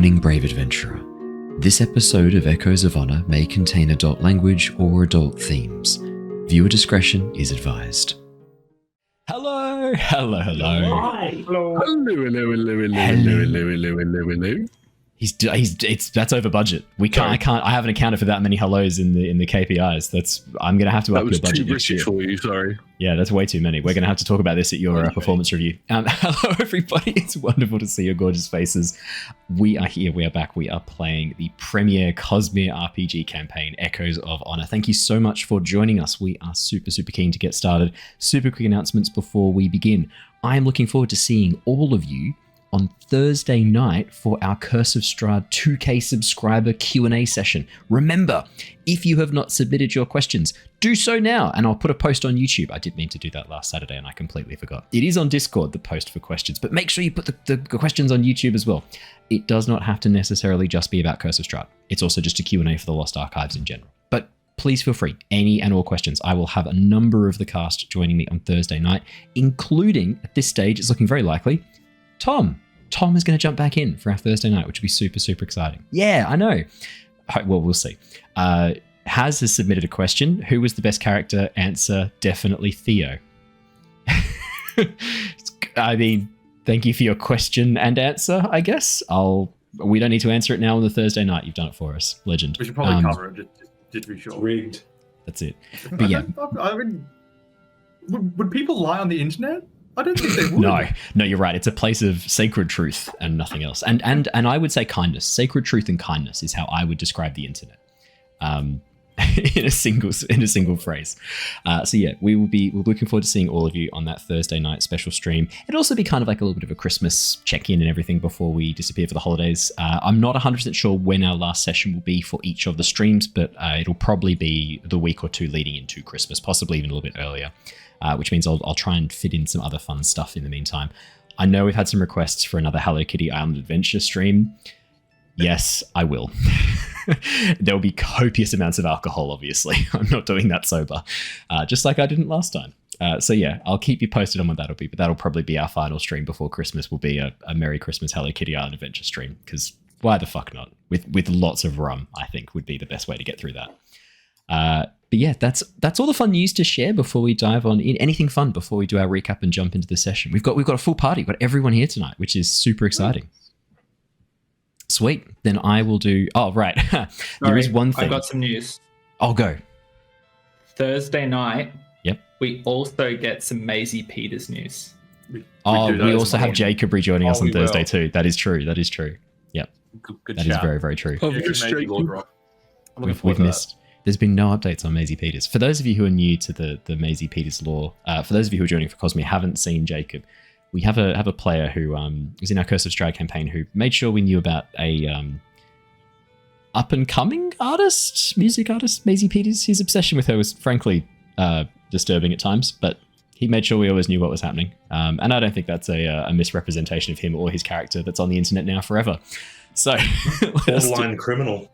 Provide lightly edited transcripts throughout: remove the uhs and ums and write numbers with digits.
Warning, brave adventurer. This episode of Echoes of Honor may contain adult language or adult themes. Viewer discretion is advised. Hello. That's over budget. I haven't accounted for that many hellos in the KPIs. I'm gonna have to up your budget. That was too British for you, sorry. Yeah, that's way too many. We're gonna have to talk about this at your performance review. Hello everybody, it's wonderful to see your gorgeous faces. We are here, we are back, we are playing the premier Cosmere RPG campaign, Echoes of Honor. Thank you so much for joining us. We are super keen to get started. Super quick announcements before we begin. I am looking forward to seeing all of you on Thursday night for our Curse of Strahd 2K subscriber Q&A session. Remember, if you have not submitted your questions, do so now, and I'll put a post on YouTube. I did mean to do that last Saturday, and I completely forgot. It is on Discord, the post for questions, but make sure you put the questions on YouTube as well. It does not have to necessarily just be about Curse of Strahd. It's also just a Q&A for the Lost Archives in general. But please feel free, any and all questions. I will have a number of the cast joining me on Thursday night, including, at this stage, it's looking very likely, Tom. Tom is going to jump back in for our Thursday night, which will be super exciting. Yeah, I know. Well, we'll see. Has submitted a question. Who was the best character? Answer, definitely Theo. I mean, thank you for your question and answer, I guess. We don't need to answer it now on the Thursday night. You've done it for us. Legend. We should probably cover it, just to be sure. It's rigged. That's it. But yeah. I mean, would people lie on the internet? I don't think they would. No, you're right. It's a place of sacred truth and nothing else. And I would say kindness. Sacred truth and kindness is how I would describe the internet. In a single phrase. So yeah, we're looking forward to seeing all of you on that Thursday night special stream. It'll also be kind of like a little bit of a Christmas check-in and everything before we disappear for the holidays. I'm not 100% sure when our last session will be for each of the streams, but it'll probably be the week or two leading into Christmas, possibly even a little bit earlier. Which means I'll try and fit in some other fun stuff in the meantime. I know we've had some requests for another Hello Kitty Island Adventure stream. Yes, I will. There will be copious amounts of alcohol, obviously. I'm not doing that sober, just like I didn't last time. So yeah, I'll keep you posted on what that'll be, but that'll probably be our final stream before Christmas. Will be a Merry Christmas Hello Kitty Island Adventure stream, because why the fuck not? With lots of rum, I think would be the best way to get through that. But yeah, that's all the fun news to share before we dive on in. Anything fun before we do our recap and jump into the session? We've got a full party. We've got everyone here tonight, which is super exciting. Sweet. Then I will do. Oh right, there is one thing. I got some news. I'll go. Thursday night. Yep. We also get some Maisie Peters news. We also have Jacob rejoining us on Thursday too. That is true. Yep. Good that is very, very true. We've missed. There's been no updates on Maisie Peters. For those of you who are new to the Maisie Peters lore, for those of you who are joining for Cosmere haven't seen Jacob, we have a player who was in our Curse of Strahd campaign who made sure we knew about a up-and-coming music artist, Maisie Peters. His obsession with her was frankly disturbing at times, but he made sure we always knew what was happening. And I don't think that's a misrepresentation of him or his character that's on the internet now forever. So, borderline criminal.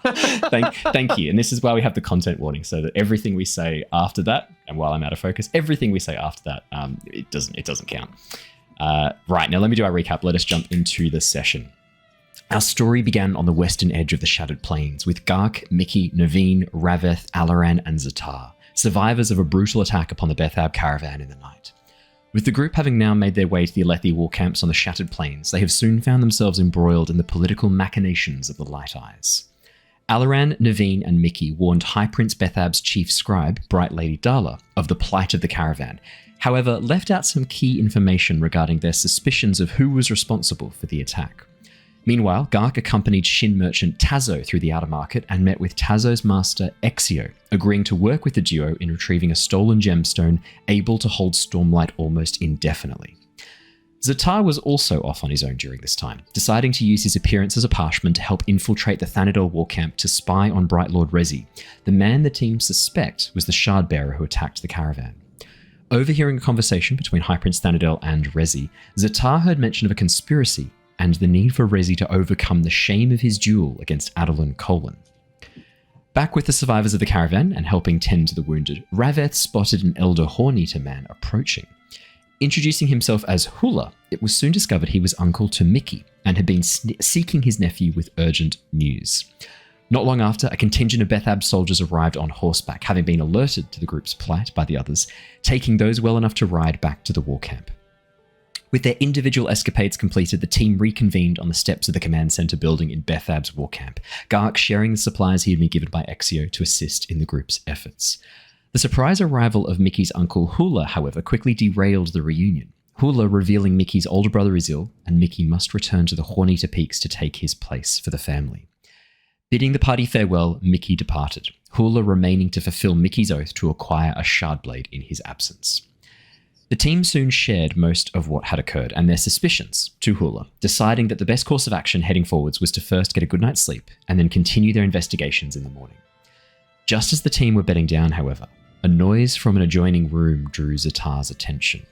Thank you. And this is why we have the content warning, so that everything we say after that, and while I'm out of focus, everything we say after that, it doesn't count. Right, now let me do our recap. Let us jump into the session. Our story began on the western edge of the Shattered Plains with Gark, Mickey, Neivien, Rav-eth, Alaran, and Ztar, survivors of a brutal attack upon the Bethab caravan in the night. With the group having now made their way to the Aelthi war camps on the Shattered Plains, they have soon found themselves embroiled in the political machinations of the Light Eyes. Alaran, Neivien, and Mickey warned High Prince Bethab's chief scribe, Bright Lady Dala, of the plight of the caravan, however left out some key information regarding their suspicions of who was responsible for the attack. Meanwhile, Gark accompanied Shin merchant Tazo through the outer market and met with Tazo's master Exio, agreeing to work with the duo in retrieving a stolen gemstone able to hold Stormlight almost indefinitely. Ztar was also off on his own during this time, deciding to use his appearance as a parshman to help infiltrate the Thanador war camp to spy on Bright Lord Rezi, the man the team suspect was the shard bearer who attacked the caravan. Overhearing a conversation between High Prince Thanador and Rezi, Ztar heard mention of a conspiracy and the need for Rezi to overcome the shame of his duel against Adelin Colin. Back with the survivors of the caravan and helping tend to the wounded, Rav-eth spotted an elder Horn-Eater man approaching. Introducing himself as Hula, it was soon discovered he was uncle to Mickey and had been seeking his nephew with urgent news. Not long after, a contingent of Bethab's soldiers arrived on horseback, having been alerted to the group's plight by the others, taking those well enough to ride back to the war camp. With their individual escapades completed, the team reconvened on the steps of the command center building in Bethab's war camp, Gark sharing the supplies he had been given by Exio to assist in the group's efforts. The surprise arrival of Mickey's uncle Hula, however, quickly derailed the reunion. Hula revealing Mickey's older brother is ill, and Mickey must return to the Hornita Peaks to take his place for the family. Bidding the party farewell, Mickey departed, Hula remaining to fulfill Mickey's oath to acquire a shardblade in his absence. The team soon shared most of what had occurred and their suspicions to Hula, deciding that the best course of action heading forwards was to first get a good night's sleep and then continue their investigations in the morning. Just as the team were bedding down, however, a noise from an adjoining room drew Ztar's attention.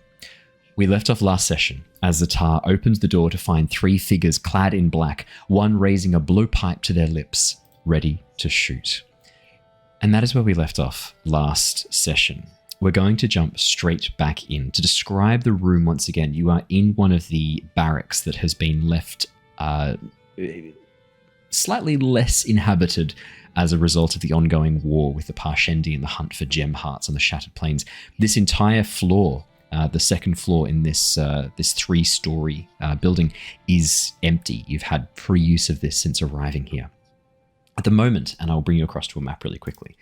We left off last session as Ztar opens the door to find three figures clad in black, one raising a blowpipe to their lips, ready to shoot. And that is where we left off last session. We're going to jump straight back in. To describe the room once again, you are in one of the barracks that has been left slightly less inhabited as a result of the ongoing war with the Parshendi and the hunt for gem hearts on the Shattered Plains. This entire floor, the second floor in this three-story building, is empty. You've had pre-use of this since arriving here. At the moment, and I'll bring you across to a map really quickly,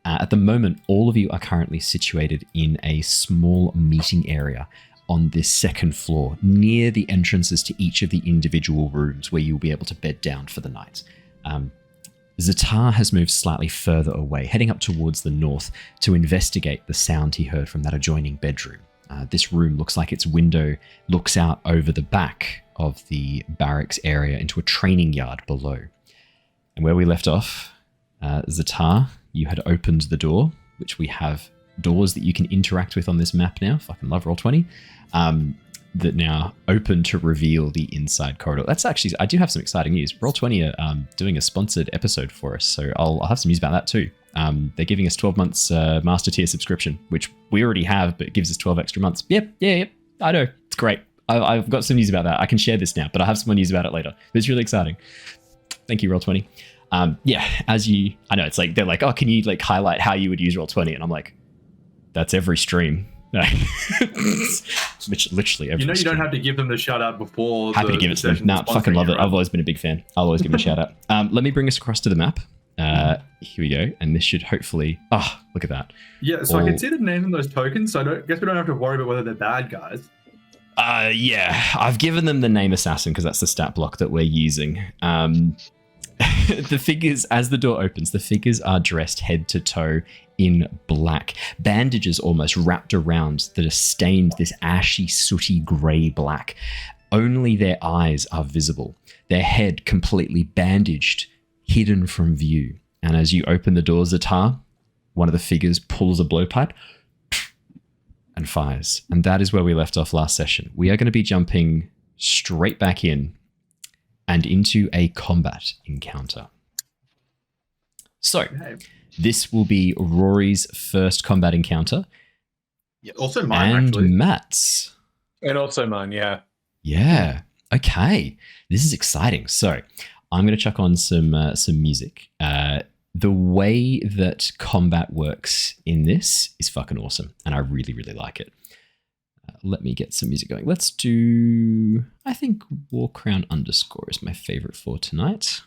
at the moment, all of you are currently situated in a small meeting area on this second floor, near the entrances to each of the individual rooms where you'll be able to bed down for the night. Ztar has moved slightly further away, heading up towards the north to investigate the sound he heard from that adjoining bedroom. This room looks like its window looks out over the back of the barracks area into a training yard below. And where we left off, Ztar, you had opened the door, which we have doors that you can interact with on this map now. Fucking love Roll20. That now open to reveal the inside corridor. That's actually, I do have some exciting news. Roll20 are doing a sponsored episode for us, so I'll have some news about that too. They're giving us 12 months master tier subscription, which we already have, but it gives us 12 extra months. Yep, I know. It's great. I've got some news about that. I can share this now, but I have some more news about it later. But it's really exciting. Thank you, Roll20. I know it's like, they're like, oh, can you like highlight how you would use Roll20? And I'm like, that's every stream. Literally every you don't have to give them the shout out before. Happy to give it to them. Nah, fucking love it. I've always been a big fan. I'll always give them a shout out. Let me bring us across to the map. Here we go. And this should hopefully, look at that. Yeah, so I can see the names on those tokens, so I guess we don't have to worry about whether they're bad guys. I've given them the name assassin because that's the stat block that we're using. The figures, as the door opens, the figures are dressed head to toe in black. Bandages almost wrapped around that are stained this ashy, sooty grey black. Only their eyes are visible. Their head completely bandaged, hidden from view. And as you open the door, Ztar, one of the figures pulls a blowpipe and fires. And that is where we left off last session. We are going to be jumping straight back in and into a combat encounter. So, this will be Rory's first combat encounter. Yeah, also mine, and actually. Matt's. And also mine, yeah. Yeah. Okay. This is exciting. So, I'm going to chuck on some music. The way that combat works in this is fucking awesome, and I really, really like it. Let me get some music going. Let's do, I think Warcrown _ is my favorite for tonight.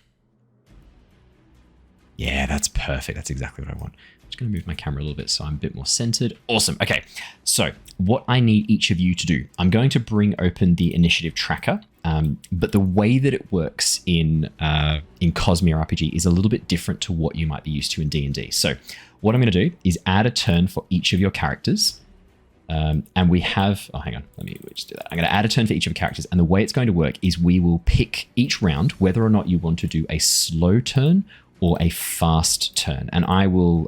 Yeah, that's perfect. That's exactly what I want. I'm just going to move my camera a little bit so I'm a bit more centered. Awesome. Okay, so what I need each of you to do, I'm going to bring open the initiative tracker, but the way that it works in Cosmere RPG is a little bit different to what you might be used to in D&D. So what I'm going to do is add a turn for each of your characters. And we have, hang on, let me just do that. I'm going to add a turn for each of the characters. And the way it's going to work is we will pick each round whether or not you want to do a slow turn or a fast turn. And I will,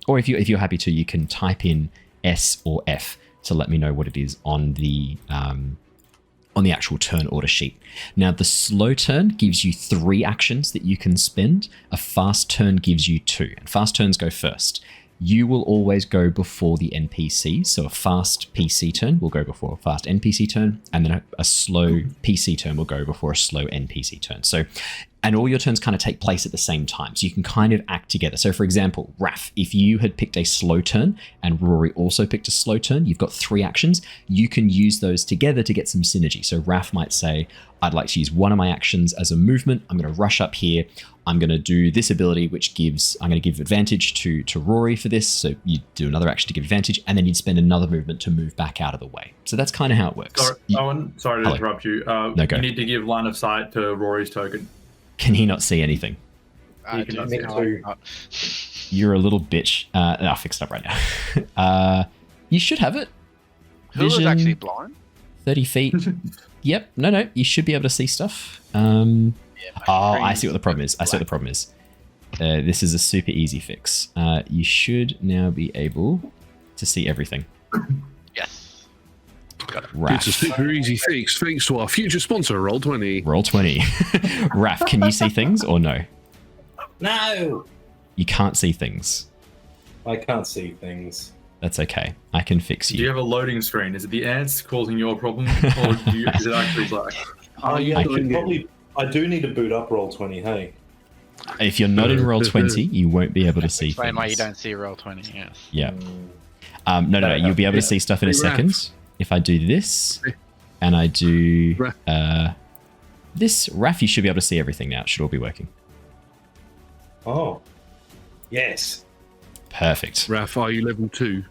or if you're happy to, you can type in S or F to let me know what it is on the actual turn order sheet. Now, the slow turn gives you 3 actions that you can spend. A fast turn gives you 2, and fast turns go first. you will always go before the NPC. So a fast PC turn will go before a fast NPC turn, and then a slow PC turn will go before a slow NPC turn. So, and all your turns kind of take place at the same time. So you can kind of act together. So for example, Raph, if you had picked a slow turn and Rory also picked a slow turn, you've got 3 actions. You can use those together to get some synergy. So Raph might say, I'd like to use one of my actions as a movement. I'm going to rush up here. I'm going to do this ability, which I'm going to give advantage to Rory for this. So you do another action to give advantage, and then you'd spend another movement to move back out of the way. So that's kind of how it works. Owen, sorry to interrupt you. No, go. You need to give line of sight to Rory's token. Can he not see anything? I do not. You're a little bitch. I'll fix it up right now. You should have it. Hula's actually blind? 30 feet. Yep. No. You should be able to see stuff. I see what the problem is. This is a super easy fix. You should now be able to see everything. Yes. Got it. It's a super easy fix thanks to our future sponsor, Roll20. Roll20. Raph, can you see things or no? No! You can't see things. I can't see things. That's okay. I can fix you. Do you have a loading screen? Is it the ants causing your problem? Or is it actually like... Oh, yeah, I do need to boot up Roll20, hey? If you're not in Roll20, you won't be able to see Explain things. why you don't see Roll20, yes. Yeah. No. You'll be able to see stuff in a second. If I do this, and I do this, Raph, you should be able to see everything now. It should all be working. Oh. Yes. Perfect. Raph, are you level 2?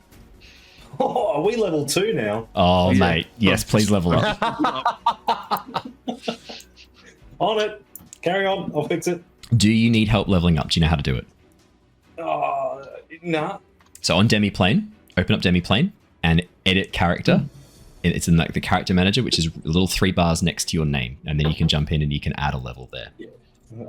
Oh, are we level 2 now? Oh, yeah. Mate. Yes, please level up. On it. Carry on. I'll fix it. Do you need help leveling up? Do you know how to do it? Nah. So on Demiplane, open up Demiplane and edit character. It's in like the character manager, which is little 3 bars next to your name. And then you can jump in and you can add a level there. Yeah.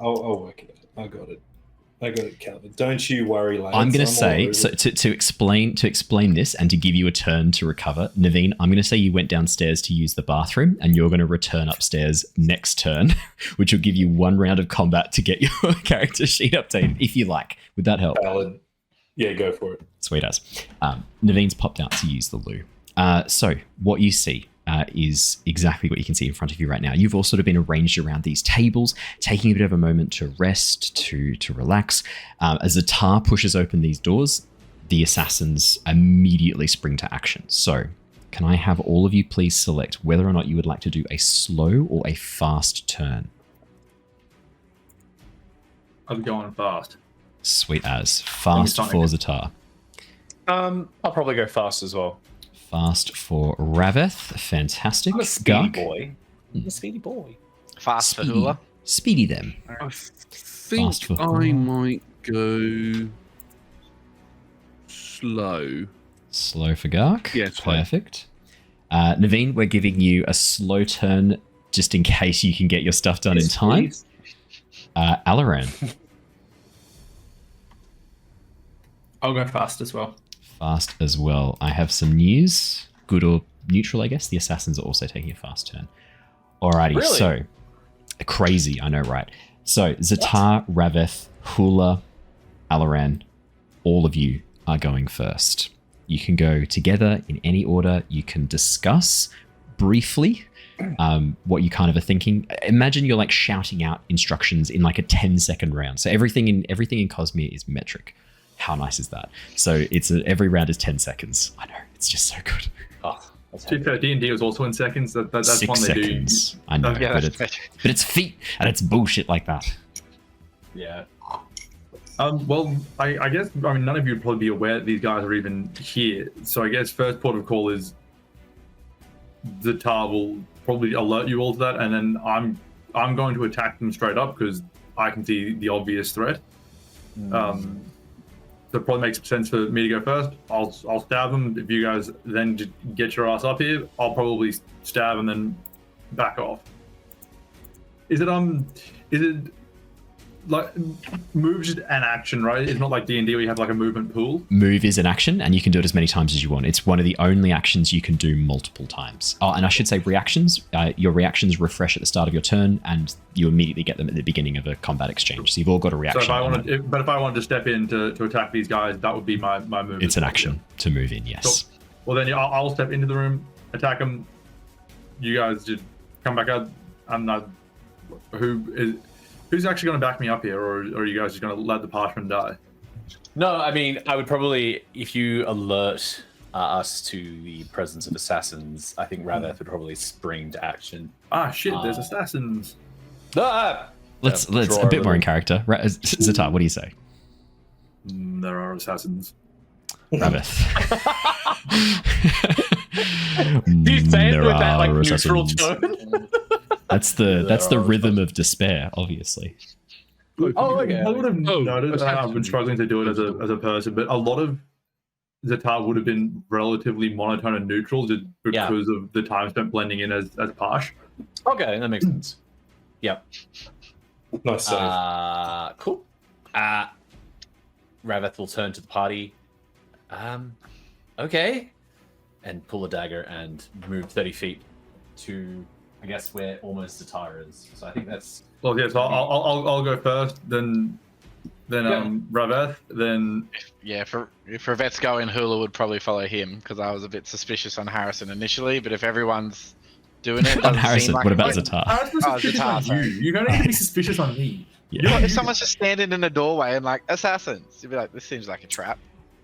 I'll work it. I got it covered. Don't you worry, lads. I'm going to say, so to explain this and to give you a turn to recover, Neivien, I'm going to say you went downstairs to use the bathroom and you're going to return upstairs next turn, which will give you 1 round of combat to get your character sheet updated, if you like. Would that help? Valid. Yeah, go for it. Sweet as. Naveen's popped out to use the loo. So what you see is exactly what you can see in front of you right now. You've all sort of been arranged around these tables, taking a bit of a moment to rest, to relax. As Ztar pushes open these doors, the assassins immediately spring to action. So can I have all of you please select whether or not you would like to do a slow or a fast turn? I'm going fast. Sweet as. Fast for Ztar. I'll probably go fast as well. Fast for Rav-eth. Fantastic. I'm a speedy Gark. boy. I'm a speedy boy. Fast for Hula. Speedy them. I think I might go slow. Slow for Gark. Yeah, it's fine. Perfect. Neivien, we're giving you a slow turn just in case you can get your stuff done in time. Alaran. I'll go fast as well. Fast as well. I have some news. Good or neutral, I guess. The assassins are also taking a fast turn. Alrighty, Really? So crazy, I know, right? So Ztar, Rav-eth, Hula, Alaran, all of you are going first. You can go together in any order. You can discuss briefly what you kind of are thinking. Imagine you're like shouting out instructions in like a 10-second round. So everything in Cosmere is metric. How nice is that? So every round is 10 seconds. I know, it's just so good. Oh, that's To be fair, D&D was also in seconds. That's 6 one they do. seconds. I know, Yeah, but it's feet and it's bullshit like that. yeah. Well, I guess, none of you would probably be aware that these guys are even here. So I guess first port of call is Ztar will probably alert you all to that, and then I'm going to attack them straight up because I can see the obvious threat. So it probably makes sense for me to go first. I'll stab them. If you guys then just get your ass up here, I'll probably stab and then back off. Is it like move's just an action, right? It's not like D&D where you have like a movement pool. Move is an action, and you can do it as many times as you want. It's one of the only actions you can do multiple times. Oh, and I should say reactions. Your reactions refresh at the start of your turn, and you immediately get them at the beginning of a combat exchange. So you've all got a reaction. So if I wanted to step in to attack these guys, that would be my move. It's an action to move in, yes. So, well, then I'll step into the room, attack them. You guys just come back out. I'm not. Who's actually going to back me up here, or are you guys just going to let the parchment die? No, I mean, I would probably, if you alert us to the presence of assassins, I think Rav-eth would probably spring to action. Ah, shit! There's assassins. Let's a bit more in character. Ztar, what do you say? There are assassins. Rav-eth. Do you say it There with that like are neutral assassins. tone? That's the rhythm of despair, obviously. Oh, okay. I would have noticed. assassins. I've been struggling to do it as a person, but a lot of Ztar would have been relatively monotone and neutral just because of the time spent blending in as Parsh. Okay, that makes sense. Yep. Nice save. Cool. Rav-eth will turn to the party. Okay. And pull a dagger and move 30 feet to, I guess, where almost Ztar is. So I think that's... Well, yeah, so I'll go first, then Rav-eth, then... Yeah, if Ravet's going, Hula would probably follow him, because I was a bit suspicious on Harrison initially, but if everyone's doing it... On Harrison, like what about Ztar? I was suspicious Ztar, on sorry. you. You're going to be suspicious on me. Yeah. If someone's just standing in a doorway and like, assassins, you'd be like, this seems like a trap.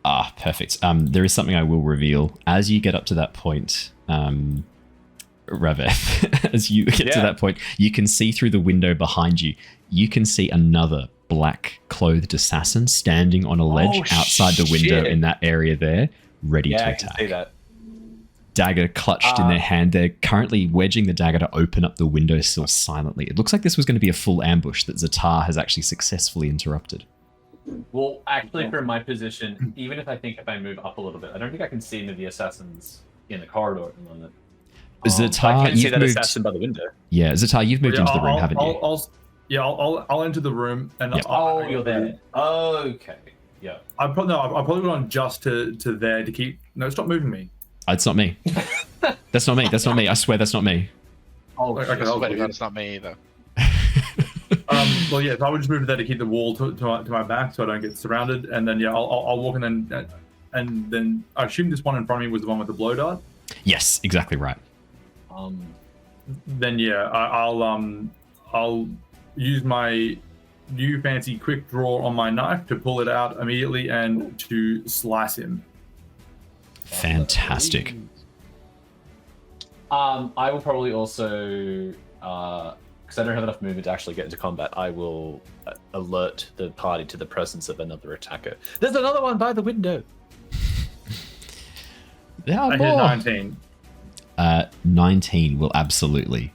Ah, perfect. There is something I will reveal. As you get up to that point, Rav-eth, as you get to that point, you can see through the window behind you. You can see another black-clothed assassin standing on a ledge outside the window in that area there, ready to I attack. can see that. Dagger clutched in their hand. They're currently wedging the dagger to open up the windowsill silently. It looks like this was going to be a full ambush that Ztar has actually successfully interrupted. Well, actually, from my position, even if I move up a little bit, I don't think I can see any of the assassins in the corridor at the moment. Ztar, I can see you've that moved... assassin by the window. Yeah, Ztar, you've moved into the room, haven't you? I'll enter the room and You're there. Okay. Yeah. I'll probably go on just to there to keep. No, stop moving me. It's not me. That's not me. That's not me. I swear that's not me. Oh, Okay, I swear to God, it's not me either. Well, yeah, so I would just move there to keep the wall to my back so I don't get surrounded, and then I'll walk in and then I assume this one in front of me was the one with the blow dart. Yes, exactly right. Then I'll use my new fancy quick draw on my knife to pull it out immediately and to slice him. Fantastic. I will probably also, because I don't have enough movement to actually get into combat, I will alert the party to the presence of another attacker. There's another one by the window. There are I hit more. 19. 19 will absolutely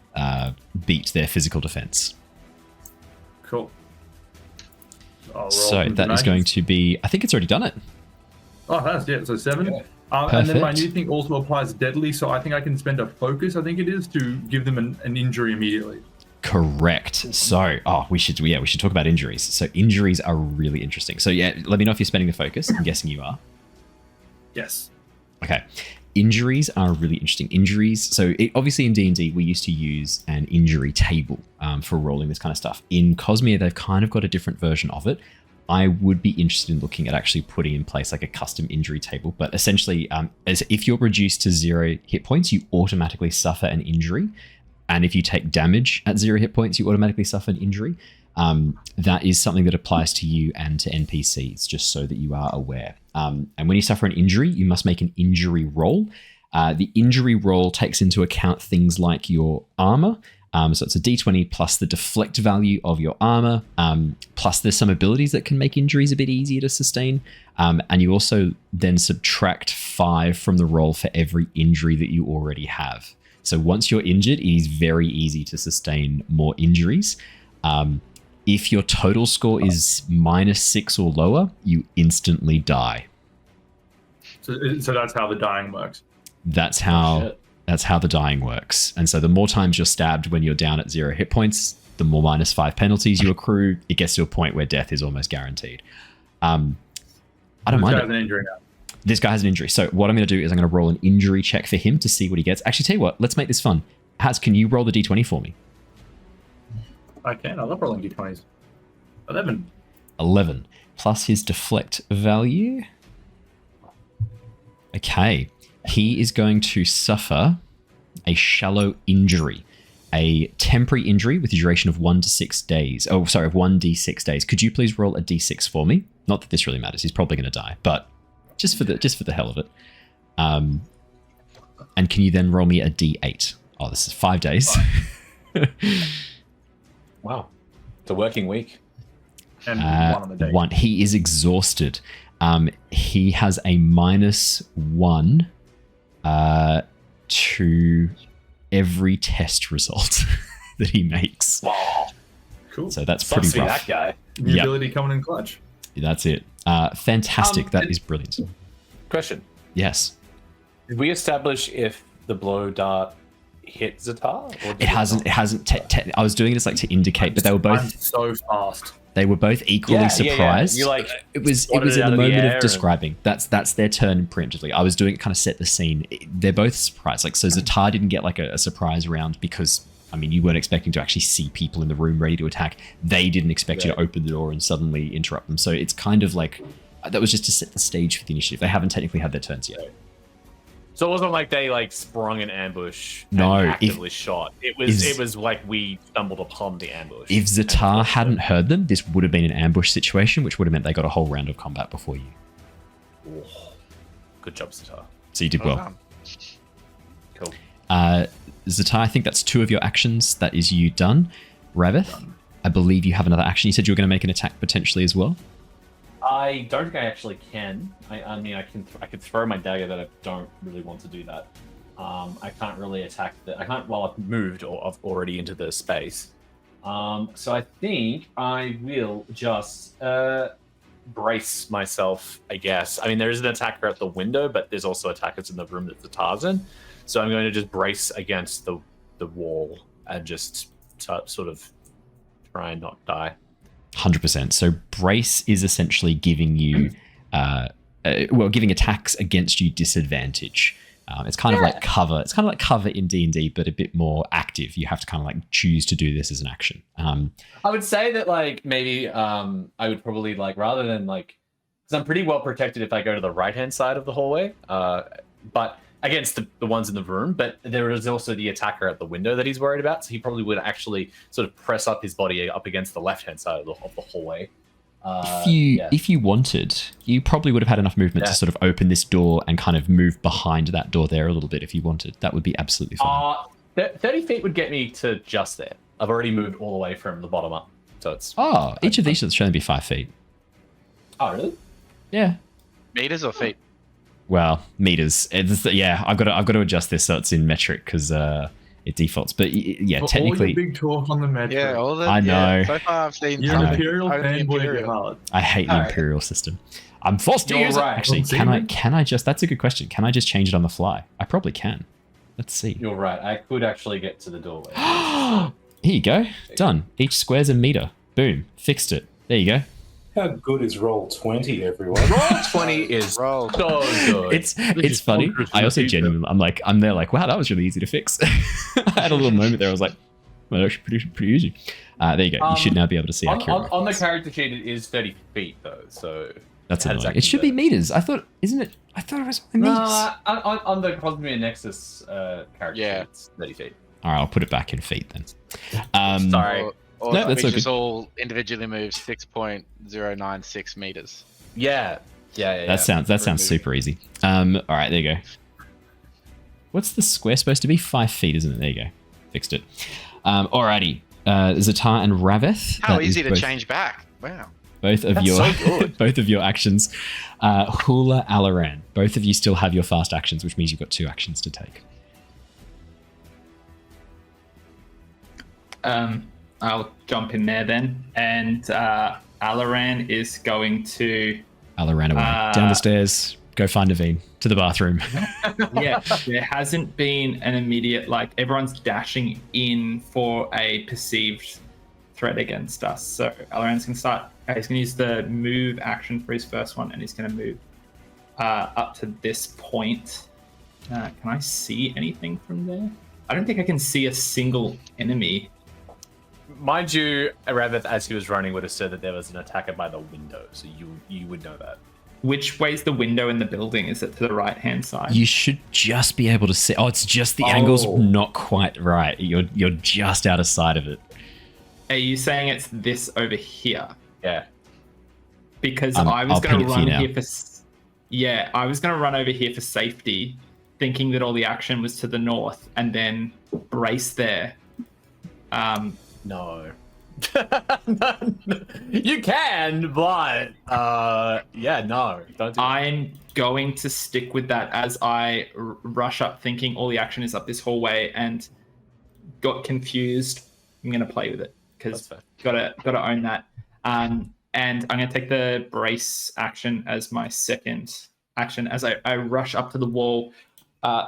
beat their physical defense. Cool. I'll roll So some that is damage. going to be... I think it's already done it. Oh, that's so 7. Yeah. And then my Perfect. new thing also applies deadly, so I think I can spend a focus. I think it is to give them an injury immediately. Correct. So, we should talk about injuries. So injuries are really interesting. So yeah, let me know if you're spending the focus. I'm guessing you are. Yes. Okay. Injuries are really interesting. Injuries. So obviously in D&D, we used to use an injury table for rolling this kind of stuff. In Cosmere, they've kind of got a different version of it. I would be interested in looking at actually putting in place like a custom injury table. But essentially, as if you're reduced to 0 hit points, you automatically suffer an injury. And if you take damage at 0 hit points, you automatically suffer an injury. That is something that applies to you and to NPCs, just so that you are aware. And when you suffer an injury, you must make an injury roll. The injury roll takes into account things like your armor. So it's a d20 plus the deflect value of your armor, plus there's some abilities that can make injuries a bit easier to sustain. And you also then subtract 5 from the roll for every injury that you already have. So once you're injured, it is very easy to sustain more injuries. If your total score is -6 or lower, you instantly die. So that's how the dying works. That's how the dying works. And so the more times you're stabbed when you're down at 0 hit points, the more -5 penalties you accrue, it gets to a point where death is almost guaranteed. I don't mind it. An injury now. This guy has an injury. So what I'm going to do is I'm going to roll an injury check for him to see what he gets. Actually, tell you what, let's make this fun. Haz, can you roll the d20 for me? I can. I love rolling d20s. 11. 11 plus his deflect value. Okay. He is going to suffer a shallow injury, a temporary injury with a duration of 1 to 6 days. Oh, sorry, of 1d6 days. Could you please roll a d6 for me? Not that this really matters. He's probably going to die, but just for the hell of it. And can you then roll me a d8? Oh, this is 5 days. Wow. It's a working week. And one on the day. One. He is exhausted. He has a -1 to every test result that he makes. Wow. Cool. So that's Sucks pretty to be rough. that guy. The Yep. ability coming in clutch. That's it. Fantastic. That is brilliant. Question. Yes. Did we establish if the blow dart hit Ztar? Or did It hasn't. not? It hasn't. I was doing this like to indicate, but they were I'm both. so fast. They were both equally surprised. You like It was swatted in it out the of the moment air of and- describing. That's their turn preemptively. I was doing it kind of set the scene. They're both surprised. Like, so Ztar didn't get like a surprise round because, I mean, you weren't expecting to actually see people in the room ready to attack. They didn't expect you to open the door and suddenly interrupt them. So it's kind of like, that was just to set the stage for the initiative. They haven't technically had their turns yet. So it wasn't like they like sprung an ambush No, and if- actively shot. It was like we stumbled upon the ambush. If Ztar hadn't heard them, this would have been an ambush situation, which would have meant they got a whole round of combat before you. Good job, Ztar. So you did Well well. done. Cool. Ztar, I think that's 2 of your actions. That is you done. Rav-eth, I believe you have another action. You said you were going to make an attack potentially as well. I don't think I actually can. I mean, I could throw my dagger, but I don't really want to do that. I can't really attack I can't while I've moved or I've already into the space. So I think I will just brace myself, I guess. I mean, there is an attacker at the window, but there's also attackers in the room that the Ztar's in. So I'm going to just brace against the wall and just sort of try and not die. 100%. So brace is essentially giving you, giving attacks against you disadvantage. It's kind of like cover. It's kind of like cover in D&D, but a bit more active. You have to kind of like choose to do this as an action. I would say that like maybe I would probably like rather than like because I'm pretty well protected if I go to the right hand side of the hallway, but against the ones in the room. But there is also the attacker at the window that he's worried about, so he probably would actually sort of press up his body up against the left hand side of the hallway. If you wanted, you probably would have had enough movement to sort of open this door and kind of move behind that door there a little bit if you wanted. That would be absolutely fine. 30 feet would get me to just there. I've already moved all the way from the bottom up, so it's. Oh, each of these should only be 5 feet. Oh really? Yeah. Meters or feet? Well, meters. I've got to adjust this so it's in metric because it defaults. But yeah, For technically, all your big talk on the metric. Yeah, all the. I know. Yeah, so far, I've seen. You're an I- Imperial only fanboy at Imperial. heart. I hate the Imperial system. I'm forced to You're use right. it. Actually, can I just? That's a good question. Can I just change it on the fly? I probably can. Let's see. You're right. I could actually get to the doorway. Here you go. Done. Each square's a meter. Boom. Fixed it. There you go. How good is Roll20, everyone? Roll20 is Roll. so good. It's funny. I also genuinely, I'm there like, wow, that was really easy to fix. I had a little moment there. I was like, well, that's pretty easy. There you go. You should now be able to see accurate. on the character sheet, it is 30 feet though, so That's how annoying. does that It should be convert? meters. I thought it was only meters. on the Cosmere Nexus character Yeah. sheet, it's 30 feet. All right, I'll put it back in feet then. Sorry. Or No, that's we okay. just all individually move 6.096 meters. Yeah. That sounds super easy. All right, there you go. What's the square supposed to be? 5 feet, isn't it? There you go. Fixed it. Alrighty. Ztar and Rav-eth. How that is easy to both- change back. Wow. Both of That's your so good. both of your actions. Hula, Alaran. Both of you still have your fast actions, which means you've got 2 actions to take. I'll jump in there then, and Alaran is going to. Alaran away. Down the stairs. Go find Neivien. To the bathroom. Yeah, there hasn't been an immediate, like, everyone's dashing in for a perceived threat against us. So Alaran's going to start. He's going to use the move action for his first one, and he's going to move up to this point. Can I see anything from there? I don't think I can see a single enemy. Mind you, Rav-eth, as he was running, would have said that there was an attacker by the window, so you would know that. Which way's the window in the building? Is it to the right-hand side? You should just be able to see. Oh, it's just the angle's not quite right. You're just out of sight of it. Are you saying it's this over here? Yeah. Because I was going to run here for... Yeah, I was going to run over here for safety, thinking that all the action was to the north, and then brace there. No. You can, but yeah, no. Don't do that. I'm going to stick with that as I rush up, thinking all the action is up this hallway, and got confused. I'm going to play with it because gotta own that. And I'm going to take the brace action as my second action as I rush up to the wall,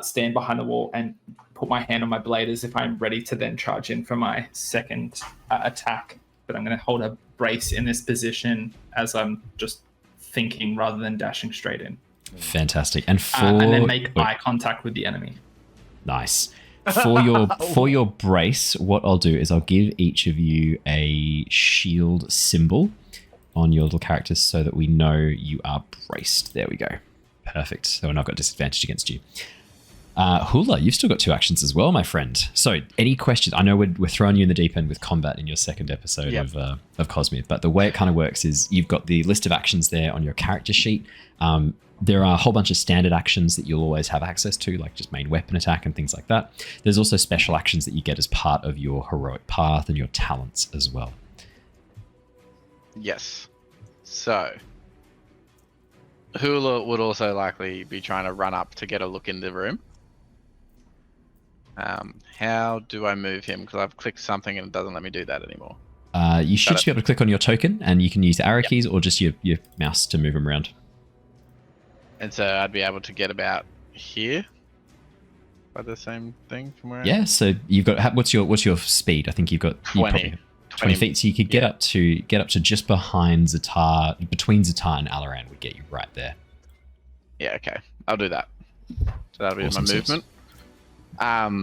stand behind the wall, and put my hand on my blade as if I'm ready to then charge in for my second attack. But I'm going to hold a brace in this position as I'm just thinking rather than dashing straight in. Fantastic. And then make eye contact with the enemy. Nice. For your brace, what I'll do is I'll give each of you a shield symbol on your little characters so that we know you are braced. There we go. Perfect. So we're not got disadvantage against you. Hula, you've still got 2 actions as well, my friend. So any questions? I know we're throwing you in the deep end with combat in your second episode of Cosmere, but the way it kind of works is you've got the list of actions there on your character sheet. There are a whole bunch of standard actions that you'll always have access to, like just main weapon attack and things like that. There's also special actions that you get as part of your heroic path and your talents as well. Yes. So, Hula would also likely be trying to run up to get a look in the room. How do I move him? Because I've clicked something and it doesn't let me do that anymore. You should be able to click on your token, and you can use the arrow keys or just your mouse to move him around. And so I'd be able to get about here by the same thing from where I am? Yeah, so you've got what's your speed? I think you've got 20 feet, so you could get up to just behind Ztar, between Ztar and Alaran would get you right there. Yeah, okay. I'll do that. So that'll be Awesome my movement. I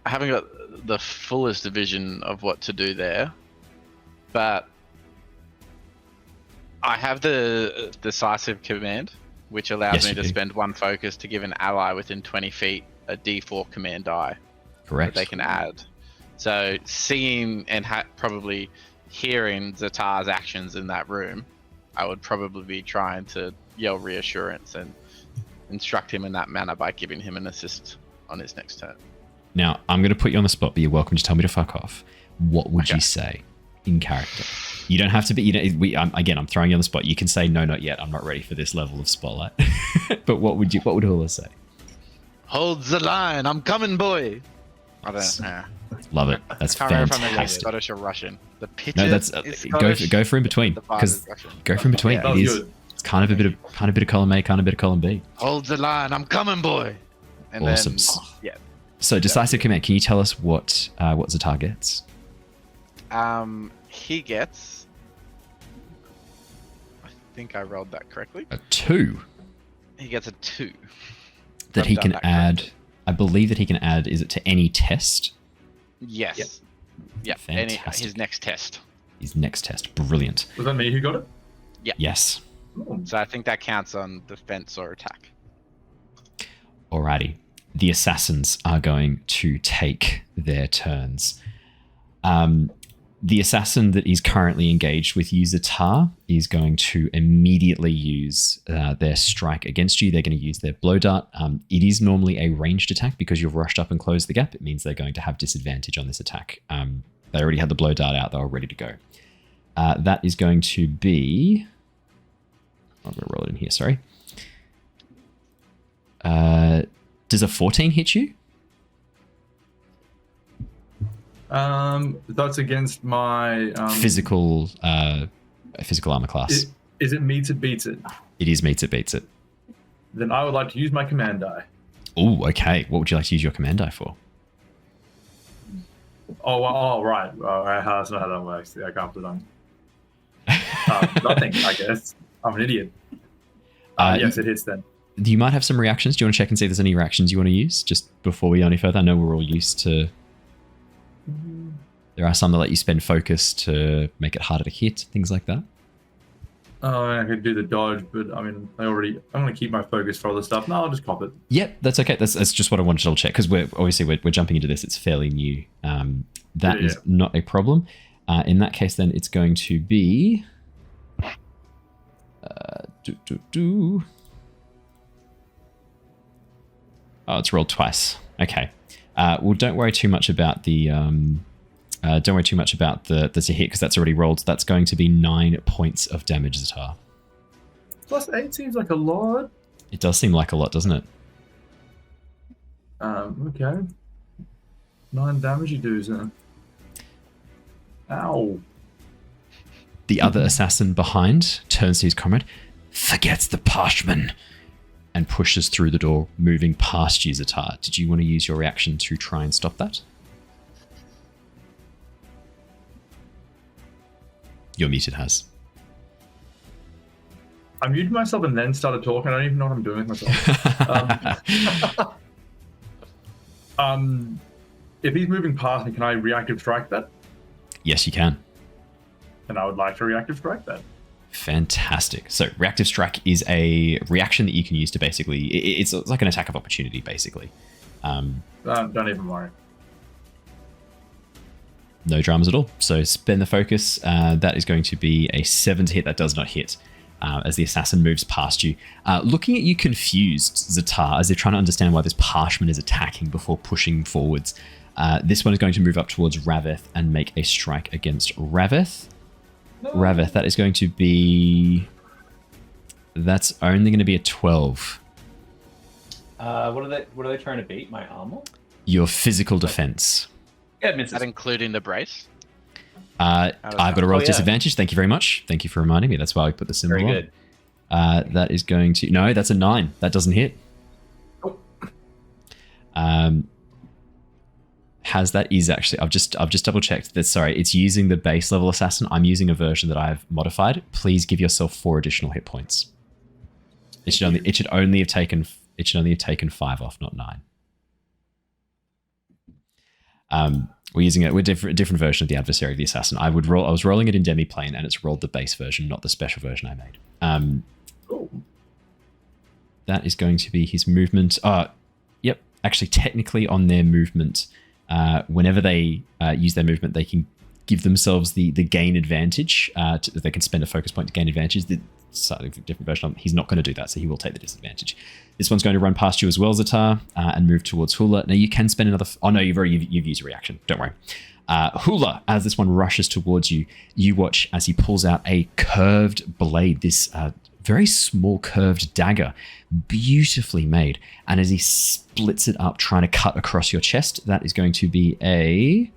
haven't got the fullest vision of what to do there, but I have the decisive command, which allows me to spend 1 focus to give an ally within 20 feet a D4 command die. Correct. That they can add. So seeing and probably hearing Ztar's actions in that room, I would probably be trying to yell reassurance and instruct him in that manner by giving him an assist on his next turn. Now, I'm going to put you on the spot, but you're welcome to tell me to fuck off. What would you say in character? You don't have to be, I'm throwing you on the spot. You can say, no, not yet. I'm not ready for this level of spotlight. But what would Hula say? Hold the line. I'm coming, boy. I don't know. Love it. That's fantastic. Scottish or Russian. The pitch is go for in between, because go for in between. Yeah, it's kind of a bit of column A, kind of a bit of column B. Hold the line. I'm coming, boy. And awesome. Then, So decisive command. Can you tell us what Ztar gets? He gets. I think I rolled that correctly. A 2. He gets a 2. That he can add. Correctly. I believe that he can add. Is it to any test? Yes. Yep. Fantastic. His next test. His next test. Brilliant. Was that me who got it? Yeah. Yes. So I think that counts on defense or attack. Alrighty. The assassins are going to take their turns. The assassin that is currently engaged with you, Ztar, is going to immediately use their strike against you. They're going to use their blow dart. It is normally a ranged attack because you've rushed up and closed the gap. It means they're going to have disadvantage on this attack. They already had the blow dart out. They were ready to go. That is going to be... I'm going to roll it in here, sorry. Does a 14 hit you? That's against my physical armor class. Is it meets it beats it? It is meets it beats it. Then I would like to use my command die. Oh, okay. What would you like to use your command die for? Right. That's not how that works. I can't put it on. Nothing, I guess. I'm an idiot. Yes, it hits then. You might have some reactions. Do you want to check and see if there's any reactions you want to use just before we go any further? I know we're all used to... There are some that let you spend focus to make it harder to hit, things like that. Oh, I could do the dodge, but I mean, I'm going to keep my focus for other stuff. No, I'll just cop it. Yep, that's okay. That's just what I wanted to double check, because we're jumping into this. It's fairly new. That is not a problem. In that case, then it's going to be... Oh, it's rolled twice. Okay. Well, don't worry too much about the to hit, because that's already rolled. That's going to be 9 points of damage, Ztar. Plus 8 seems like a lot. It does seem like a lot, doesn't it? Okay. 9 damage you do, then. Ow. The other assassin behind turns to his comrade, forgets the parchment, and pushes through the door, moving past you, Ztar. Did you want to use your reaction to try and stop that? You're muted, Has. I muted myself and then started talking. I don't even know what I'm doing with myself. If he's moving past me, can I reactive strike that? Yes, you can. And I would like to reactive strike that. Fantastic. So reactive strike is a reaction that you can use to basically... It's like an attack of opportunity, basically. Don't even worry. No dramas at all. So spend the focus. That is going to be a 7 to hit. That does not hit as the assassin moves past you. Looking at you confused, Ztar, as they're trying to understand why this parchment is attacking before pushing forwards. This one is going to move up towards Rav-eth and make a strike against Rav-eth. No. Rav-eth, that is going to be... That's only going to be a 12. What are they trying to beat? My armor? Your physical defense. Yeah, it misses. That including the brace? I've got a roll disadvantage. Thank you very much. Thank you for reminding me. That's why we put the symbol Very good. on. That is going to... No, that's a 9. That doesn't hit. Oh. Has that is actually... I've just double checked that. Sorry, it's using the base level assassin. I'm using a version that I've modified. Please give yourself 4 additional hit points. It should only have taken 5 off, not 9. We're using it. We're different version of the adversary of the assassin. I was rolling it in demi-plane, and it's rolled the base version, not the special version I made. That is going to be his movement. Yep. Actually, technically, on their movement, whenever they use their movement, they can give themselves the gain advantage. They can spend a focus point to gain advantage. The slightly different version. He's not going to do that, so he will take the disadvantage. This one's going to run past you as well, Ztar, and move towards Hula. Now you can spend another... Oh no, you've used a reaction. Don't worry. Hula, as this one rushes towards you, you watch as he pulls out a curved blade, this very small curved dagger, beautifully made. And as he splits it up, trying to cut across your chest, that is going to be a...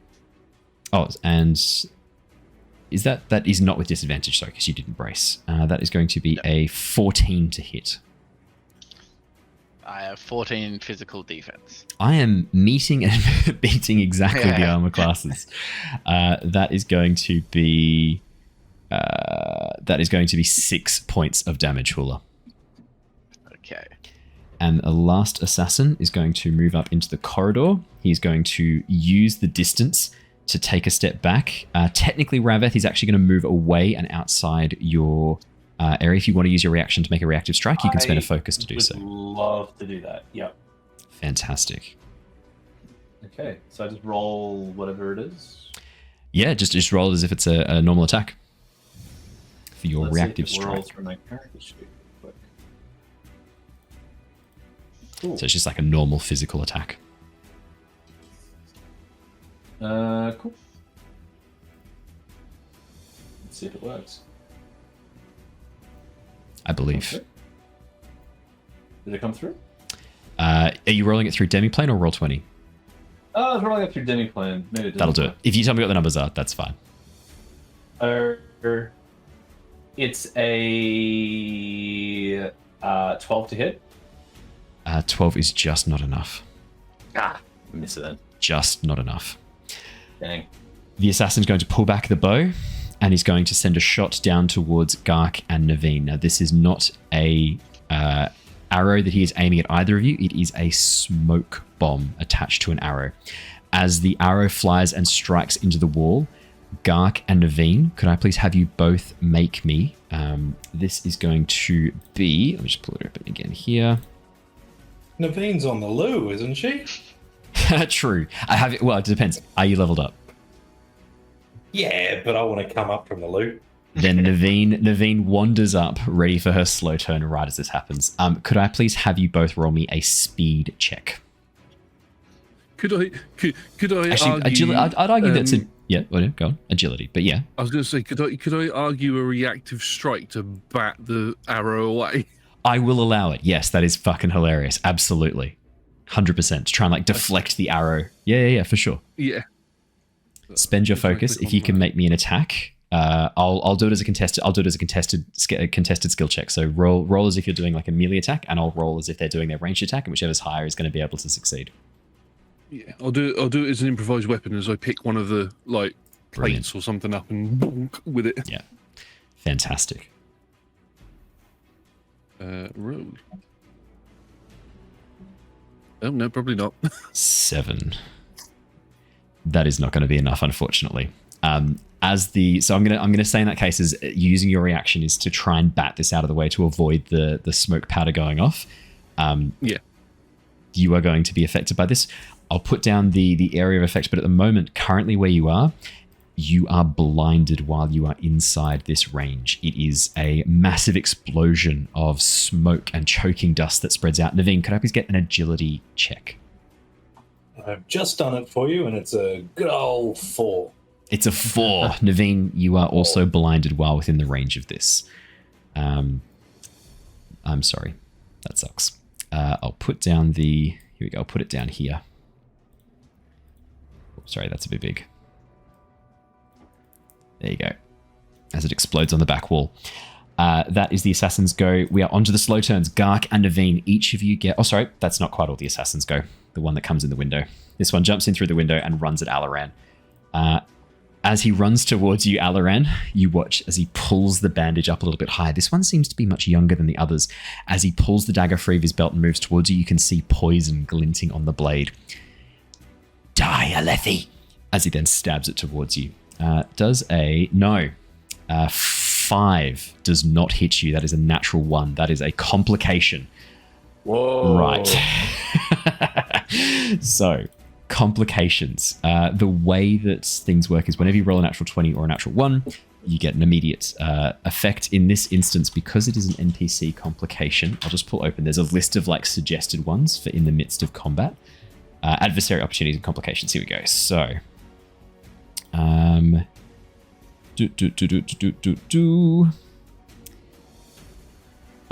Oh, and... Is that is not with disadvantage, sorry, because you didn't brace. That is going to be a 14 to hit. I have 14 physical defense. I am meeting and beating exactly the armor classes. That is going to be 6 points of damage, Hula. Okay. And the last assassin is going to move up into the corridor. He's going to use the distance to take a step back. Technically, Rav-eth is actually going to move away and outside your area. If you want to use your reaction to make a reactive strike, you can spend a focus to do so. I would love to do that. Yep. Fantastic. Okay, so I just roll whatever it is. Yeah, just roll it as if it's a normal attack for your reactive strike. Rolls for my character sheet real quick. Cool. So it's just like a normal physical attack. Cool. Let's see if it works. I believe. Did it come through? Are you rolling it through demiplane or Roll20? I was rolling it through demiplane. Maybe it That'll do it. If you tell me what the numbers are, that's fine. It's a 12 to hit. 12 is just not enough. Miss it then. Just not enough. Dang. The assassin's going to pull back the bow, and he's going to send a shot down towards Gark and Neivien. Now, this is not a arrow that he is aiming at either of you. It is a smoke bomb attached to an arrow. As the arrow flies and strikes into the wall, Gark and Neivien, could I please have you both make me? This is going to be... Let me just pull it open again here. Naveen's on the loo, isn't she? True. I have it. Well, it depends. Are you leveled up? Yeah, but I want to come up from the loo. Then Neivien wanders up, ready for her slow turn right as this happens. Could I please have you both roll me a speed check? Could I Actually, argue? I'd argue that's a... Yeah, well, go on. Agility, but yeah. I was going to say, could I argue a reactive strike to bat the arrow away? I will allow it. Yes, that is fucking hilarious. Absolutely. 100%. To try and like deflect the arrow. Yeah, for sure. Yeah. Spend your focus. If you can make me an attack, I'll do it as a contested. I'll do it as a contested skill check. So roll as if you're doing like a melee attack, and I'll roll as if they're doing their ranged attack, and whichever's higher is going to be able to succeed. Yeah, I'll do it as an improvised weapon as I pick one of the like Brilliant. plates or something up and bonk with it. Yeah, fantastic. Roll. Oh no, probably not. 7. That is not going to be enough, unfortunately. So I'm gonna say in that case is using your reaction is to try and bat this out of the way to avoid the smoke powder going off. Yeah. You are going to be affected by this. I'll put down the area of effect, but at the moment, currently where you are blinded while you are inside this range. It is a massive explosion of smoke and choking dust that spreads out. Neivien, could I please get an agility check? I've just done it for you, and it's a good old 4. It's a 4. Neivien, you are also blinded while within the range of this. I'm sorry. That sucks. I'll put down here we go. I'll put it down here. Oh, sorry, that's a bit big. There you go. As it explodes on the back wall. That is the assassin's go. We are onto the slow turns. Gark and Neivien, each of you get... Oh, sorry. That's not quite all the assassins go. The one that comes in the window. This one jumps in through the window and runs at Alaran. As he runs towards you, Alaran, you watch as he pulls the bandage up a little bit higher. This one seems to be much younger than the others. As he pulls the dagger free of his belt and moves towards you, you can see poison glinting on the blade. Die, Aelthi! As he then stabs it towards you. Does a... No. 5 does not hit you. That is a natural 1. That is a complication. Whoa. Right. So, complications. The way that things work is whenever you roll a natural 20 or a natural 1, you get an immediate effect. In this instance, because it is an NPC complication, I'll just pull open. There's a list of like suggested ones for in the midst of combat. Adversary opportunities and complications. Here we go. So,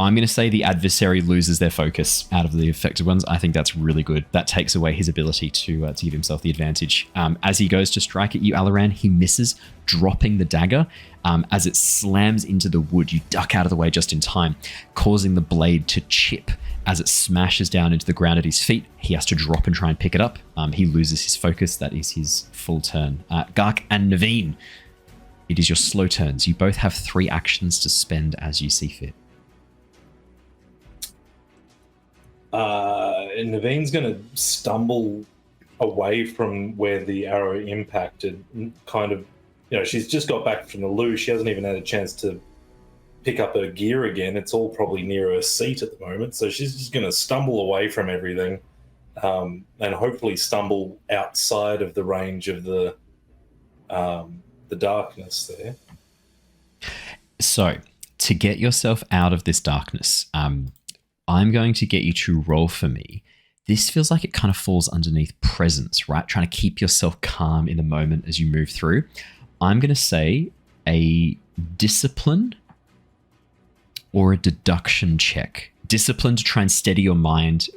I'm going to say the adversary loses their focus out of the affected ones. I think that's really good. That takes away his ability to give himself the advantage. As he goes to strike at you, Alaran, he misses, dropping the dagger. As it slams into the wood, you duck out of the way just in time, causing the blade to chip. As it smashes down into the ground at his feet, he has to drop and try and pick it up. He loses his focus. That is his full turn. Gark and Neivien, it is your slow turns. You both have 3 actions to spend as you see fit. Nevien's going to stumble away from where the arrow impacted. Kind of, she's just got back from the loo. She hasn't even had a chance to pick up her gear again. It's all probably near her seat at the moment. So she's just going to stumble away from everything and hopefully stumble outside of the range of the darkness there. So, to get yourself out of this darkness, I'm going to get you to roll for me. This feels like it kind of falls underneath presence, right? Trying to keep yourself calm in the moment as you move through. I'm going to say a discipline or a deduction check. Discipline to try and steady your mind,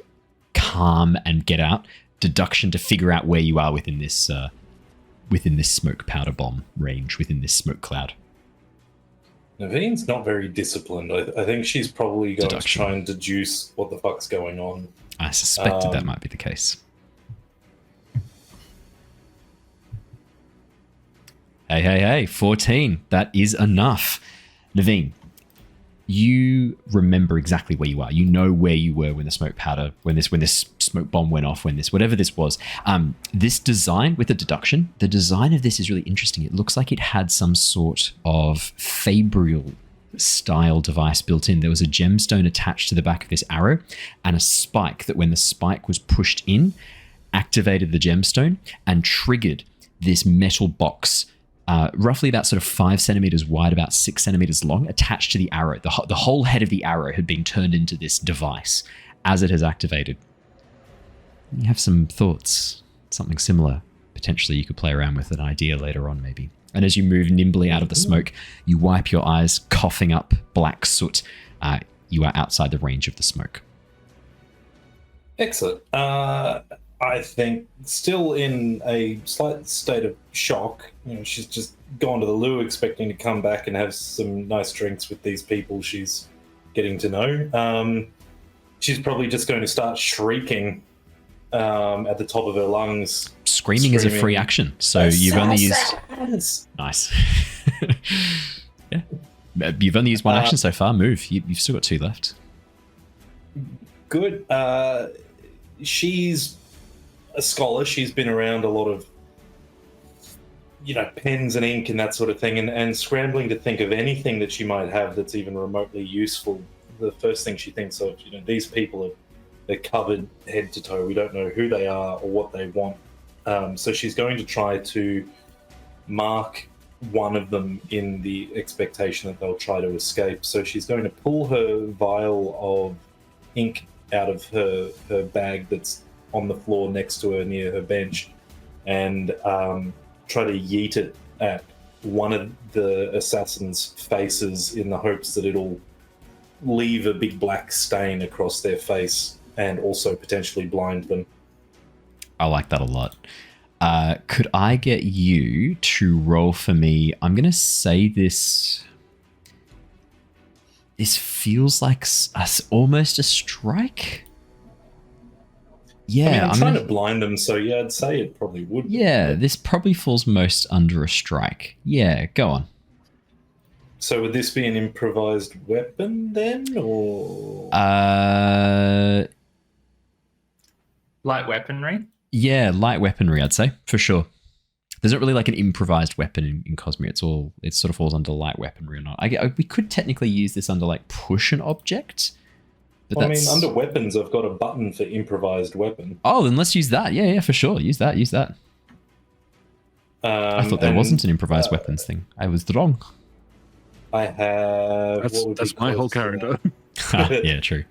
calm and get out. Deduction to figure out where you are within this smoke powder bomb range, within this smoke cloud. Nevien's not very disciplined. I think she's probably going to try and deduce what the fuck's going on. I suspected that might be the case. Hey, 14. That is enough. Neivien, you remember exactly where you are. You know where you were when the smoke powder, when this smoke bomb went off, whatever this was. This design with the deduction, the design of this is really interesting. It looks like it had some sort of fabrial style device built in. There was a gemstone attached to the back of this arrow and a spike that when the spike was pushed in, activated the gemstone and triggered this metal box, roughly about sort of 5 centimeters wide, about 6 centimeters long, attached to the arrow. The whole head of the arrow had been turned into this device as it has activated. You have some thoughts, something similar. Potentially you could play around with an idea later on, maybe. And as you move nimbly out of the smoke, you wipe your eyes, coughing up black soot. You are outside the range of the smoke. Excellent. I think still in a slight state of shock. She's just gone to the loo expecting to come back and have some nice drinks with these people she's getting to know. She's probably just going to start shrieking at the top of her lungs. Screaming is a free action, so you've only used... Nice. Yeah. You've only used one action so far. Move. You've still got 2 left. Good. She's a scholar. She's been around a lot of, pens and ink and that sort of thing, and scrambling to think of anything that she might have that's even remotely useful. The first thing she thinks of, these people they're covered head to toe. We don't know who they are or what they want. So she's going to try to mark one of them in the expectation that they'll try to escape. So she's going to pull her vial of ink out of her bag that's on the floor next to her near her bench and try to yeet it at one of the assassins' faces in the hopes that it'll leave a big black stain across their face and also potentially blind them. I like that a lot. Could I get you to roll for me? I'm going to say this feels like almost a strike. Yeah, I'm trying to blind them, so yeah, I'd say it probably would. Yeah, this probably falls most under a strike. Yeah, go on. So would this be an improvised weapon then, or? Light weaponry? Yeah, light weaponry, I'd say, for sure. There's not really like an improvised weapon in Cosmere. It sort of falls under light weaponry or not. We could technically use this under like push an object. But under weapons, I've got a button for improvised weapon. Oh, then let's use that. Yeah, for sure. Use that. I thought there wasn't an improvised weapons thing. I was wrong. I have... That's my whole character. Yeah, true.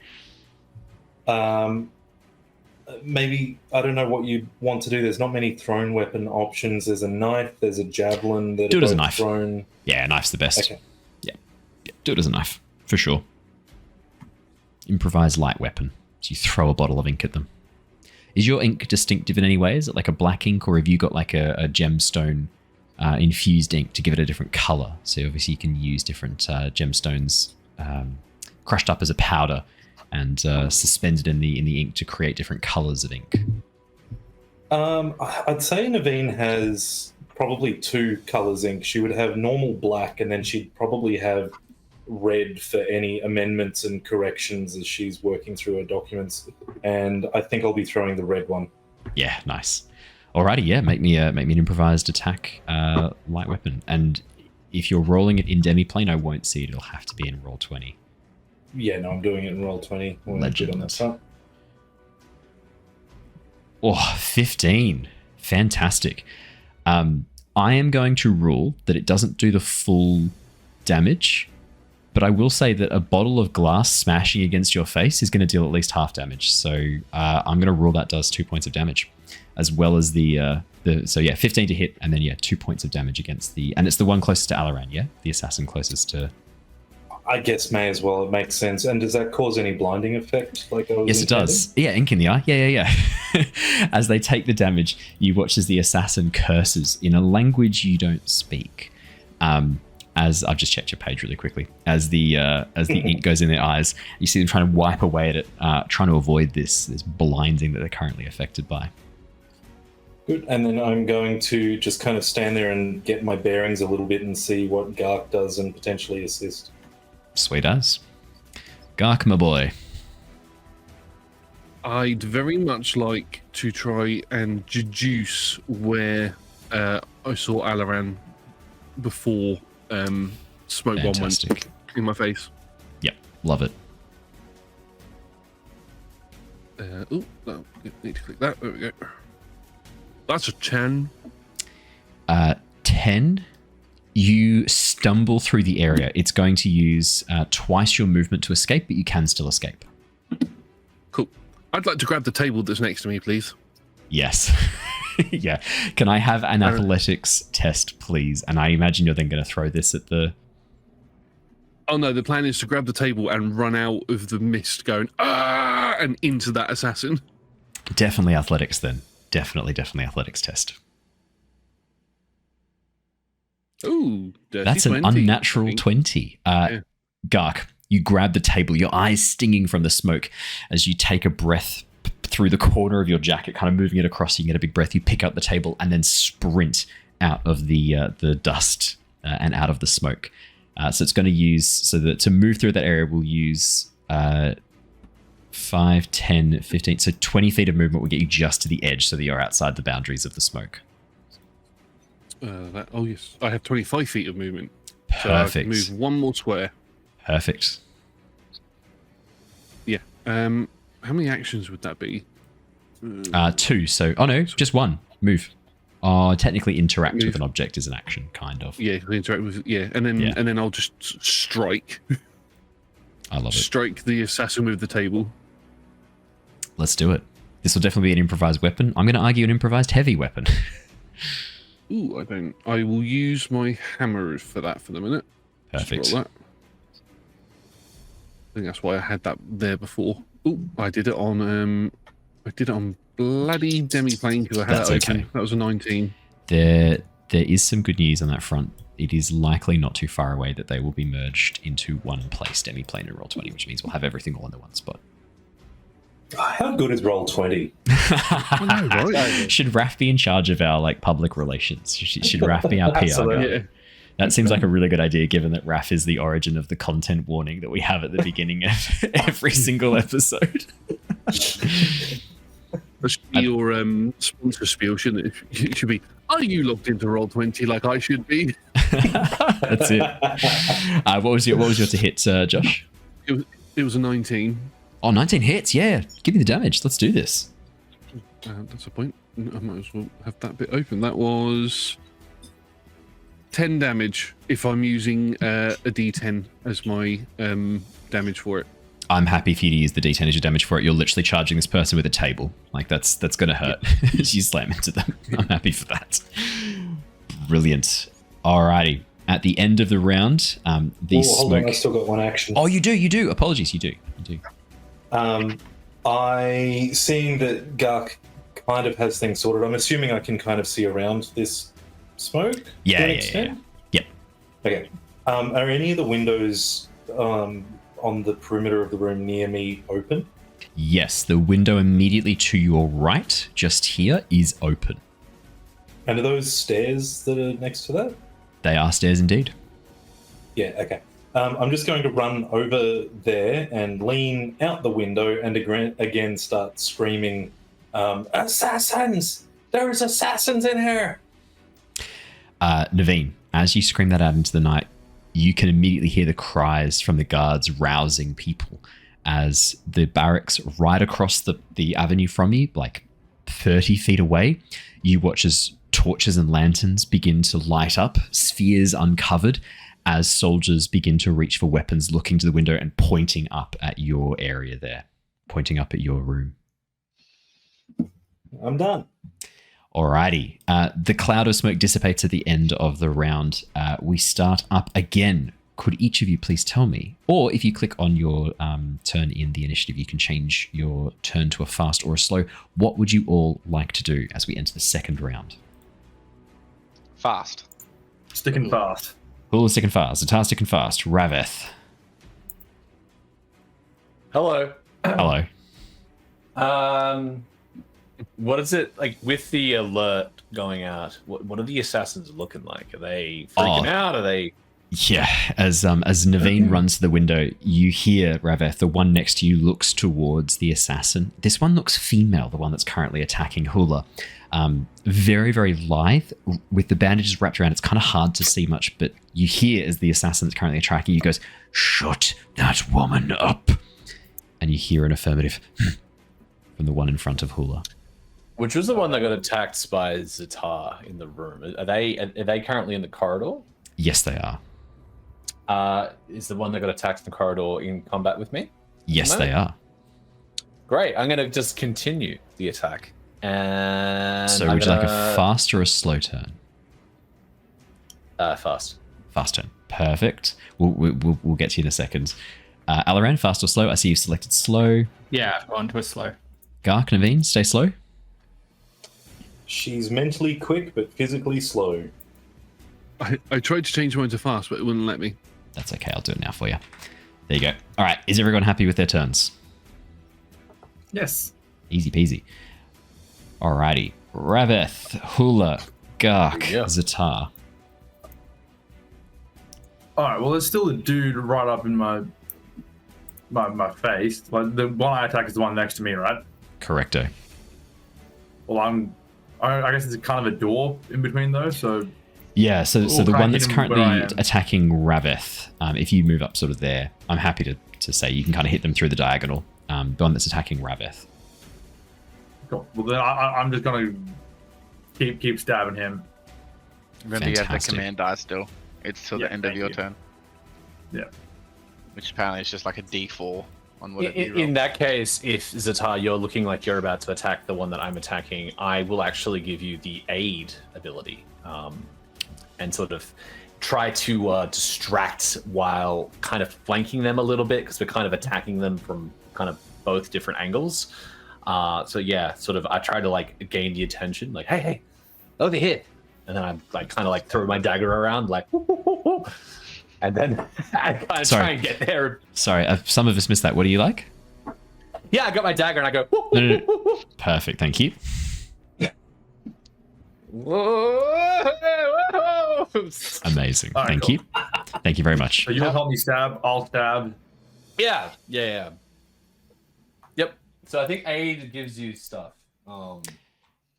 Maybe, I don't know what you'd want to do. There's not many thrown weapon options. There's a knife, there's a javelin. Do it as a knife. Thrown. Yeah, a knife's the best. Okay. Yeah, do it as a knife, for sure. Improvised light weapon. So you throw a bottle of ink at them. Is your ink distinctive in any way? Is it like a black ink, or have you got like a gemstone infused ink to give it a different color? So obviously you can use different gemstones crushed up as a powder and suspended in the ink to create different colors of ink. I'd say Neivien has probably 2 colors ink. She would have normal black, and then she'd probably have red for any amendments and corrections as she's working through her documents. And I think I'll be throwing the red one. Yeah, nice. Alrighty, yeah, make me an improvised attack light weapon. And if you're rolling it in demiplane, I won't see it. It'll have to be in Roll20. Yeah, no, I'm doing it in Roll20. Legend. On that front. Oh, 15. Fantastic. I am going to rule that it doesn't do the full damage, but I will say that a bottle of glass smashing against your face is going to deal at least half damage. So I'm going to rule that does 2 points of damage, as well as the 15 to hit, and then 2 points of damage against and it's the one closest to Alaran, yeah? The assassin closest to... I guess may as well. It makes sense. And does that cause any blinding effect? Yes, it does. Yeah, ink in the eye. Yeah. As they take the damage, you watch as the assassin curses in a language you don't speak. As I've just checked your page really quickly, as the ink goes in their eyes, you see them trying to wipe away at it, trying to avoid this blinding that they're currently affected by. Good. And then I'm going to just kind of stand there and get my bearings a little bit and see what Gark does and potentially assist. Sweet as. Gark, my boy. I'd very much like to try and deduce where I saw Alaran before smoke bomb went in my face. Yep, love it. Oh, no, need to click that. There we go. That's a 10. 10. You stumble through the area. It's going to use twice your movement to escape, but you can still escape. Cool. I'd like to grab the table that's next to me, please. Yes. Yeah. Can I have an athletics test, please? And I imagine you're then going to throw this at the... Oh no, the plan is to grab the table and run out of the mist going, ah, and into that assassin. Definitely athletics then. Definitely athletics test. Ooh, that's an 20, unnatural 20. Gark, you grab the table, your eyes stinging from the smoke as you take a breath through the corner of your jacket, kind of moving it across. You get a big breath. You pick up the table and then sprint out of the dust and out of the smoke. So it's going to use, so that to move through that area, we'll use 5, 10, 15. So 20 feet of movement will get you just to the edge so that you're outside the boundaries of the smoke. Oh yes, I have 25 feet of movement. Perfect. So I can move one more square. Perfect. Yeah. How many actions would that be? 2. So, oh no, just 1. Move. Technically interact with an object is an action, kind of. Yeah, interact with and then I'll just strike. I love it. Strike the assassin with the table. Let's do it. This will definitely be an improvised weapon. I'm going to argue an improvised heavy weapon. Ooh, I will use my hammer for that for the minute. Perfect. Roll that. I think that's why I had that there before. Ooh, I did it on bloody demiplane because I had That's that open. okay. That was a 19. There is some good news on that front. It is likely not too far away that they will be merged into one place, demiplane and Roll20, which means we'll have everything all in the one spot. How good is Roll20? I know, right? Should Raph be in charge of our public relations? Should Raph be our PR guy? Yeah. That seems like a really good idea, given that Raph is the origin of the content warning that we have at the beginning of every single episode. That should be your sponsor spiel, shouldn't it? It should be, are you logged into Roll20 like I should be? That's it. What was your to hit, Josh? It was a 19. Oh, 19 hits, yeah. Give me the damage. Let's do this. That's a point. I might as well have that bit open. That was 10 damage if I'm using a D10 as my damage for it. I'm happy for you to use the D10 as your damage for it. You're literally charging this person with a table. That's going to hurt as you slam into them. I'm happy for that. Brilliant. Alrighty. At the end of the round, the smoke... Hold on, I've still got one action. Oh, you do. Apologies, you do. I, seeing that Gark kind of has things sorted, I'm assuming I can kind of see around this smoke? Yeah. Yep. Okay. Are any of the windows on the perimeter of the room near me open? Yes, the window immediately to your right, just here, is open. And are those stairs that are next to that? They are stairs indeed. Yeah, okay. I'm just going to run over there and lean out the window and again start screaming, assassins! There's assassins in here! Neivien, as you scream that out into the night, you can immediately hear the cries from the guards rousing people as the barracks right across the avenue from you, like 30 feet away, you watch as torches and lanterns begin to light up, spheres uncovered, as soldiers begin to reach for weapons, looking to the window and pointing up at your area there, pointing up at your room. I'm done. Alrighty. The cloud of smoke dissipates at the end of the round. We start up again. Could each of you please tell me, or if you click on your turn in the initiative, you can change your turn to a fast or a slow. What would you all like to do as we enter the second round? Fast. Sticking fast. Hula sticking fast. Ztar sticking fast. Rav-eth. Hello. Hello. What is it like with the alert going out? What are the assassins looking like? Are they freaking out? Are they? Yeah, as Neivien runs to the window, you hear Rav-eth, the one next to you, looks towards the assassin. This one looks female, the one that's currently attacking Hula. Very, very lithe. With the bandages wrapped around, it's kind of hard to see much, but you hear as the assassin that's currently attacking you goes, "Shut that woman up!" And you hear an affirmative from the one in front of Hula. Which was the one that got attacked by Ztar in the room? Are they currently in the corridor? Yes, they are. Is the one that got attacked in the corridor in combat with me? Yes, they are. Great. I'm going to just continue the attack. And so would you like a fast or a slow turn? Fast. Fast turn. Perfect. We'll get to you in a second. Alaran, fast or slow? I see you've selected slow. Yeah, I've gone to a slow. Gark, Neivien, stay slow. She's mentally quick, but physically slow. I tried to change mine to fast, but it wouldn't let me. That's okay. I'll do it now for you. There you go. All right. Is everyone happy with their turns? Yes. Easy peasy. Alrighty. Rav-eth, Hula, Gark, Ztar. Alright, well, there's still a dude right up in my face. Like, the one I attack is the one next to me, right? Correcto. Well, I guess it's kind of a door in between those, so... Yeah, so the one that's currently I am. attacking Rav-eth, if you move up sort of there, I'm happy to say you can kind of hit them through the diagonal. The one that's attacking Rav-eth. Cool. Well, then I'm just going to keep stabbing him. Remember, you have the Fantastic. command die still. It's till the end of thank your you. turn. Yeah. Which apparently is just like a D4 on whatever you In roll. that case, if Ztar, you're looking like you're about to attack the one that I'm attacking, I will actually give you the aid ability. And sort of try to distract while kind of flanking them a little bit, because we're kind of attacking them from kind of both different angles. So yeah, sort of I try to like gain the attention, like, hey, over here. And then I like kind of like throw my dagger around, like, and then I kind of try and get there. Sorry, some of us missed that. What do you like? Yeah, I got my dagger and I go, No. Perfect, thank you. Amazing. All right, Thank cool. you. Thank you very much. So you'll help me stab, I'll stab. Yeah. Yep. So I think aid gives you stuff.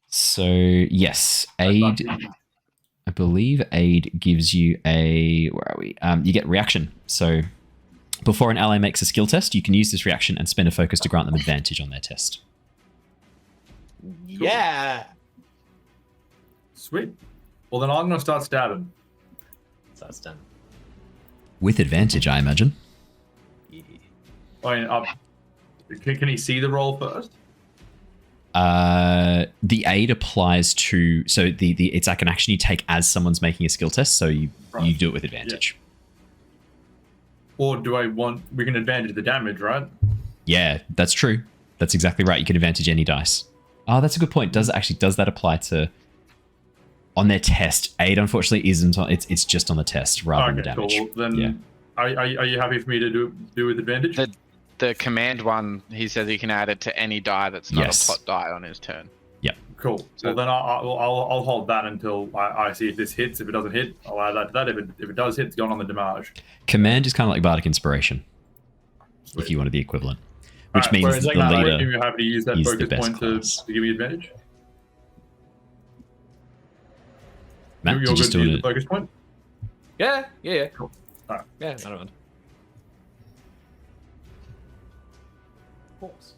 So yes, aid. I believe aid gives you a. Where are we? You get reaction. So before an ally makes a skill test, you can use this reaction and spend a focus to grant them advantage on their test. Yeah. Sweet. Well, then I'm going to start stabbing. So that's done. With advantage, I imagine. I mean, can he see the roll first? The aid applies to it's like an action you take as someone's making a skill test, so you do it with advantage. Yeah. Or do we can advantage the damage, right? Yeah, that's true. That's exactly right. You can advantage any dice. Oh, that's a good point. Does that apply to on their test? Aid unfortunately isn't on. It's just on the test rather than the damage. Cool. Then yeah. Are you happy for me to do with advantage? The command one, he says he can add it to any die that's not Yes. a plot die on his turn. Cool. So- Well, then I'll hold that until I see if this hits. If it doesn't hit, I'll add that to that. If it does hit, it's going on the damage. Command is kind of like Bardic Inspiration, Sweet. if you wanted the equivalent, which Alright, means whereas, the like, leader. Are you happy to use that is the focus best point class. to give me advantage? Matt, You're did you good still to use want the to? focus point? Yeah. Cool. Alright. Yeah, I don't mind.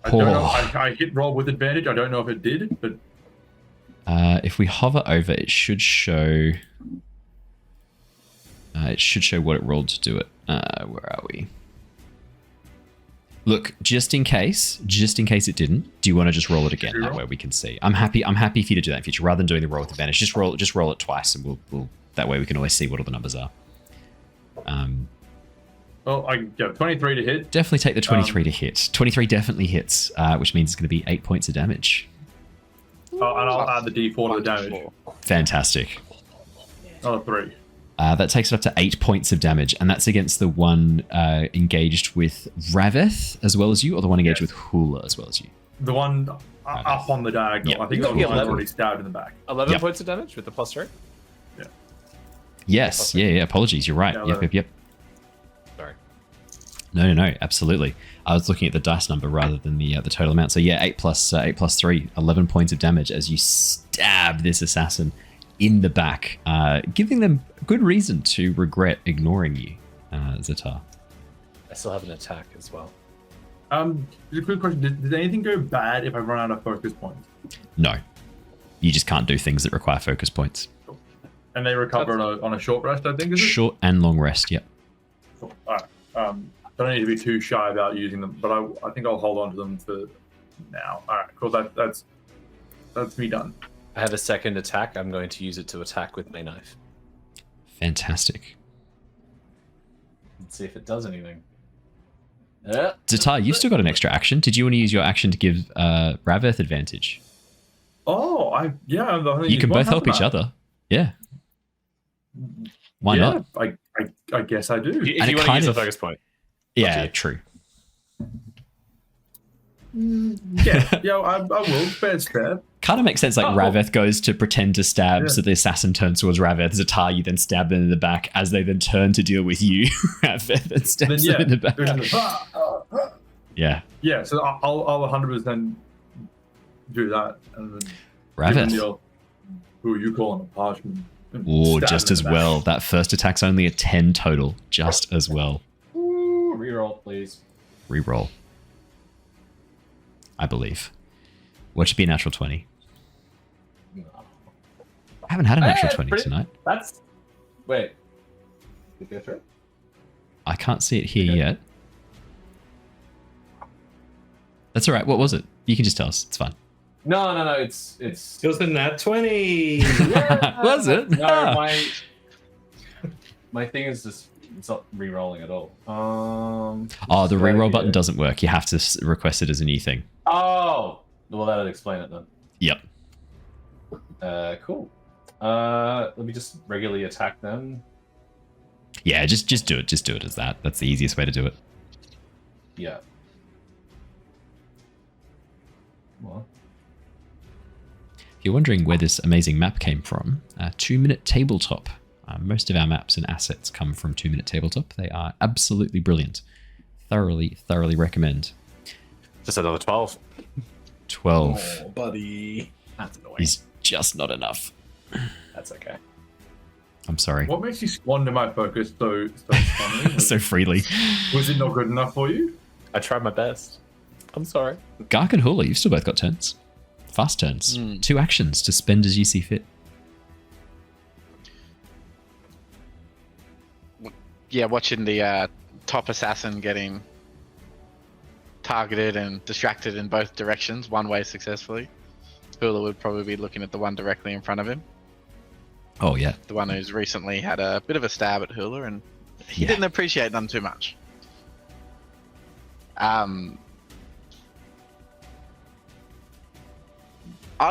I don't know. Oh. I hit roll with advantage. I don't know if it did, but If we hover over, it should show. It should show what it rolled to do it. Where are we? Look, just in case it didn't, do you want to just roll it again? Sure. That way we can see. I'm happy for you to do that in future, rather than doing the roll with advantage. Just roll it twice, and we'll that way we can always see what all the numbers are. well, I got 23 to hit. Definitely take the 23 to hit. 23 definitely hits, which means it's going to be 8 points of damage. And I'll add the D4 to the damage. Fantastic. Another 3. That takes it up to 8 points of damage, and that's against the one engaged with Rav-eth as well as you, or the one engaged with Hula as well as you. The one up on the diagonal. Yep. I think You I got was 11. already stabbed in the back. 11 Yep. points of damage with the +3. Yes. Yeah. Apologies. You're right. Yeah, Yep. Sorry. No. Absolutely. I was looking at the dice number rather than the total amount. So yeah, 8 plus 3, 11 points of damage as you stab this assassin in the back, giving them good reason to regret ignoring you, Ztar. I still have an attack as well. Just a quick question: did anything go bad if I run out of focus points? No, you just can't do things that require focus points. And they recover on a short rest, I think. Is it? Short and long rest. Yep. Cool. All right. Don't need to be too shy about using them, but I think I'll hold on to them for now. All right, cool. That's me done. I have a second attack. I'm going to use it to attack with my knife. Fantastic. Let's see if it does anything. Ztar, you've still got an extra action. Did you want to use your action to give Rav-eth advantage? Oh, You can both help each other. Yeah. Why not? I guess I do. If And you it want to kind use a of- focus point. Yeah, true. Yeah, I will. Fair's fair. Kind of makes sense. Like Oh. Rav-eth goes to pretend to stab, Yeah. so the assassin turns towards Rav-eth. Ztar, you then stab them in the back as they then turn to deal with you. Rav-eth then stabs them in the back. Yeah, Yeah, so I'll 100% do that. And then Rav-eth. give them who are you calling a parchment? Oh, Stab just in as the back. well. That first attack's only a 10 total. Just as well. Ooh, reroll, please. Reroll. I believe. What should be a natural 20? No. I haven't had a natural Hey, 20 pretty- tonight. That's. Wait. Did it go through? I can't see it here Okay. yet. That's all right. What was it? You can just tell us. It's fine. No. It's. It was a nat 20. Was it? No, Ah. my thing is just. It's not re-rolling at all. Oh, the reroll strategy button there. doesn't work. You have to request it as a new thing. Oh, well, that'll explain it then. Yep. Cool. Let me just regularly attack them. Yeah, just do it. Just do it as that. That's the easiest way to do it. Yeah. Well, If you're wondering where this amazing map came from, 2-minute tabletop. Most of our maps and assets come from 2-minute tabletop. They are absolutely brilliant. Thoroughly recommend. just another 12. 12 Oh, buddy. That's annoying. is just not enough. That's okay. I'm sorry. What makes you squander my focus so strongly? So freely. Was it not good enough for you? I tried my best. I'm sorry. Gark and Hula, you've still both got turns. Fast turns. 2 actions to spend as you see fit. Yeah, watching the top assassin getting targeted and distracted in both directions, one way successfully. Hula would probably be looking at the one directly in front of him, Oh, yeah. the one who's recently had a bit of a stab at Hula, and he Yeah. didn't appreciate them too much. I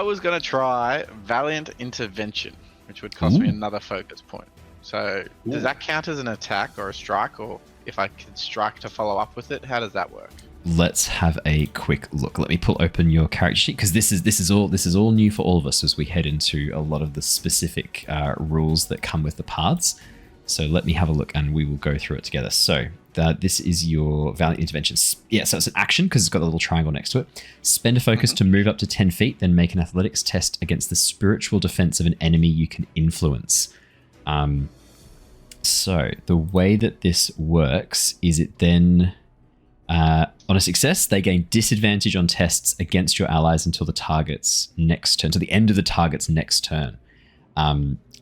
was going to try Valiant Intervention, which would cost me Ooh. another focus point. So does that count as an attack or a strike, or if I can strike to follow up with it, how does that work? Let's have a quick look. Let me pull open your character sheet because this is all new for all of us as we head into a lot of the specific rules that come with the paths. So let me have a look and we will go through it together. So this is your Valiant Intervention. Yeah, so it's an action because it's got a little triangle next to it. Spend a focus to move up to 10 feet, then make an athletics test against the spiritual defense of an enemy you can influence. So the way that this works is it then, on a success, they gain disadvantage on tests against your allies until the target's next turn, to the end of the target's next turn.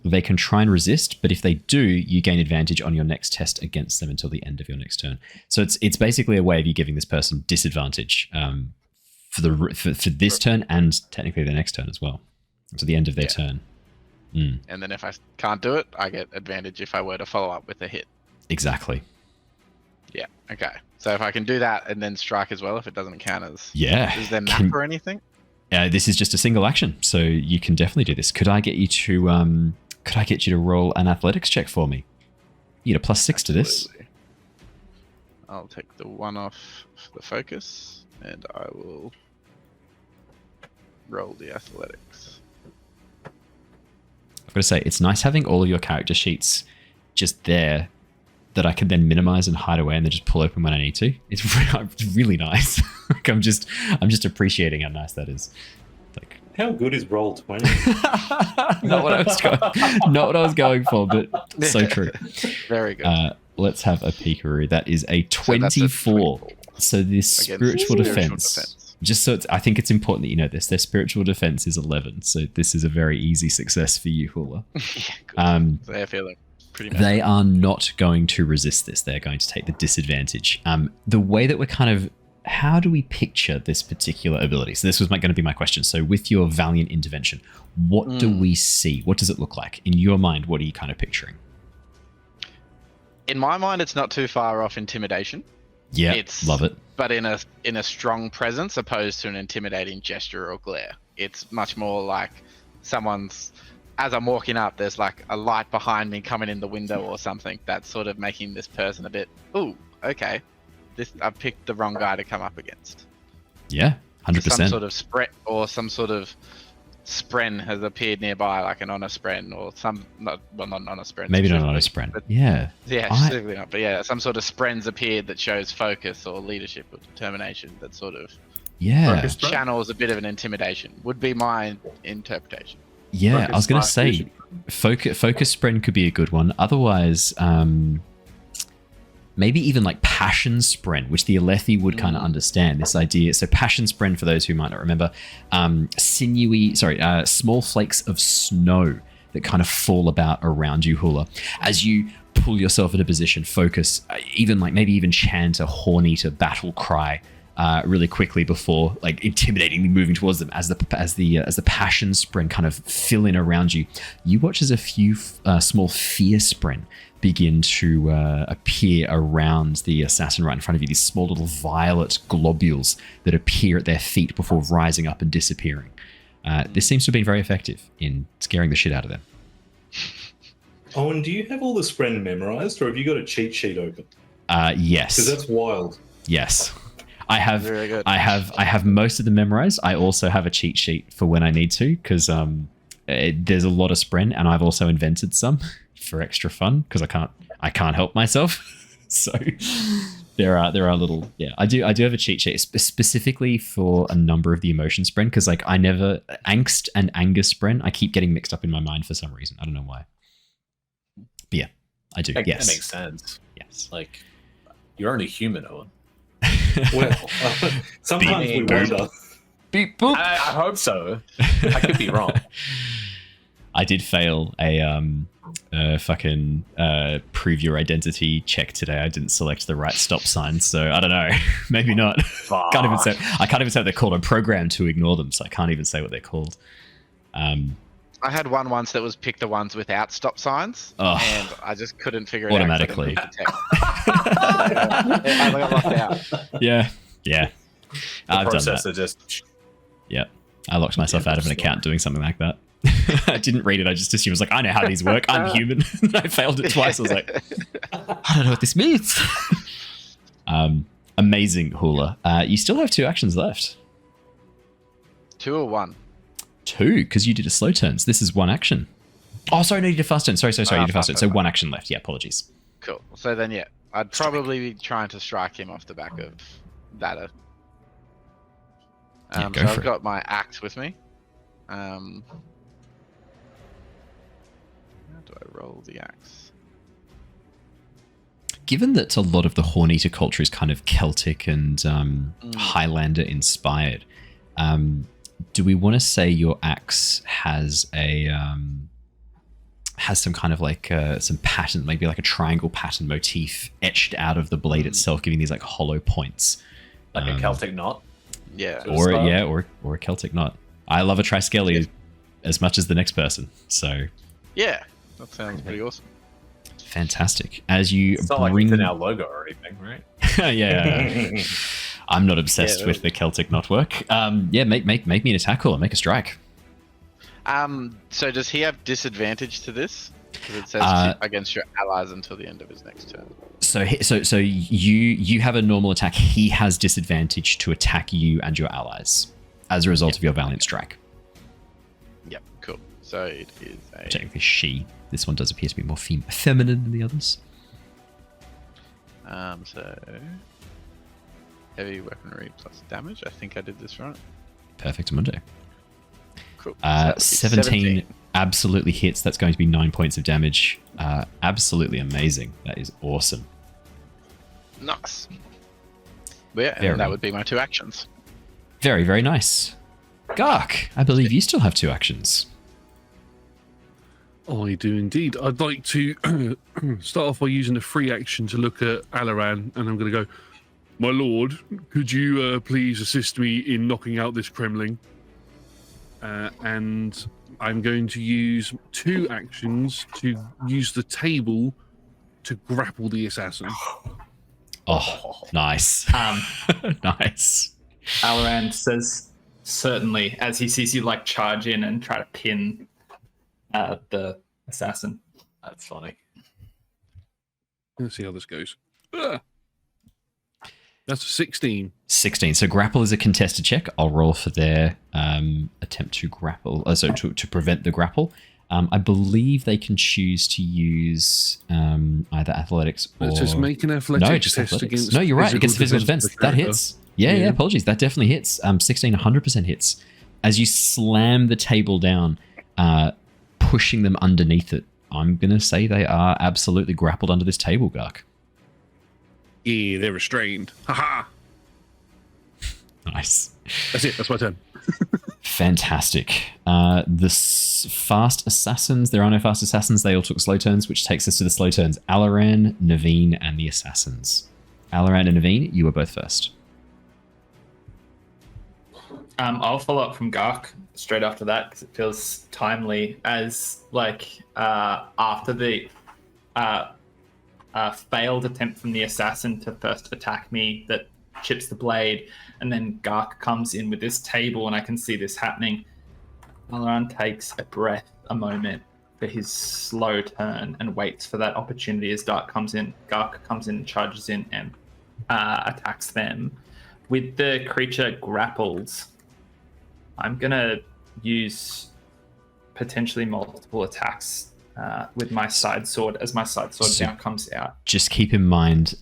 They can try and resist, but if they do, you gain advantage on your next test against them until the end of your next turn. So it's basically a way of you giving this person disadvantage for this turn and technically the next turn as well, to the end of their turn. And then if I can't do it, I get advantage if I were to follow up with a hit. Exactly. Yeah, okay. So if I can do that and then strike as well, if it doesn't count as... Yeah. Is there map or anything? This is just a single action, so you can definitely do this. Could I get you to roll an athletics check for me? You get a +6 to this. Absolutely. I'll take the 1 off the focus, and I will roll the athletics. I've got to say, it's nice having all of your character sheets just there that I can then minimize and hide away and then just pull open when I need to. It's really nice. Like I'm just appreciating how nice that is. Like, How good is Roll20? not what I was going for, but so true. Very good. Let's have a peekaroo. That is a 24. So this Against spiritual defense. Just so I think it's important that you know this. Their spiritual defense is 11, so this is a very easy success for you, Hula. Yeah, good. They're feeling pretty messed They up. are not going to resist this. They're going to take the disadvantage. The way that we're kind of, how do we picture this particular ability? So this was going to be my question. So with your Valiant Intervention, what do we see? What does it look like? In your mind, what are you kind of picturing? In my mind, it's not too far off intimidation. Yeah, It's love it. But in a strong presence, opposed to an intimidating gesture or glare. It's much more like someone's. As I'm walking up, there's like a light behind me coming in the window or something. That's sort of making this person a bit. Ooh, okay. I've picked the wrong guy to come up against. Yeah, 100%. Some sort of spread or some sort of spren has appeared nearby, like an honor spren or not an honor spren. Maybe not an auto specifically, sprint. but- Yeah. Yeah, specifically not. But yeah, some sort of spren's appeared that shows focus or leadership or determination that sort of Yeah. Focus spren? channels a bit of an intimidation, would be my interpretation. Yeah, Focus I was going to smart say, vision. focus sprint could be a good one. Otherwise, maybe even like passion sprint, which the Aelthi would kind of understand this idea. So passion sprint, for those who might not remember, small flakes of snow that kind of fall about around you, Hula, as you pull yourself into position, focus, even like maybe even chant a horny-to battle cry really quickly before like intimidatingly moving towards them as the passion sprint kind of fill in around you. You watch as a few small fear sprint begin to appear around the assassin right in front of you. These small little violet globules that appear at their feet before rising up and disappearing. This seems to have been very effective in scaring the shit out of them. Owen, do you have all the Spren memorized, or have you got a cheat sheet open? Yes. Because that's wild. Yes. I have. Very good. I have most of them memorized. I also have a cheat sheet for when I need to, because there's a lot of Spren, and I've also invented some for extra fun because I can't help myself. So there are little, I do have a cheat sheet specifically for a number of the emotion Spren, because like angst and anger Spren I keep getting mixed up in my mind for some reason. I don't know why. But yeah, I do. Yes, That makes sense. Yes. Like, you're only human, Owen. Well, sometimes we Beep, boop. wonder. Beep boop. I hope so. I could be wrong. I did fail a fucking prove your identity check today. I didn't select the right stop sign, so I don't know. Maybe not. I can't even say what they're called. I'm programmed to ignore them, so I can't even say what they're called. I had one once that was pick the ones without stop signs, and I just couldn't figure it Automatically. out. I got locked out. Yeah. I've done Processor that. just. Yeah. I locked myself out of an account doing something like that. I didn't read it. I just assumed I was like, I know how these work. I'm human. I failed it twice. I was like, I don't know what this means. Amazing, Hula. You still have 2 actions left. 2 or 1? 2, because you did a slow turn. So this is 1 action. Oh, sorry, no, you did a fast turn. Sorry, you did a fast turn. So 1 action left. Yeah, apologies. Cool. So then, yeah, I'd probably be trying to strike him off the back of that. Yeah, go so for I've it. got my axe with me. How do I roll the axe? Given that a lot of the Horneater culture is kind of Celtic and Highlander inspired, do we want to say your axe has some kind of like some pattern, maybe like a triangle pattern motif etched out of the blade itself, giving these like hollow points, Like a Celtic knot. Yeah. Or or a Celtic knot. I love a Triskele as much as the next person, so Yeah. That sounds pretty awesome. fantastic. As you It's not like bring it's in our logo or anything, right? yeah. I'm not obsessed with the Celtic knot work. Make me an attack roll and make a strike. So does he have disadvantage to this? Because it says against your allies until the end of his next turn. So you have a normal attack. He has disadvantage to attack you and your allies. as a result of your valiant strike. Yep, cool. So it is a... Technically she. This one does appear to be more feminine than the others. So heavy weaponry plus damage. I think I did this right. Perfect mundo. Cool. So that would be 17 absolutely hits. That's going to be 9 points of damage. Absolutely amazing. That is awesome. Nice. But yeah, Very. and that would be my 2 actions. Very, very nice. Gark, I believe you still have 2 actions. I do indeed. I'd like to start off by using a free action to look at Alaran, and I'm going to go, my lord, could you please assist me in knocking out this Kremling? And I'm going to use 2 actions to use the table to grapple the assassin. Oh, nice. Nice. Alaran says certainly as he sees you like charge in and try to pin the assassin. That's funny. Let's see how this goes. That's a 16. 16. So grapple is a contested check. I'll roll for their attempt to grapple. To prevent the grapple. I believe they can choose to use either athletics or... Just make an athletics test athletics. against... No, you're right. Against physical defense. of the That character. hits. Yeah, apologies. That definitely hits. 16, 100% hits. As you slam the table down, pushing them underneath it, I'm going to say they are absolutely grappled under this table, Gark. Yeah, they're restrained. Haha. Nice. That's it. That's my turn. Fantastic. Fast assassins. There are no fast assassins. They all took slow turns, which takes us to the slow turns. Alaran, Neivien, and the assassins. Alaran and Neivien, you were both first. I'll follow up from Gark straight after that because it feels timely. As after the failed attempt from the assassin to first attack me that chips the blade, and then Gark comes in with this table, and I can see this happening. Alaran takes a breath, a moment for his slow turn, and waits for that opportunity as Gark comes in, charges in, and attacks them. With the creature grappled, I'm gonna use potentially multiple attacks with my side sword as my side sword now comes out. Just keep in mind,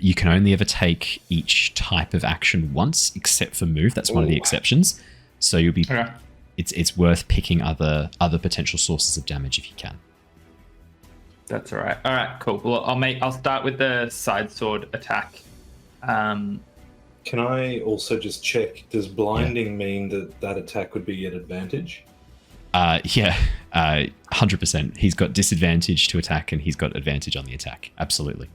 you can only ever take each type of action once, except for move. That's one of the exceptions. So you'll be. Okay. It's worth picking other potential sources of damage if you can. That's all right. All right, cool. Well, I'll start with the side sword attack. Can I also just check, does blinding mean that attack would be at advantage? 100%. He's got disadvantage to attack, and he's got advantage on the attack. Absolutely.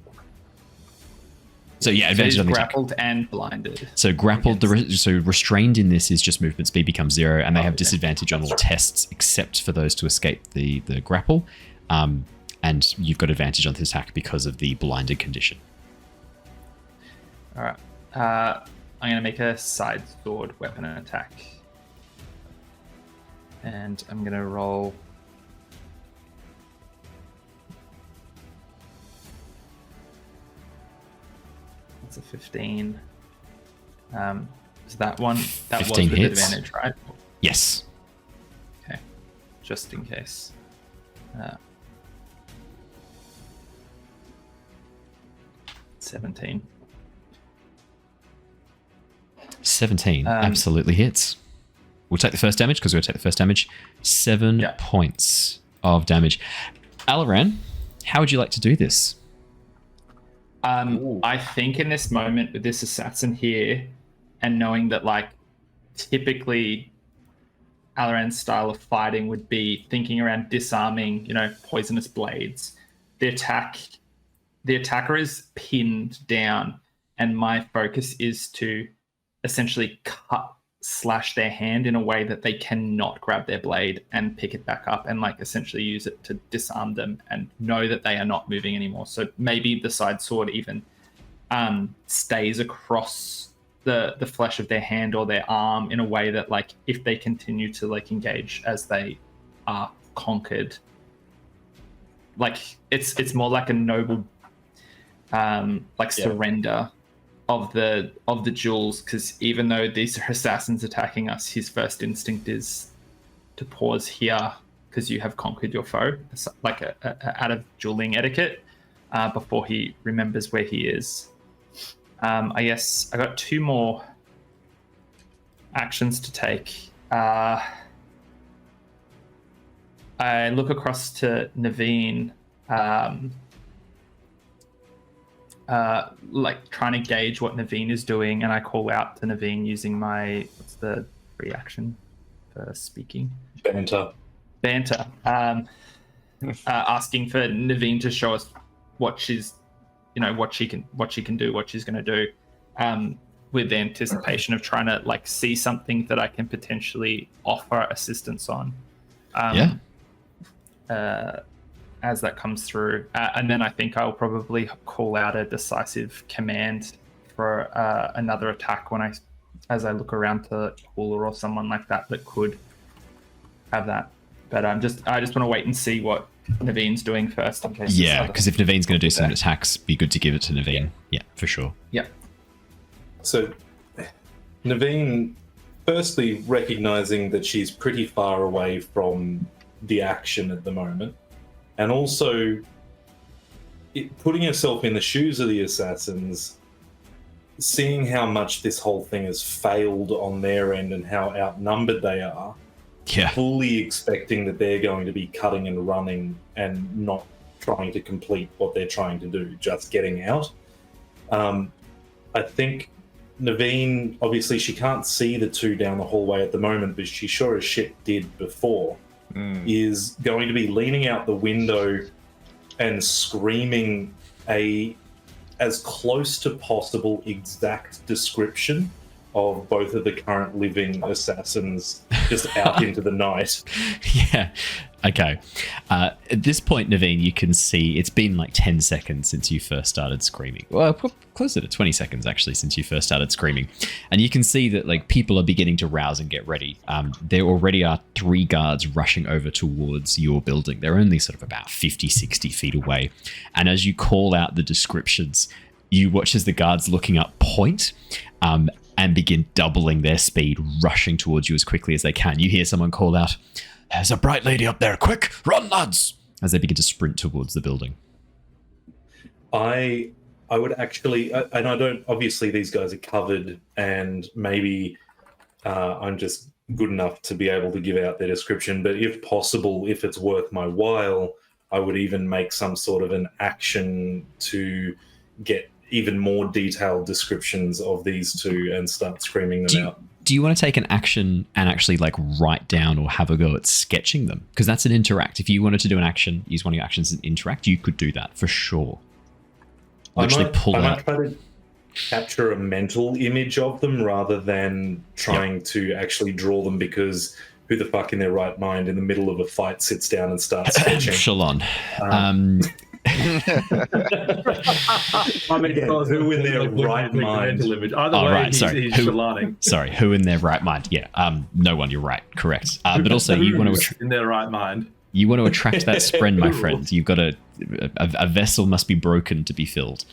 So yeah, advantage on the attack. Grappled and blinded. So grappled, restrained in this is just movement speed becomes 0, and they have disadvantage on all tests except for those to escape the grapple. And you've got advantage on this attack because of the blinded condition. All right. I'm going to make a side sword weapon attack. And I'm going to roll... That's a 15. So that one, that 15 was with hits. advantage, right? Yes. Okay. Just in case. 17. 17 absolutely hits. We'll take the first damage because we'll take the first damage. 7 points of damage. Alaran, how would you like to do this? I think in this moment with this assassin here, and knowing that like typically Alaran's style of fighting would be thinking around disarming, poisonous blades. The attacker is pinned down, and my focus is to essentially slash their hand in a way that they cannot grab their blade and pick it back up and like essentially use it to disarm them and know that they are not moving anymore. So maybe the side sword even stays across the flesh of their hand or their arm in a way that like if they continue to like engage as they are conquered, like it's more like a noble surrender the jewels, because even though these are assassins attacking us, his first instinct is to pause here because you have conquered your foe, like out of dueling etiquette, before he remembers where he is. I guess I got 2 more actions to take. I look across to Neivien, like trying to gauge what Neivien is doing, and I call out to Neivien using my, what's the reaction for speaking? Banter. Asking for Neivien to show us what she's, what she can do, what she's going to do, with the anticipation of trying to like see something that I can potentially offer assistance on. As that comes through, and then I think I'll probably call out a decisive command for another attack as I look around to Hula or someone like that could have that. But I just want to wait and see what Naivien's doing first. In case because if Naivien's going to do some attacks, be good to give it to Neivien. Yeah, for sure. Yeah. So, Neivien, firstly recognizing that she's pretty far away from the action at the moment, and also putting herself in the shoes of the assassins, seeing how much this whole thing has failed on their end and how outnumbered they are, fully expecting that they're going to be cutting and running and not trying to complete what they're trying to do, just getting out. I think Neivien, obviously she can't see the 2 down the hallway at the moment, but she sure as shit did before, is going to be leaning out the window and screaming as close to possible exact description of both of the current living assassins just out into the night. Yeah. Okay. At this point, Neivien, you can see it's been like 10 seconds since you first started screaming. Well, closer to 20 seconds, actually, since you first started screaming. And you can see that like people are beginning to rouse and get ready. There already are 3 guards rushing over towards your building. They're only sort of about 50, 60 feet away. And as you call out the descriptions, you watch as the guards looking up point, and begin doubling their speed, rushing towards you as quickly as they can. You hear someone call out, "There's a bright lady up there, quick, run lads," as they begin to sprint towards the building. I would actually, and I don't, obviously these guys are covered, and maybe I'm just good enough to be able to give out their description, but if possible, if it's worth my while, I would even make some sort of an action to get even more detailed descriptions of these 2 and start screaming them out. Do you want to take an action and actually like write down or have a go at sketching them? Because that's an interact. If you wanted to do an action, use one of your actions and interact, you could do that for sure. I might try to capture a mental image of them rather than trying to actually draw them, because who the fuck in their right mind in the middle of a fight sits down and starts sketching? Shalon. Who in their right mind? Who in their right mind? Yeah, no one. You're right. Correct. But also, you want to in their right mind. You want to attract that spren, my friend. You've got a vessel must be broken to be filled.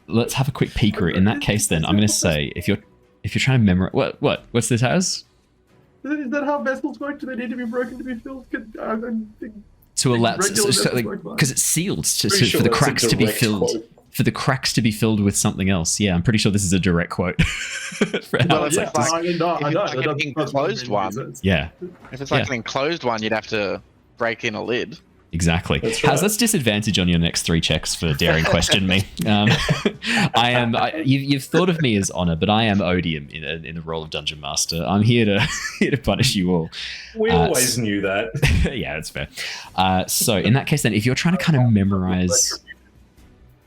Let's have a quick peeker. In that case, then I'm going to say if you're trying to memorize what's this as? Is that how vessels work? Do they need to be broken to be filled? To allow, because it's sealed for the cracks to be filled. Quote. For the cracks to be filled with something else. Yeah, I'm pretty sure this is a direct quote. Well, if it's like an enclosed one. Yeah. If it's like an enclosed one, you'd have to break in a lid. Exactly. That's right. How's that's disadvantage on your next 3 checks for daring question me? You've thought of me as honor, but I am odium in the role of dungeon master. I'm here to punish you all. We always knew that. Yeah, that's fair. So in that case, then, if you're trying to kind of memorize.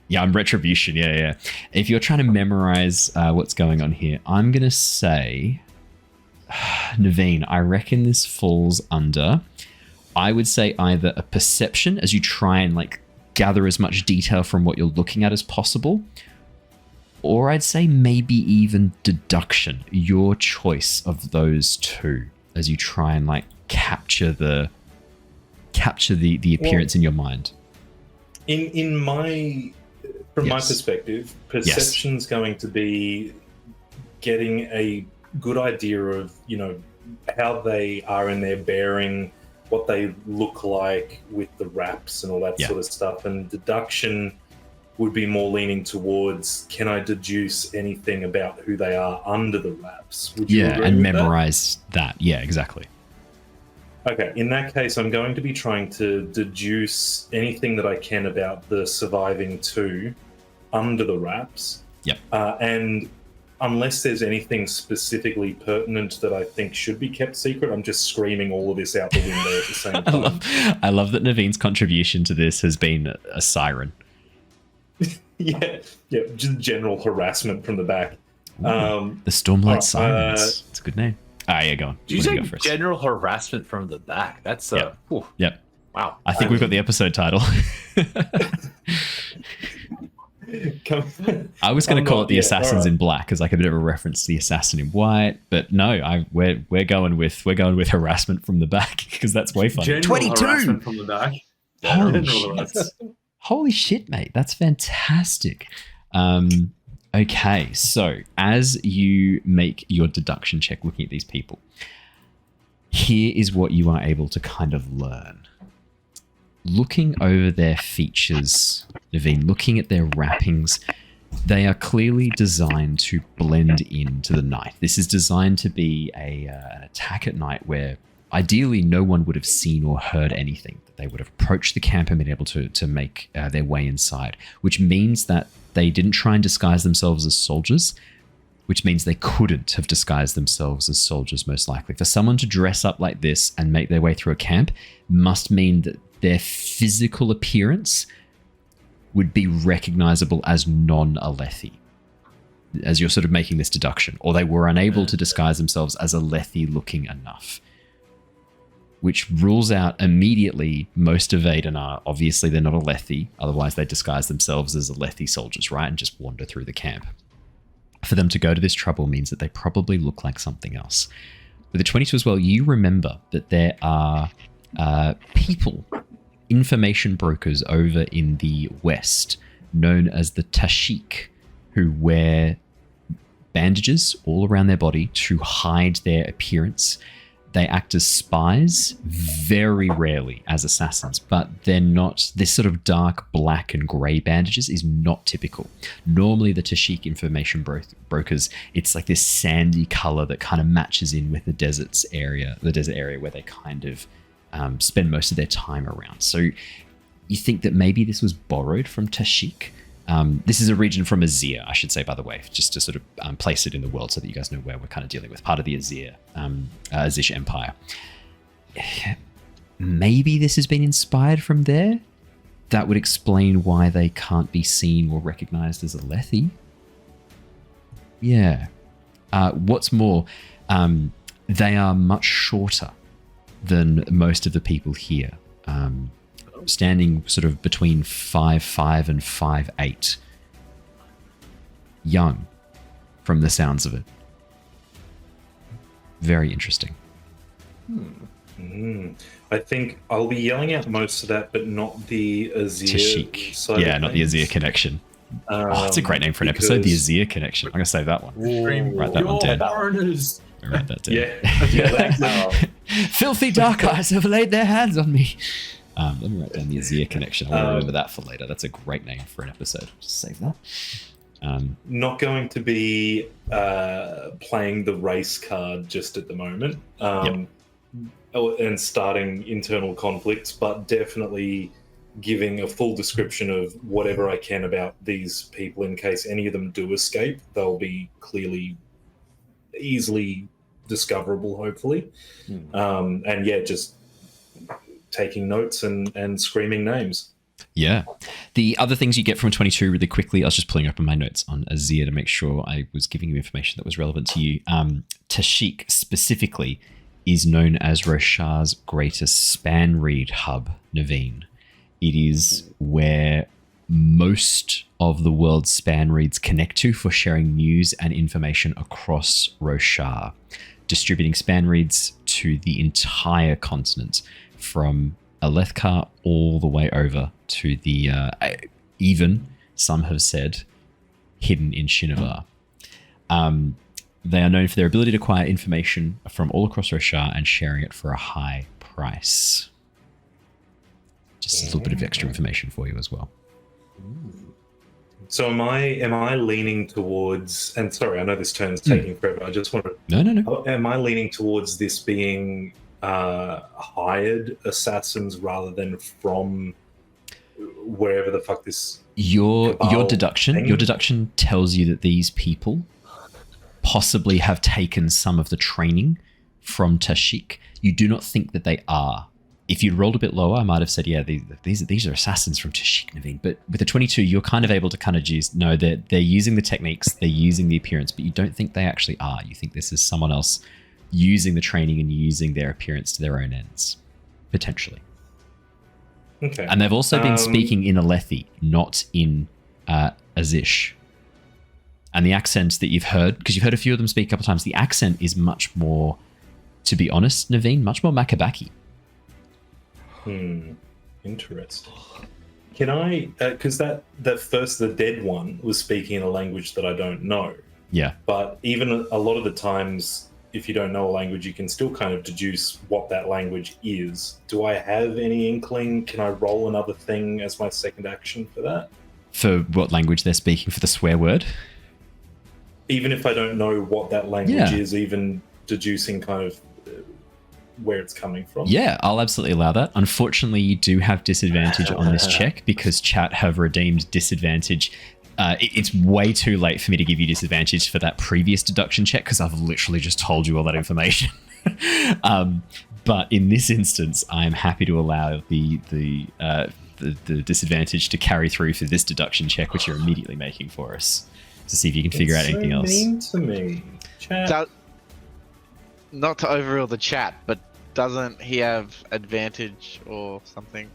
Yeah, I'm retribution. Yeah. If you're trying to memorize what's going on here, I'm gonna say, Neivien, I reckon this falls under, I would say either a perception, as you try and like gather as much detail from what you're looking at as possible, or I'd say maybe even deduction. Your choice of those 2, as you try and like capture the appearance in your mind. From From my Yes. perspective, perception's going to be getting a good idea of, how they are in their bearing, what they look like with the wraps and all that Yeah. sort of stuff. And deduction would be more leaning towards, can I deduce anything about who they are under the wraps? Would you agree and with that? memorize that. Yeah, exactly. Okay, in that case, I'm going to be trying to deduce anything that I can about the surviving two under the wraps. Yep. And unless there's anything specifically pertinent that I think should be kept secret, I'm just screaming all of this out the window at the same time. I love that Naveen's contribution to this has been a siren. yeah, just general harassment from the back. The Stormlight Sirens. It's a good name. Yeah, go on. Did you Why don't say go first? general harassment from the back? That's Yep. whew. Yep. Wow. I think we've got the episode title. I was going to call it the Assassins in Black as like a bit of a reference to the Assassin in White, but no, we're going with harassment from the back because that's way fun. General 22. harassment from the back. Holy General shit. harassment. Holy shit, mate. That's fantastic. Okay, so as you make your deduction check looking at these people, here is what you are able to kind of learn. Looking over their features, Neivien, looking at their wrappings, they are clearly designed to blend into the night. This is designed to be an attack at night where ideally no one would have seen or heard anything. They would have approached the camp and been able to make their way inside, which means that they didn't try and disguise themselves as soldiers, which means they couldn't have disguised themselves as soldiers most likely. For someone to dress up like this and make their way through a camp must mean that their physical appearance would be recognizable as non-Aelthi, as you're sort of making this deduction, or they were unable to disguise themselves as Aelthi looking enough, which rules out immediately most of Vedan are. Obviously, they're not Aelthi, otherwise they disguise themselves as Aelthi soldiers, right, and just wander through the camp. For them to go to this trouble means that they probably look like something else. With the 22 as well, you remember that there are people, information brokers over in the west, known as the Tashik, who wear bandages all around their body to hide their appearance. They act as spies, very rarely as assassins, but they're not, this sort of dark black and grey bandages is not typical. Normally the Tashik information brokers, it's like this sandy colour that kind of matches in with the desert area where they kind of spend most of their time around. So you think that maybe this was borrowed from Tashik? This is a region from Azir, I should say, by the way, just to sort of place it in the world so that you guys know where we're kind of dealing with. Part of the Azish Empire. Maybe this has been inspired from there? That would explain why they can't be seen or recognized as Aelthi. Yeah. What's more, they are much shorter than most of the people here. Standing sort of between 5'5" and 5'8". Young, from the sounds of it. Very interesting. I think I'll be yelling out most of that, but not the Azir Tashik. side Yeah, of not the things. Azir connection. It's a great name for an episode, the because- Azir connection. I'm going to save that one. Scream, Write that one "You're down. foreigners!" I'll write that down. Yeah, Filthy dark eyes have laid their hands on me. Let me write down the Azir connection. I want to remember that for later. That's a great name for an episode. Just save that. not going to be playing the race card just at the moment, and starting internal conflicts, but definitely giving a full description of whatever I can about these people in case any of them do escape. They'll be clearly, easily discoverable, hopefully. And yeah, just taking notes and screaming names. Yeah. The other things you get from 22 really quickly, I was just pulling up in my notes on Azir to make sure I was giving you information that was relevant to you. Tashik specifically is known as Roshar's greatest span read hub, Neivien. It is where most of the world's span reads connect to for sharing news and information across Roshar, distributing span reads to the entire continent from Alethkar all the way over to the even some have said hidden in Shinovar. They are known for their ability to acquire information from all across Roshar and sharing it for a high price. Just a little bit of extra information for you as well. So am I leaning towards, and sorry, I know this turn's taking forever, I just want to... No. Am I leaning towards this being hired assassins rather than from wherever the fuck this... Your deduction tells you that these people possibly have taken some of the training from Tashik. You do not think that they are. If you'd rolled a bit lower, I might have said, yeah, these are assassins from Tashik, Neivien. But with the 22, you're kind of able to kind of know that they're using the techniques, they're using the appearance, but you don't think they actually are. You think this is someone else using the training and using their appearance to their own ends, potentially. Okay. And they've also been speaking in Aelthi, not in Azish. And the accents that you've heard, because you've heard a few of them speak a couple times, the accent is much more, to be honest, Neivien, much more Makabaki. Interesting. Can I, because the dead one was speaking in a language that I don't know. Yeah. But even a lot of the times, if you don't know a language, you can still kind of deduce what that language is. Do I have any inkling? Can I roll another thing as my second action for that? For what language they're speaking for the swear word? Even if I don't know what that language is, even deducing kind of where it's coming from. Yeah, I'll absolutely allow that. Unfortunately, you do have disadvantage on this check because chat have redeemed disadvantage. It's way too late for me to give you disadvantage for that previous deduction check because I've literally just told you all that information. But in this instance, I'm happy to allow the disadvantage to carry through for this deduction check, which you're immediately making for us, to see if you can figure out anything else. Mean to me. Chat. Not to overrule the chat, but doesn't he have advantage or something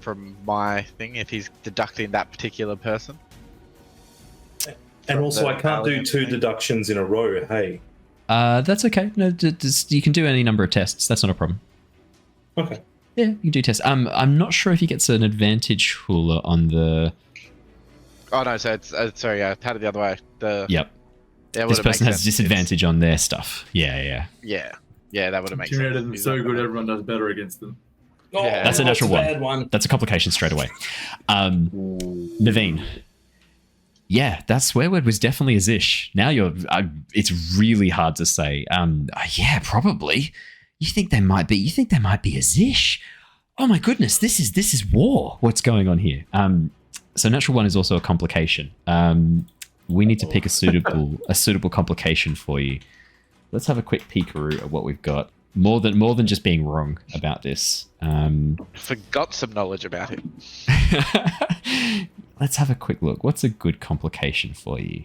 from my thing if he's deducting that particular person? And also, I can't do two deductions in a row, hey? That's okay. No, you can do any number of tests. That's not a problem. Okay. Yeah, you can do tests. I'm not sure if he gets an advantage, Hula, on the... Oh, no, so it's... sorry, I had it the other way. Yep. This person has disadvantage on their stuff. Yeah, that would have made sense. Intimidated them so good, everyone does better against them. Oh, Yeah. that's a natural one. That's a complication straight away. Neivien. Yeah, that swear word was definitely a Zish. Now it's really hard to say. Yeah, probably. You think they might be a Zish? Oh my goodness, this is war. What's going on here? So natural one is also a complication. We need to pick a suitable complication for you. Let's have a quick peekaroo at what we've got. More than just being wrong about this. Forgot some knowledge about it. Let's have a quick look. What's a good complication for you?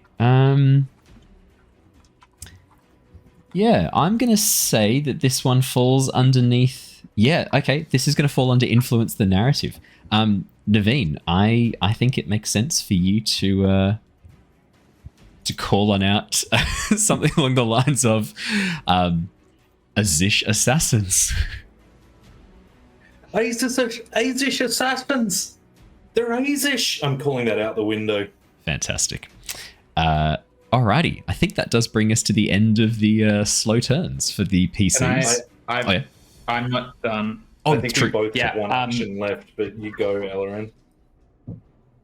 Yeah, I'm going to say that this one falls underneath... Yeah, okay, this is going to fall under influence the narrative. Neivien, I think it makes sense for you to call on out something along the lines of Azish assassins. Azish assassins! They're Azish! I'm calling that out the window. Fantastic. Alrighty, I think that does bring us to the end of the slow turns for the PCs. I'm not done. Oh, I think true. we both have one action left, but you go, Alaran.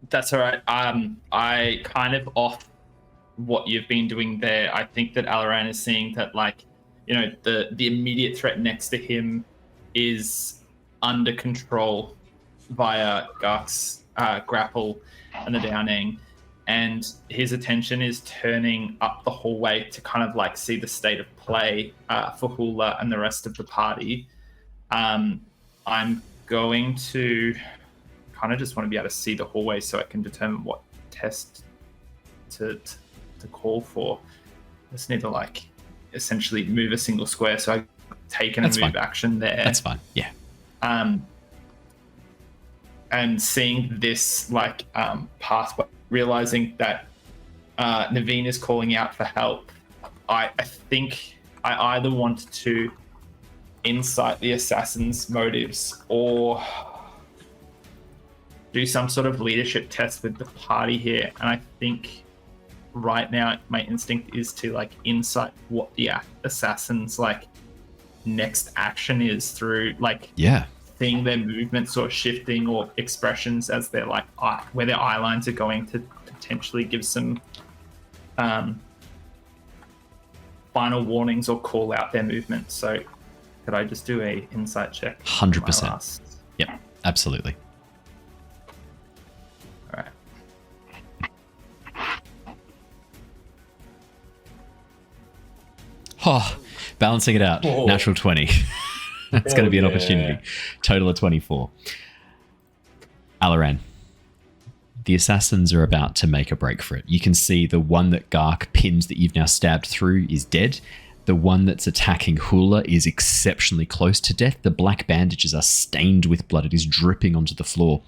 That's all right. I kind of off what you've been doing there. I think that Alaran is seeing that, like, you know, the immediate threat next to him is under control via Gark's grapple and the downing, and his attention is turning up the hallway to kind of like see the state of play for Hula and the rest of the party. I'm going to kind of just want to be able to see the hallway so I can determine what test to call for. I just need to like essentially move a single square, so I take and move action there. That's fine. Yeah. And seeing this like pathway, realizing that Neivien is calling out for help, I think I either want to insight the assassin's motives or do some sort of leadership test with the party here, and I think right now my instinct is to like insight what the assassin's like next action is through like seeing their movements or shifting or expressions as they're like where their eye lines are going to potentially give some final warnings or call out their movement. So could I just do a insight check? 100%. Yep, absolutely. All right. Oh, balancing it out. Oh. Natural 20. That's going to be an opportunity. Total of 24. Alaran. The assassins are about to make a break for it. You can see the one that Gark pinned that you've now stabbed through is dead. The one that's attacking Hula is exceptionally close to death. The black bandages are stained with blood. It is dripping onto the floor.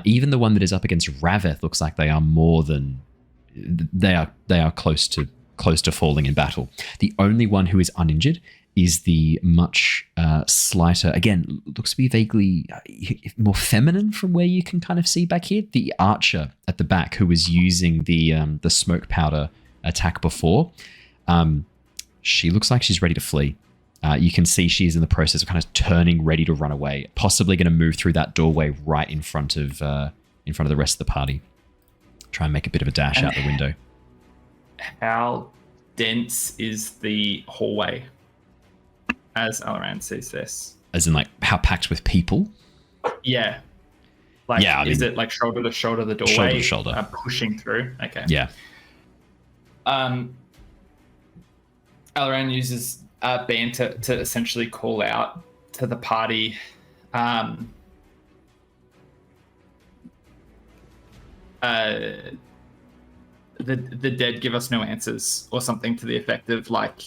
Even the one that is up against Rav-eth looks like they are more than... They are close to falling in battle. The only one who is uninjured is the much slighter, again, looks to be vaguely more feminine from where you can kind of see back here. The archer at the back who was using the smoke powder attack before. She looks like she's ready to flee. You can see she's in the process of kind of turning, ready to run away, possibly going to move through that doorway right in front of the rest of the party. Try and make a bit of a dash out the window. How dense is the hallway as Alaran sees this? As in, like, how packed with people? Yeah. Like, is it like shoulder to shoulder the doorway? Shoulder to shoulder. Pushing through? Okay. Yeah. Alaran uses Ban to essentially call out to the party. The dead give us no answers, or something to the effect of like,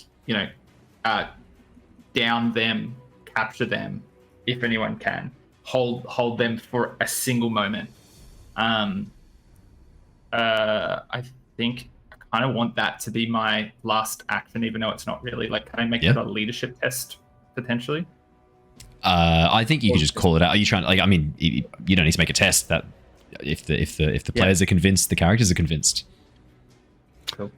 down them, capture them, if anyone can, hold them for a single moment. I think I kind of want that to be my last action, even though it's not really. Like, can I make it a leadership test potentially? I think you could just call it out. Are you trying? Like, I mean, you don't need to make a test. That if the players are convinced, the characters are convinced. Cool.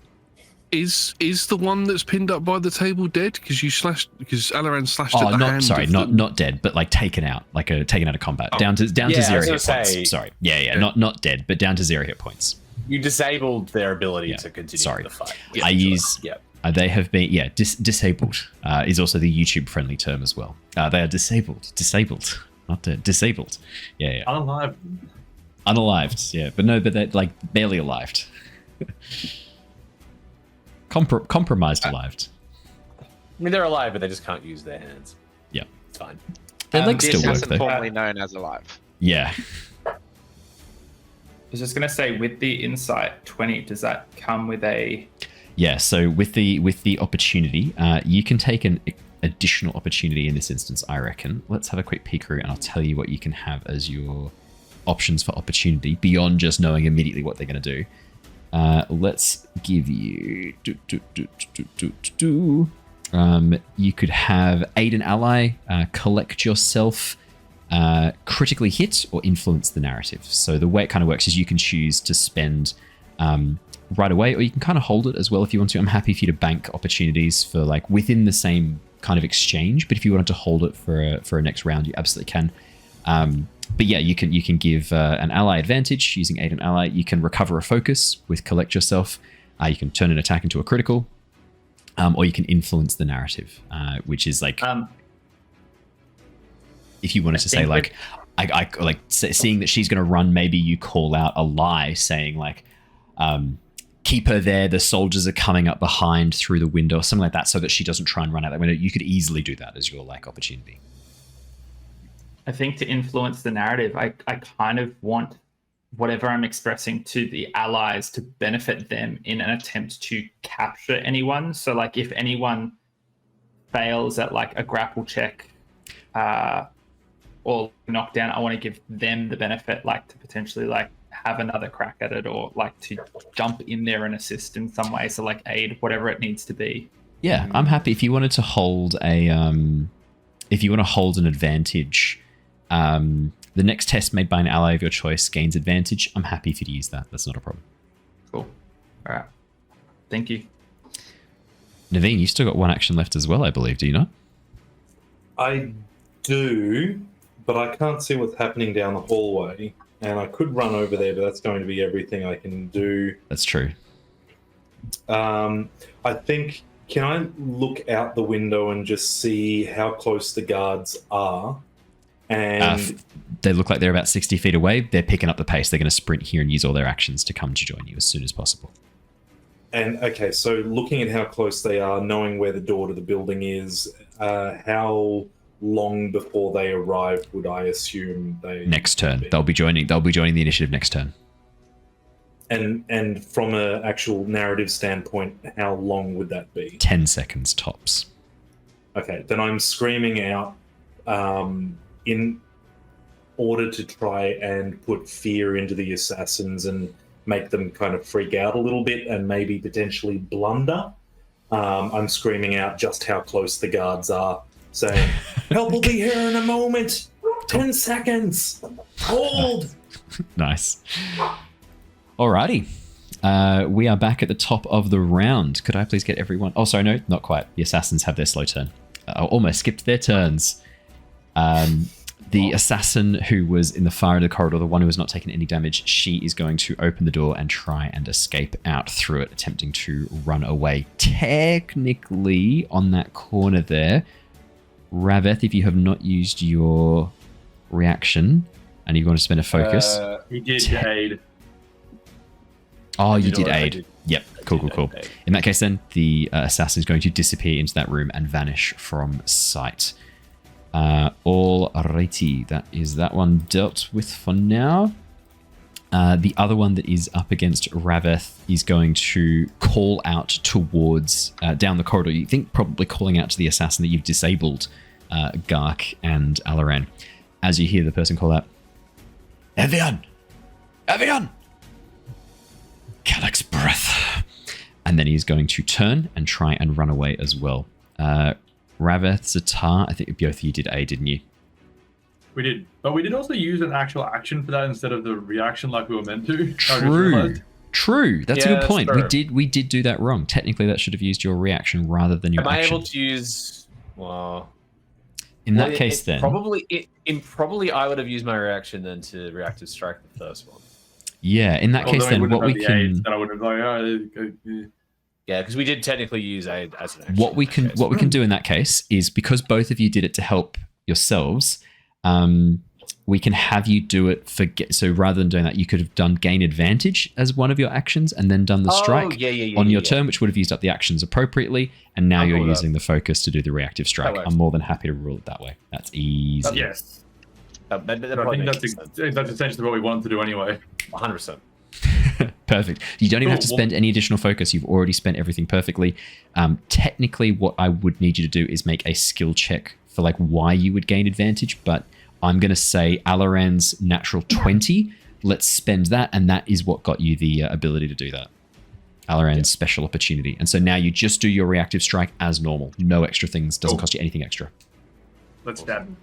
Is the one that's pinned up by the table dead? Because Alaran slashed Oh, at the hand. Sorry, not dead, but like taken out of combat, down to 0 hit points. Sorry, not dead, but down to 0 hit points. You disabled their ability to continue the fight. I use. They have been disabled. Is also the YouTube friendly term as well. They are disabled, not dead, disabled. Yeah. Unalived. Yeah, but they're like barely alived. Compromised alived. I mean, they're alive, but they just can't use their hands. Yeah, it's fine. Their legs still work though. Formerly known as alive. Yeah. I was just gonna say, with the insight 20, does that come with a? Yeah. So with the opportunity, you can take an additional opportunity in this instance, I reckon. Let's have a quick peek through, and I'll tell you what you can have as your options for opportunity beyond just knowing immediately what they're going to do. Let's give you. You could have aid an ally, collect yourself, critically hit, or influence the narrative. So the way it kind of works is you can choose to spend right away, or you can kind of hold it as well if you want to. I'm happy for you to bank opportunities for like within the same kind of exchange, but if you wanted to hold it for a next round, you absolutely can. But yeah, you can give an ally advantage using aid an ally. You can recover a focus with collect yourself. You can turn an attack into a critical, or you can influence the narrative, which is like if you wanted to say like, I like seeing that she's going to run, maybe you call out a lie saying like, keep her there. The soldiers are coming up behind through the window, or something like that, so that she doesn't try and run out that window. You could easily do that as your like opportunity. I think to influence the narrative, I kind of want whatever I'm expressing to the allies to benefit them in an attempt to capture anyone. So like if anyone fails at like a grapple check or knockdown, I want to give them the benefit, like to potentially like have another crack at it, or like to jump in there and assist in some way. So like aid, whatever it needs to be. Yeah, I'm happy if you wanted to hold a if you want to hold an advantage the next test made by an ally of your choice gains advantage. I'm happy for you to use that. That's not a problem. Cool. All right. Thank you. Neivien, you've still got one action left as well, I believe. Do you not? I do, but I can't see what's happening down the hallway. And I could run over there, but that's going to be everything I can do. That's true. I think, can I look out the window and just see how close the guards are? And they look like they're about 60 feet away. They're picking up the pace. They're going to sprint here and use all their actions to come to join you as soon as possible. And okay, so looking at how close they are, knowing where the door to the building is, how long before they arrive would I assume they next turn? They'll be joining the initiative next turn. And from an actual narrative standpoint, how long would that be? 10 seconds tops. Okay, then I'm screaming out in order to try and put fear into the assassins and make them kind of freak out a little bit and maybe potentially blunder. I'm screaming out just how close the guards are, saying, "Help will be here in a moment. 10 seconds. Hold." Nice. Alrighty. We are back at the top of the round. Could I please get everyone? Oh, sorry, no, not quite. The assassins have their slow turn. Almost skipped their turns. The assassin who was in the far end of the corridor, the one who has not taken any damage, she is going to open the door and try and escape out through it, attempting to run away. Technically, on that corner there, Rav-eth, if you have not used your reaction and you want to spend a focus. He did aid. Oh, you did aid. Yep, cool. In that case, then, the assassin is going to disappear into that room and vanish from sight. Alrighty, that is that one dealt with for now. The other one that is up against Rav-eth is going to call out towards down the corridor. You think probably calling out to the assassin that you've disabled, Gark and Alaran. As you hear the person call out, Neivien! Calyx breath. And then he's going to turn and try and run away as well. Rav-eth, Ztar, I think both of you did A, didn't you? We did. But we did also use an actual action for that instead of the reaction like we were meant to. True. That's a good point. We did do that wrong. Technically, that should have used your reaction rather than your action. Am I able to use... Well... In that case, then... Probably I would have used my reaction then to reactive strike the first one. Yeah, in that case, then what we can... Yeah, because we did technically use aid as an action. What we can do in that case is, because both of you did it to help yourselves, we can have you do it for... So rather than doing that, you could have done gain advantage as one of your actions and then done the strike on your turn, which would have used up the actions appropriately. And now you're using the focus to do the reactive strike. I'm more than happy to rule it that way. That's easy. Yes. I think that's essentially what we wanted to do anyway. 100%. Perfect. You don't even have to spend any additional focus. You've already spent everything perfectly. Technically, what I would need you to do is make a skill check for like why you would gain advantage, but I'm going to say Alaran's natural 20. Let's spend that, and that is what got you the ability to do that. Alaran's special opportunity. And so now you just do your reactive strike as normal. No extra things. Doesn't cost you anything extra. Let's stab him.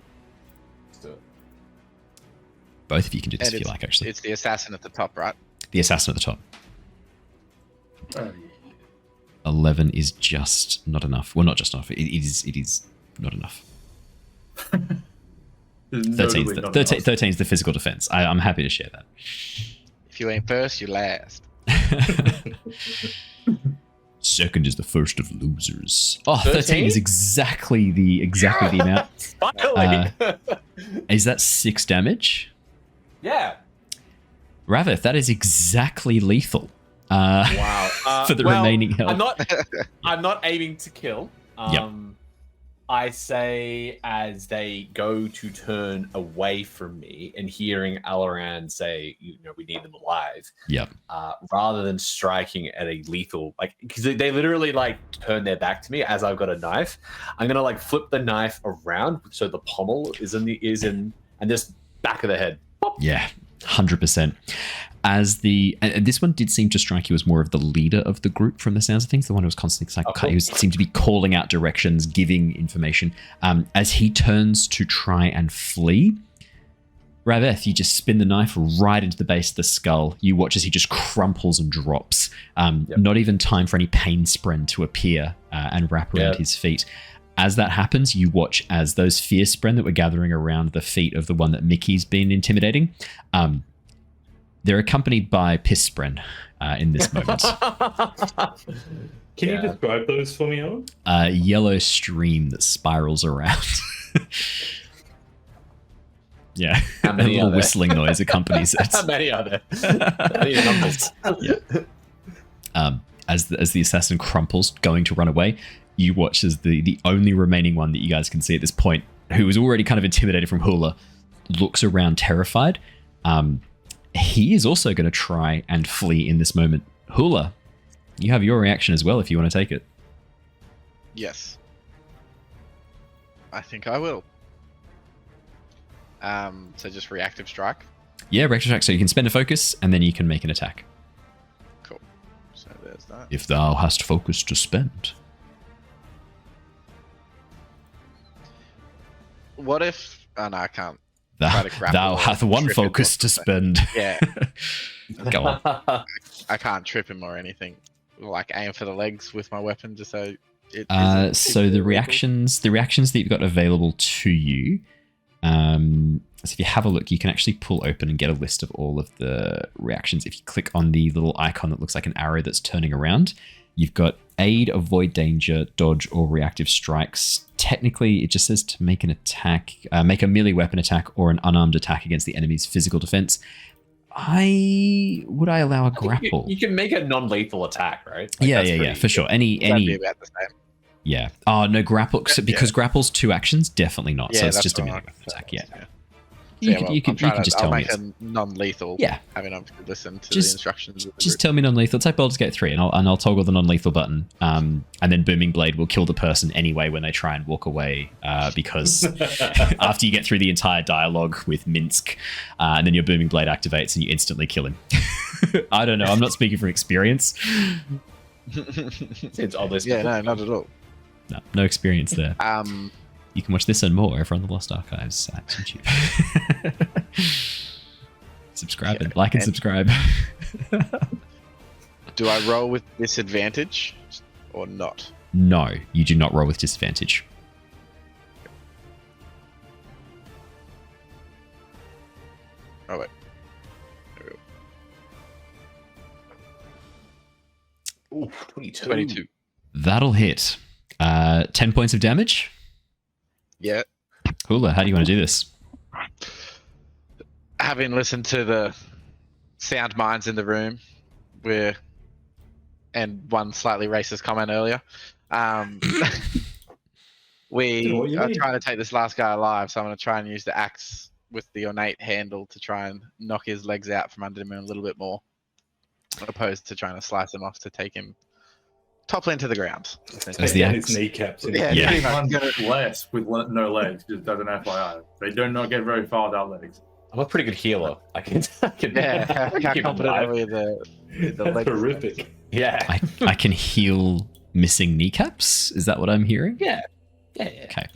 Both of you can do this if you like, actually. It's the assassin at the top, right? The assassin at the top. 11 is just not enough. Well, not just enough. It is not enough. 13 is the physical defense. I'm happy to share that. If you ain't first, you last. Second is the first of losers. Oh, 13 is exactly the amount. Is that 6 damage? Yeah. Rav-eth, that is exactly lethal. Wow. For the remaining health. I'm not aiming to kill. Yep. I say as they go to turn away from me and hearing Alaran say, we need them alive. Yep. Rather than striking at a lethal, because they literally turn their back to me as I've got a knife. I'm gonna flip the knife around so the pommel is in and just back of the head. Pop. Yeah. 100%. And this one did seem to strike you as more of the leader of the group from the sounds of things, the one who was constantly who seemed to be calling out directions, giving information. As he turns to try and flee, Rav-eth, you just spin the knife right into the base of the skull. You watch as he just crumples and drops. Not even time for any pain spren to appear and wrap around his feet. As that happens, you watch as those fear spren that were gathering around the feet of the one that Mickey's been intimidating, they're accompanied by piss spren in this moment. Can you describe those for me, Owen? A yellow stream that spirals around. Yeah, a little whistling noise accompanies it. How many are there? Many numbers. As the assassin crumples, going to run away, you watch as the only remaining one that you guys can see at this point, who was already kind of intimidated from Hula, looks around terrified. He is also going to try and flee in this moment. Hula, you have your reaction as well if you want to take it. Yes. I think I will. So just reactive strike. Yeah, reactive strike. So you can spend a focus and then you can make an attack. Cool. So there's that. If thou hast focus to spend. What if... Oh, no, I can't. Thou hath one focus to spend. Yeah. Go on. I can't trip him or anything. Like aim for the legs with my weapon just so it... So the reactions that you've got available to you... so if you have a look, you can actually pull open and get a list of all of the reactions. If you click on the little icon that looks like an arrow that's turning around, you've got aid, avoid danger, dodge, or reactive strikes. Technically, it just says to make an attack, make a melee weapon attack or an unarmed attack against the enemy's physical defense. Would I allow a grapple? You can make a non-lethal attack, right? Yeah, for sure. Any. That'd be about the same. Yeah. Oh no, grapple because grapple's 2 actions, definitely not. Yeah, so it's that's just a what melee I- weapon attack. Yeah. Yeah. You can just tell I'll me. make a non-lethal. Yeah. Having obviously listened to Just- the instructions. Of the Just group. tell me non-lethal. Type Baldur's Gate 3 and I'll toggle the non-lethal button. And then Booming Blade will kill the person anyway when they try and walk away. Because after you get through the entire dialogue with Minsk, and then your Booming Blade activates and you instantly kill him. I don't know. I'm not speaking from experience. It's all this. Yeah, no, not at all. No experience there. Um, You can watch this and more over on the Lost Archives at YouTube. Subscribe and like and subscribe. do I roll with disadvantage or not? No, you do not roll with disadvantage. Oh wait. There we go. Ooh, 22. 22. That'll hit. 10 points of damage. Yeah. Hula, how do you want to do this? Having listened to the sound minds in the room, and one slightly racist comment earlier, we are trying to take this last guy alive, so I'm going to try and use the axe with the ornate handle to try and knock his legs out from under him a little bit more, opposed to trying to slice him off to take him toppling to the ground. As the axe. His kneecaps. Yeah. Pretty much less with no legs, just as an FYI. They do not get very far without legs. I'm a pretty good healer. I can Yeah, how keep him confident alive. are we the That's legs? horrific. Yeah. I can heal missing kneecaps. Is that what I'm hearing? Yeah. Okay.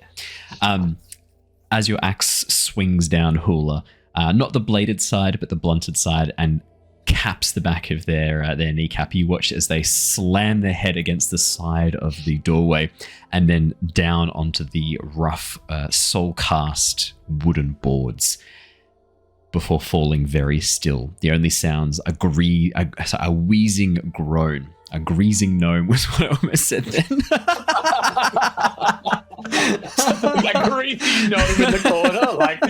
As your axe swings down Hula, not the bladed side, but the blunted side, and caps the back of their kneecap, you watch as they slam their head against the side of the doorway and then down onto the rough soul-cast wooden boards before falling very still. The only sounds a wheezing groan. A greasing gnome was what I almost said then. That greasy gnome in the corner, like.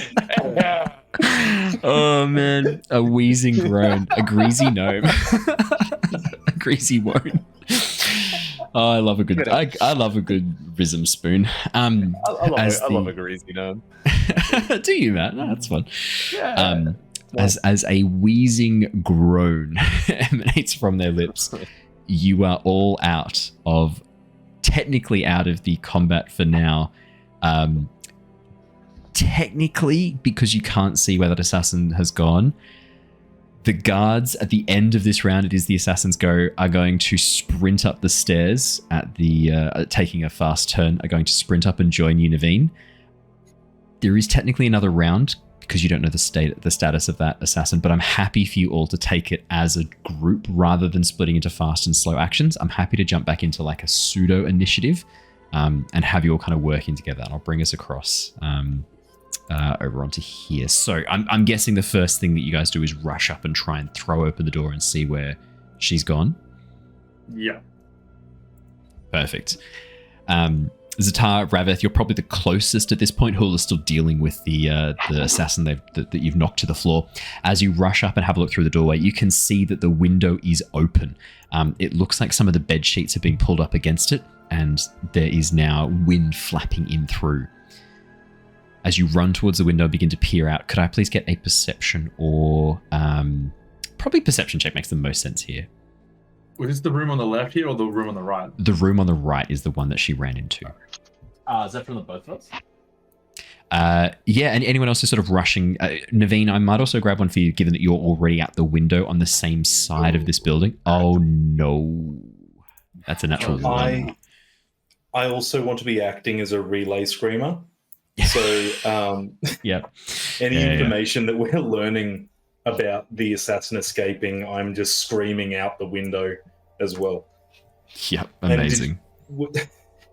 Oh man, a wheezing groan, a greasy gnome, a greasy moan. Oh, I love a good. I love a good rhythm spoon. I love a greasy gnome. Do you, Matt? No, that's fun. Yeah. As a wheezing groan emanates from their lips, you are all technically out of the combat for now. Technically, because you can't see where that assassin has gone, the guards at the end of this round, it is the assassin's go, are going to sprint up the stairs at the taking a fast turn, are going to sprint up and join you, Neivien. There is technically another round because you don't know the status of that assassin, but I'm happy for you all to take it as a group rather than splitting into fast and slow actions. I'm happy to jump back into like a pseudo initiative and have you all kind of working together. And I'll bring us across over onto here. So I'm guessing the first thing that you guys do is rush up and try and throw open the door and see where she's gone. Yeah. Perfect. Ztar, Rav-eth, you're probably the closest at this point. Hula's still dealing with the assassin that you've knocked to the floor. As you rush up and have a look through the doorway, you can see that the window is open. It looks like some of the bed sheets are being pulled up against it, and there is now wind flapping in through. As you run towards the window and begin to peer out, could I please get a perception or probably perception check makes the most sense here. Was this the room on the left here or the room on the right? The room on the right is the one that she ran into. Is that from the both of us? Yeah, and anyone else who's sort of rushing. Neivien, I might also grab one for you, given that you're already at the window on the same side of this building. Oh, no. That's a natural one. I also want to be acting as a relay screamer. So yep. Any information that we're learning about the assassin escaping, I'm just screaming out the window as well. Yep, amazing. I've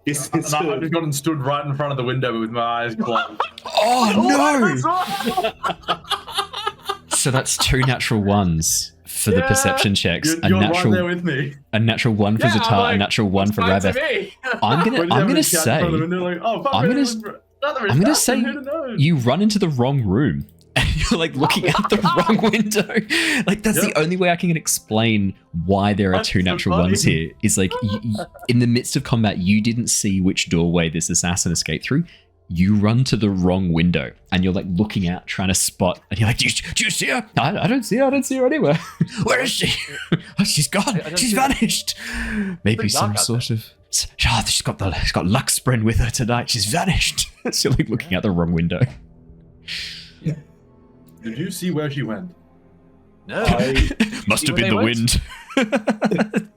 just gone and stood right in front of the window with my eyes closed. Oh, no! So that's 2 natural ones for the perception checks. You're right there with me. A natural 1 for Ztar, a natural 1 for Rav-eth. I'm gonna say you run into the wrong room. And you're like looking out the wrong window. Like that's the only way I can explain why there are 2 natural ones here. Is like in the midst of combat, you didn't see which doorway this assassin escaped through. You run to the wrong window and you're like looking out trying to spot. And you're like, do you see her? I don't see her. I don't see her anywhere. Where is she? Oh, she's gone. She's vanished. Maybe some sort of. She's got Luxspren with her tonight. She's vanished. So you're like looking out the wrong window. Did you see where she went? No. Must have been the wind.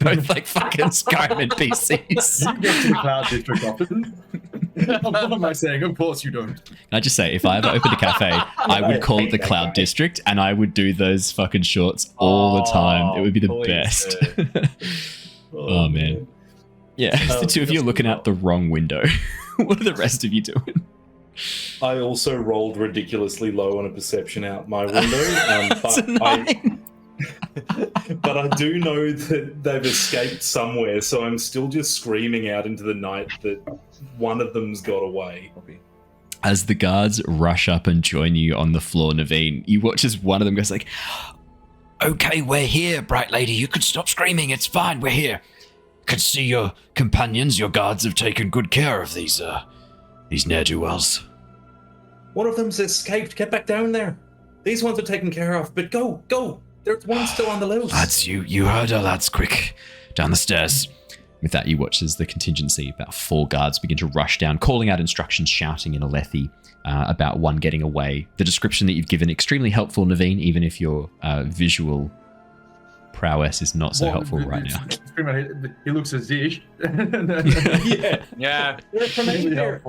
Both like fucking Skyrim NPCs. You get to the Cloud District often. What am I saying? Of course you don't. Can I just say, if I ever opened a cafe, I would call it the Cloud District and I would do those fucking shorts all the time. It would be the best. Oh, man. Yeah, the 2 of you are looking out the wrong window. What are the rest of you doing? I also rolled ridiculously low on a perception out my window, but I do know that they've escaped somewhere, so I'm still just screaming out into the night that one of them's got away. As the guards rush up and join you on the floor, Neivien, you watch as one of them goes like, "Okay, we're here, bright lady. You can stop screaming. It's fine. We're here. Could see your companions. Your guards have taken good care of these ne'er-do-wells." One of them's escaped. Get back down there. These ones are taken care of, but go. There's one still on the loose. Lads, you heard her, lads. Quick, down the stairs. With that, you watch as the contingency, about 4 guards, begin to rush down, calling out instructions, shouting in Aelthi about one getting away. The description that you've given, extremely helpful, Neivien, even if your visual prowess is not so helpful right now. He looks a zish. Yeah. We're familiar.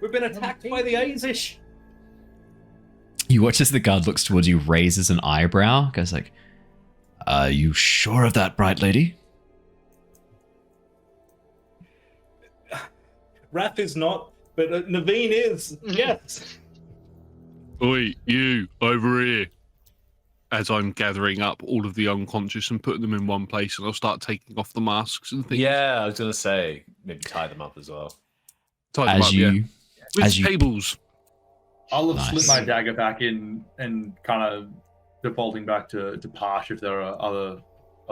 We've been attacked by the Azish. You watch as the guard looks towards you, raises an eyebrow, goes like, "Are you sure of that, bright lady?" Raph is not, but Neivien is. Yes. Oi, you, over here. As I'm gathering up all of the unconscious and putting them in one place, and I'll start taking off the masks and things. Yeah, I was going to say, maybe tie them up as well. Tie them up, with cables. I'll have slipped my dagger back in and kind of defaulting back to Parsh if there are other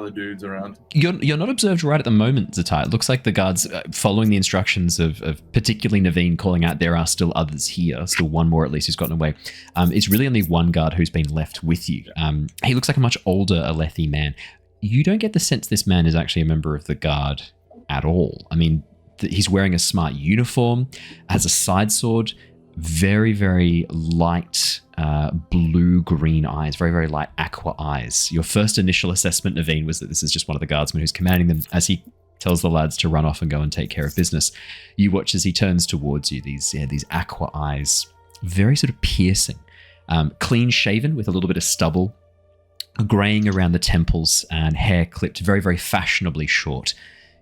dudes around. You're not observed right at the moment, Ztar. It looks like the guards following the instructions of particularly Neivien calling out there are still others here, still one more at least who's gotten away. It's really only one guard who's been left with you. He looks like a much older Aelthi man. You don't get the sense this man is actually a member of the guard at all. I mean, he's wearing a smart uniform, has a side sword, very, very light blue-green eyes, very, very light aqua eyes. Your first initial assessment, Neivien, was that this is just one of the guardsmen who's commanding them as he tells the lads to run off and go and take care of business. You watch as he turns towards you, these aqua eyes, very sort of piercing. Clean shaven with a little bit of stubble, graying around the temples, and hair clipped very, very fashionably short.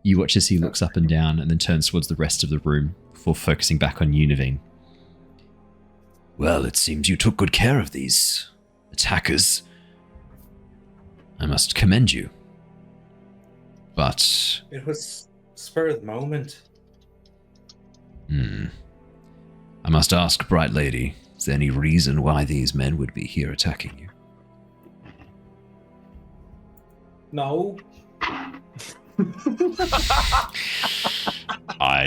You watch as he looks up and down and then turns towards the rest of the room before focusing back on you, Neivien. Well, it seems you took good care of these attackers. I must commend you. But... It was spur of the moment. I must ask, Bright Lady, is there any reason why these men would be here attacking you? No.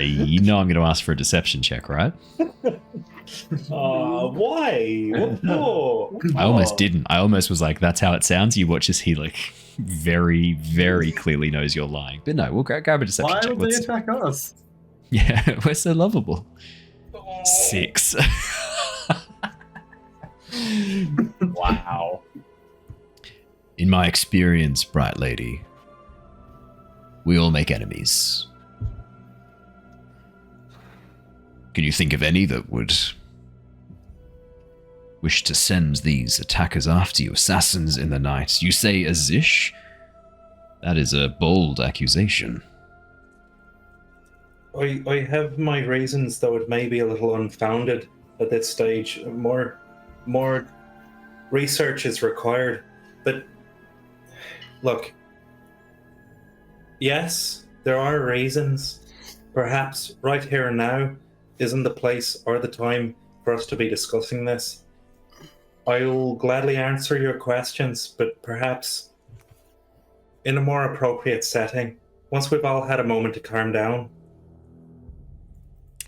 You know I'm going to ask for a deception check, right? Why? What for? I almost didn't. I almost was like, that's how it sounds. You watch as he very, very clearly knows you're lying. But no, we'll grab a deception Why check. would they attack us? Yeah, we're so lovable. 6. Wow. In my experience, Bright Lady, we all make enemies. Can you think of any that would wish to send these attackers after you, assassins in the night? You say Azish? That is a bold accusation. I have my reasons, though it may be a little unfounded at this stage. More research is required. But look, yes, there are reasons. Perhaps right here and now isn't the place or the time for us to be discussing this. I'll gladly answer your questions, but perhaps in a more appropriate setting, once we've all had a moment to calm down.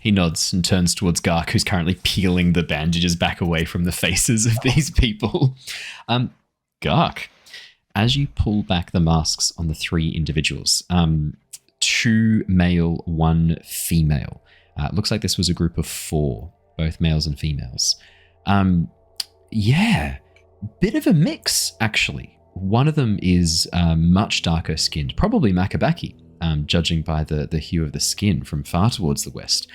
He nods and turns towards Gark, who's currently peeling the bandages back away from the faces of these people. Gark, as you pull back the masks on the 3 individuals, 2 male, 1 female. Looks like this was a group of 4, both males and females. Yeah, bit of a mix, actually. One of them is much darker skinned, probably Makabaki, judging by the hue of the skin from far towards the west.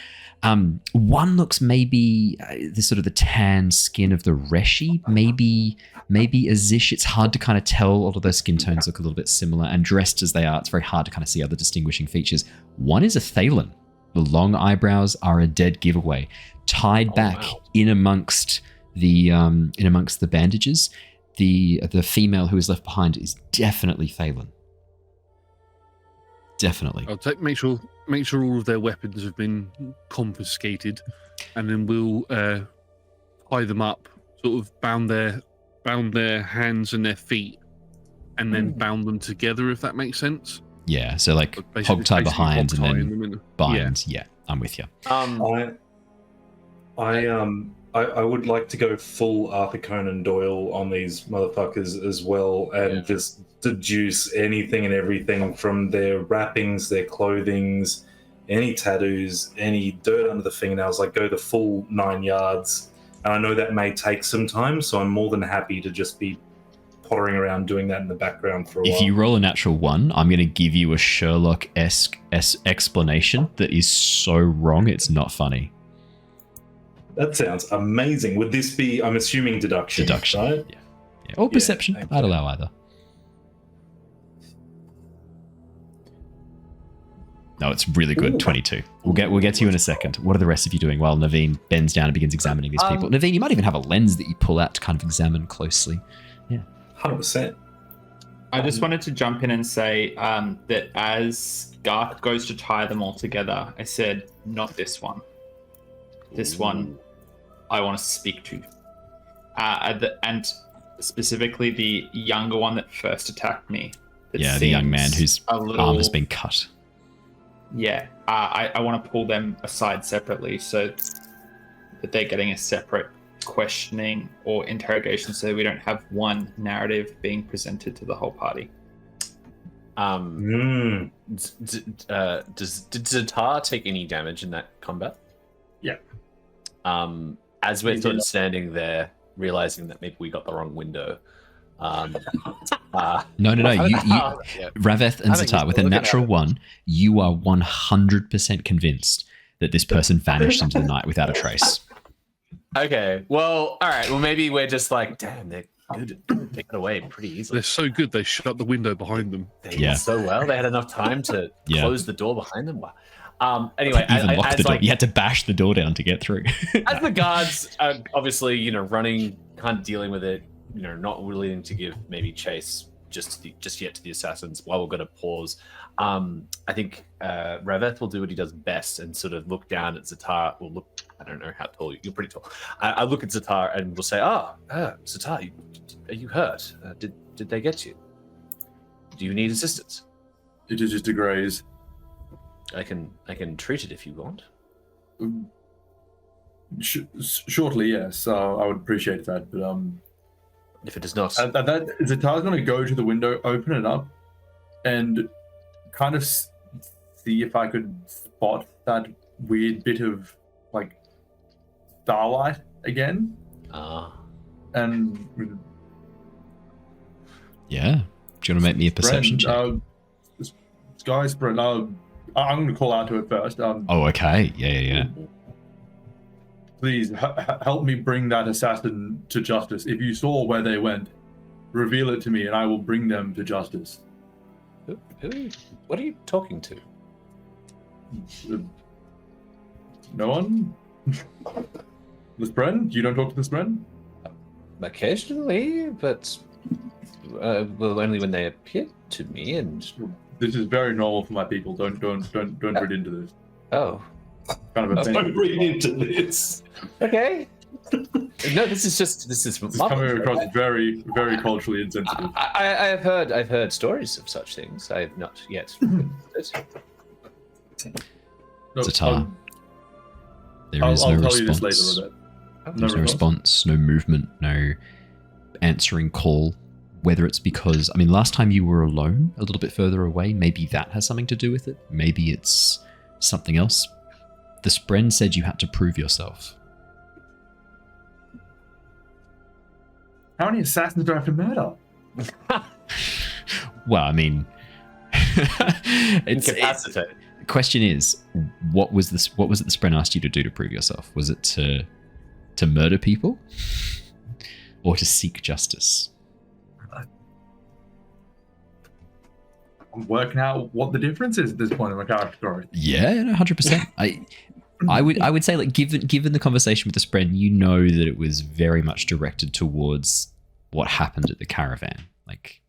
One looks maybe the sort of the tan skin of the Reshi, maybe Azish. It's hard to kind of tell. All of those skin tones look a little bit similar, and dressed as they are, it's very hard to kind of see other distinguishing features. One is a Theylan. The long eyebrows are a dead giveaway. Tied back in amongst the bandages, the female who is left behind is definitely Theylan. Definitely. I'll make sure all of their weapons have been confiscated, and then we'll tie them up, sort of bound their hands and their feet, and then bound them together. If that makes sense. Yeah. So like hog tie behind and then bind. Yeah, I'm with you. I would like to go full Arthur Conan Doyle on these motherfuckers as well, and just deduce anything and everything from their wrappings, their clothings, any tattoos, any dirt under the fingernails, like go the full 9 yards. And I know that may take some time, so I'm more than happy to just be pottering around doing that in the background for a while. If you roll a natural 1, I'm going to give you a Sherlock-esque explanation that is so wrong it's not funny. That sounds amazing. Would this be, I'm assuming, deduction? Deduction, right? Yeah. Or perception. Okay. I'd allow either. No, it's really good. Ooh. 22. We'll get to you in a second. What are the rest of you doing while Neivien bends down and begins examining these people? Neivien, you might even have a lens that you pull out to kind of examine closely. Yeah. 100%. I just wanted to jump in and say that as Gark goes to tie them all together, I said, not this one. This one I want to speak to. And specifically the younger one that first attacked me. Yeah, the young man whose arm has been cut. Yeah, I want to pull them aside separately so that they're getting a separate questioning or interrogation, so we don't have one narrative being presented to the whole party. Did Ztar take any damage in that combat? Yeah. As we're sort of standing there, realizing that maybe we got the wrong window. No. You Rav-eth and Ztar, with a natural 1, you are 100% convinced that this person vanished into the night without a trace. Okay. Well, all right. Well, maybe we're just like, damn, they're good. They got away pretty easily. They're so good they shut the window behind them. They did so well. They had enough time to close the door behind them. Anyway, Even lock the door. like, You had to bash the door down to get through. as the guards are obviously, running, kind of dealing with it, not willing to give maybe chase just yet to the assassins while we're going to pause. I think Rav-eth will do what he does best and sort of look down at Ztar. I don't know how tall you're pretty tall. I look at Ztar and will say, Ztar, are you hurt? Did they get you? Do you need assistance? It is just a graze. I can treat it if you want. Shortly, yes. I would appreciate that. But if it does not, Ztar's going to go to the window, open it up, and kind of see if I could spot that weird bit of like starlight again. And yeah. Do you want to make me a perception check? Sky spread. I'm going to call out to it first. Okay. Yeah. Please help me bring that assassin to justice. If you saw where they went, reveal it to me, and I will bring them to justice. What are you talking to? No one? This friend? You don't talk to this friend? Occasionally, but only when they appear to me. And this is very normal for my people. Don't read into this. Oh, kind of a thing. Don't read into this. Okay. No, this is coming across very, very culturally insensitive. I've heard stories of such things. I have not yet. Ztar. There is no I'll tell response. you this later, Robert. There's no response, no movement, no answering call. Whether it's because, last time you were alone, a little bit further away, maybe that has something to do with it. Maybe it's something else. The Spren said you had to prove yourself. How many assassins do I have to murder? Well, incapacitated. The question is, what was it the Spren asked you to do to prove yourself? Was it to murder people, or to seek justice? I'm working out what the difference is at this point in my character growth. Yeah, 100%. I would say, like, given the conversation with the Spren, you know that it was very much directed towards what happened at the caravan. Like,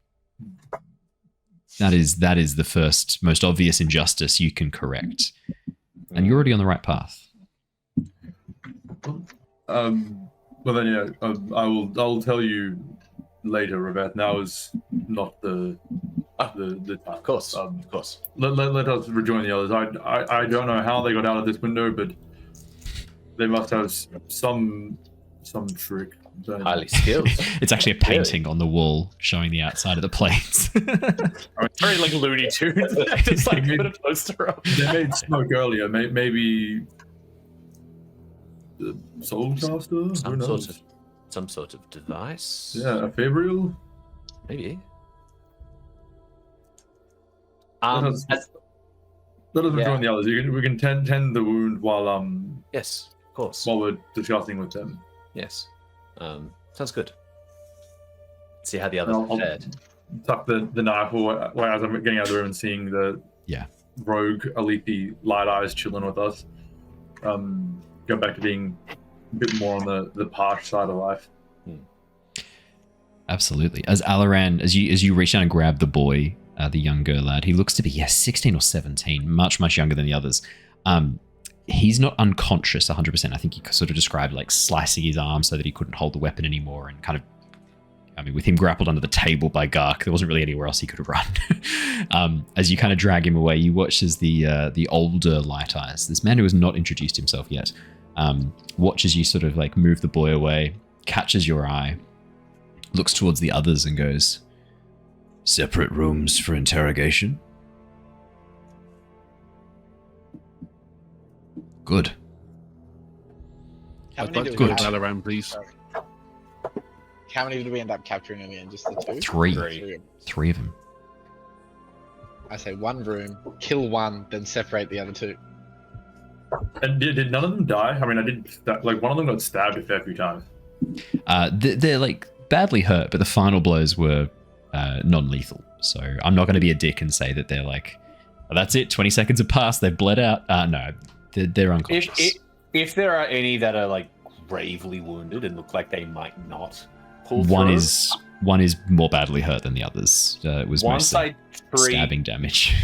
that is the first, most obvious injustice you can correct, and you're already on the right path. Well then, I'll tell you later, Rav-eth. Now is not the time. Of course. Let us rejoin the others. I don't know how they got out of this window, but they must have some trick. Highly skilled. It's actually a painting on the wall showing the outside of the planes. Very like Looney Tunes. Just like put a poster up. They made smoke earlier. Maybe the Soulcaster? Some sort of device. Yeah, a Fabrial? Maybe. Let us rejoin the others. We can tend the wound while yes, of course. While we're discussing with them. Yes. Sounds good. See how the others are fared. Tuck the knife away as I'm getting out of the room and seeing the rogue Aelthi light eyes chilling with us. Go back to being a bit more on the harsh side of life. Absolutely. As Alaran, as you reach down and grab the boy, the younger lad, he looks to be 16 or 17, much younger than the others. He's not unconscious 100%. I think he sort of described like slicing his arm so that he couldn't hold the weapon anymore, and kind of, with him grappled under the table by Gark, there wasn't really anywhere else he could run. As you kind of drag him away, you watch as the older Light Eyes, this man who has not introduced himself yet, watches you sort of like move the boy away, catches your eye, looks towards the others and goes, "Separate rooms for interrogation?" Good. I'd like to go to Alaran, please. How many did we end up capturing in the end? Just the two? Three of them. I say one room, kill one, then separate the other two. And did none of them die? I mean, I did. Like one of them got stabbed a fair few times. They're like badly hurt, but the final blows were non-lethal. So I'm not going to be a dick and say that they're like, oh, that's it. 20 seconds have passed. They've bled out. No, they're unconscious. If there are any that are like gravely wounded and look like they might not pull one through, one is more badly hurt than the others. It was once mostly I treat stabbing damage.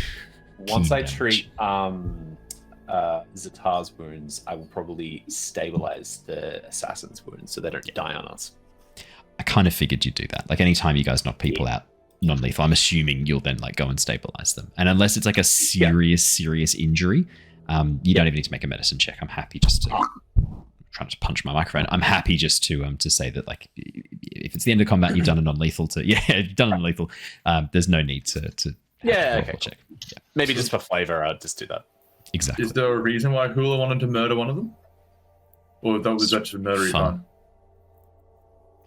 once Keen I damage. treat Ztar's wounds, I will probably stabilize the assassin's wounds so they don't die on us. I kind of figured you'd do that. Like anytime you guys knock people out non-lethal, I'm assuming you'll then like go and stabilize them. And unless it's like a serious injury, you don't even need to make a medicine check. I'm happy just to trying to punch my microphone. I'm happy just to say that like if it's the end of combat, you've done a non-lethal you've done a non-lethal. There's no need to Okay. check. Yeah, Maybe just for flavor, I'd just do that. exactly. Is there a reason why Hula wanted to murder one of them, or was that just murder Fun.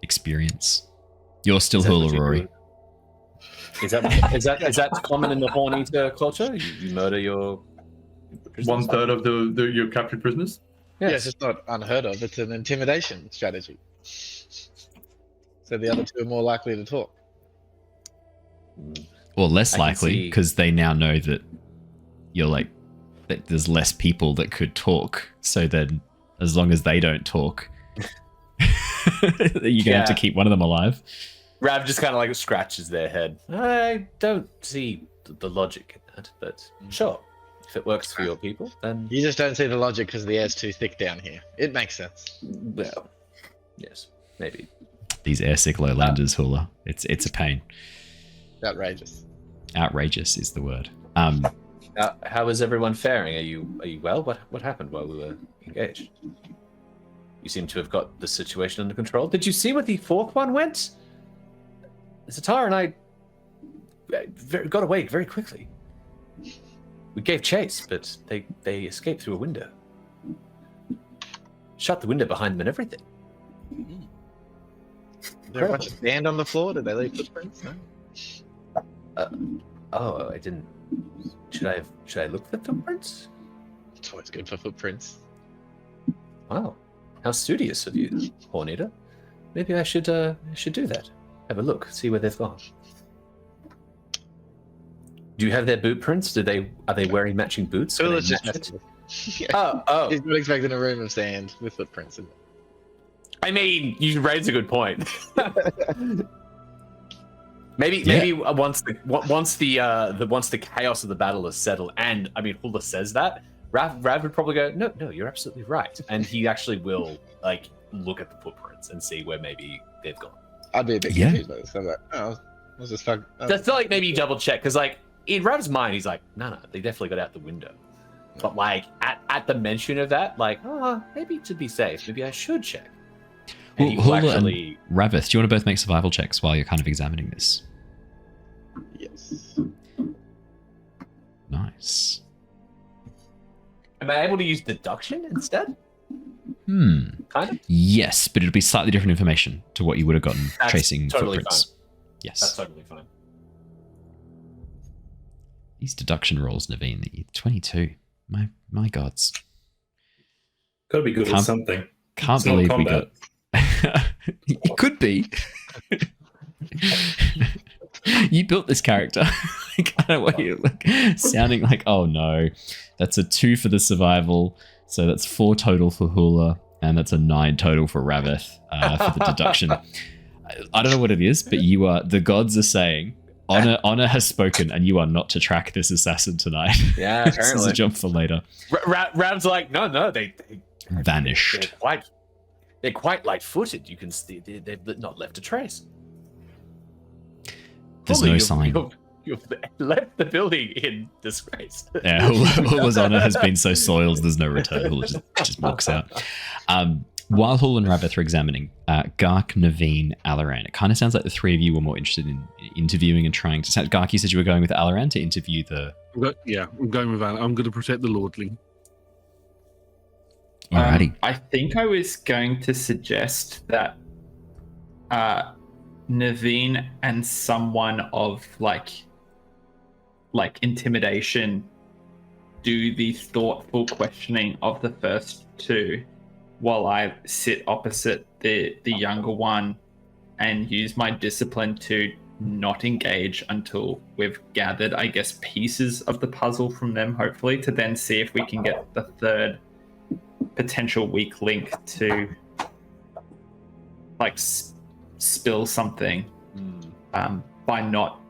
Experience. You're still Is that Hula, what you Rory. do? Is that common in the Horn-Eater culture? You murder your prisoners? 1/3 of your captured prisoners? Yes, it's not unheard of. It's an intimidation strategy. So the other two are more likely to talk. Or less I can likely see- because they now know that you're like that there's less people that could talk. So then, as long as they don't talk, you're gonna have to keep one of them alive. Rav just kind of like scratches their head. I don't see the logic in that, but sure. If it works for your people, then You just don't see the logic because the air's too thick down here. It makes sense. well, yes, maybe. These airsick lowlanders, Hula. It's a pain. Outrageous. Outrageous is the word. How is everyone faring? Are you well? What happened while we were engaged? You seem to have got the situation under control. Did you see where the fourth one went? Ztar and I got away very quickly. We gave chase, but they escaped through a window. Shut the window behind them and everything. Is there a bunch of sand on the floor? Did they leave footprints? No? Oh, I didn't. Should I look for footprints? It's always good for footprints. Wow, how studious of you, Horn-Eater. Maybe I should do that. Have a look, see where they've gone. Do you have their boot prints? Are they wearing matching boots? So Can they let's just. match it? Yeah. Oh. He's not expecting a room of sand with footprints in it. I mean, you raise a good point. Maybe once the chaos of the battle is settled, and I mean Hula says that, Rav would probably go, no, you're absolutely right, and he actually will like look at the footprints and see where maybe they've gone. I'd be a bit confused by this. I'm like, oh, what's this fuck? Oh. That's like maybe double check because like in Rav's mind he's like, no, they definitely got out the window, but like at the mention of that, like, maybe to be safe, maybe I should check. And he will Hula actually. and Rav-eth, do you want to both make survival checks while you're kind of examining this? Yes. Nice. Am I able to use deduction instead? Kind of. Yes, but it'll be slightly different information to what you would have gotten That's tracing totally footprints. fine. Yes. That's totally fine. These deduction rolls, Neivien, 22. My gods. Got to be good at something. Can't It's not believe we got. combat. It could be. You built this character. Like, I don't know why you're like, sounding like, oh no, that's a 2 for the survival, so that's 4 total for Hula, and that's a 9 total for Rav-eth for the deduction. I don't know what it is, but you are. The gods are saying, honor has spoken, and you are not to track this assassin tonight. Yeah, This is apparently. a jump for later. Rav's like, no, they Vanished. they're quite light-footed. You can see they've not left a trace. There's Hula, no sign. You've left the building in disgrace. Yeah, Hula's honor has been so soiled, there's no return. Hula just walks out. While Hula and Rav-eth are examining, Gark, Neivien, Alaran, it kind of sounds like the three of you were more interested in interviewing and trying to... Gark, you said you were going with Alaran to interview the... I'm going with that. I'm going to protect the lordling. Alrighty. I think I was going to suggest that Neivien and someone of like intimidation do the thoughtful questioning of the first two while I sit opposite the younger one and use my discipline to not engage until we've gathered, I guess, pieces of the puzzle from them, hopefully, to then see if we can get the third potential weak link to like spill something by not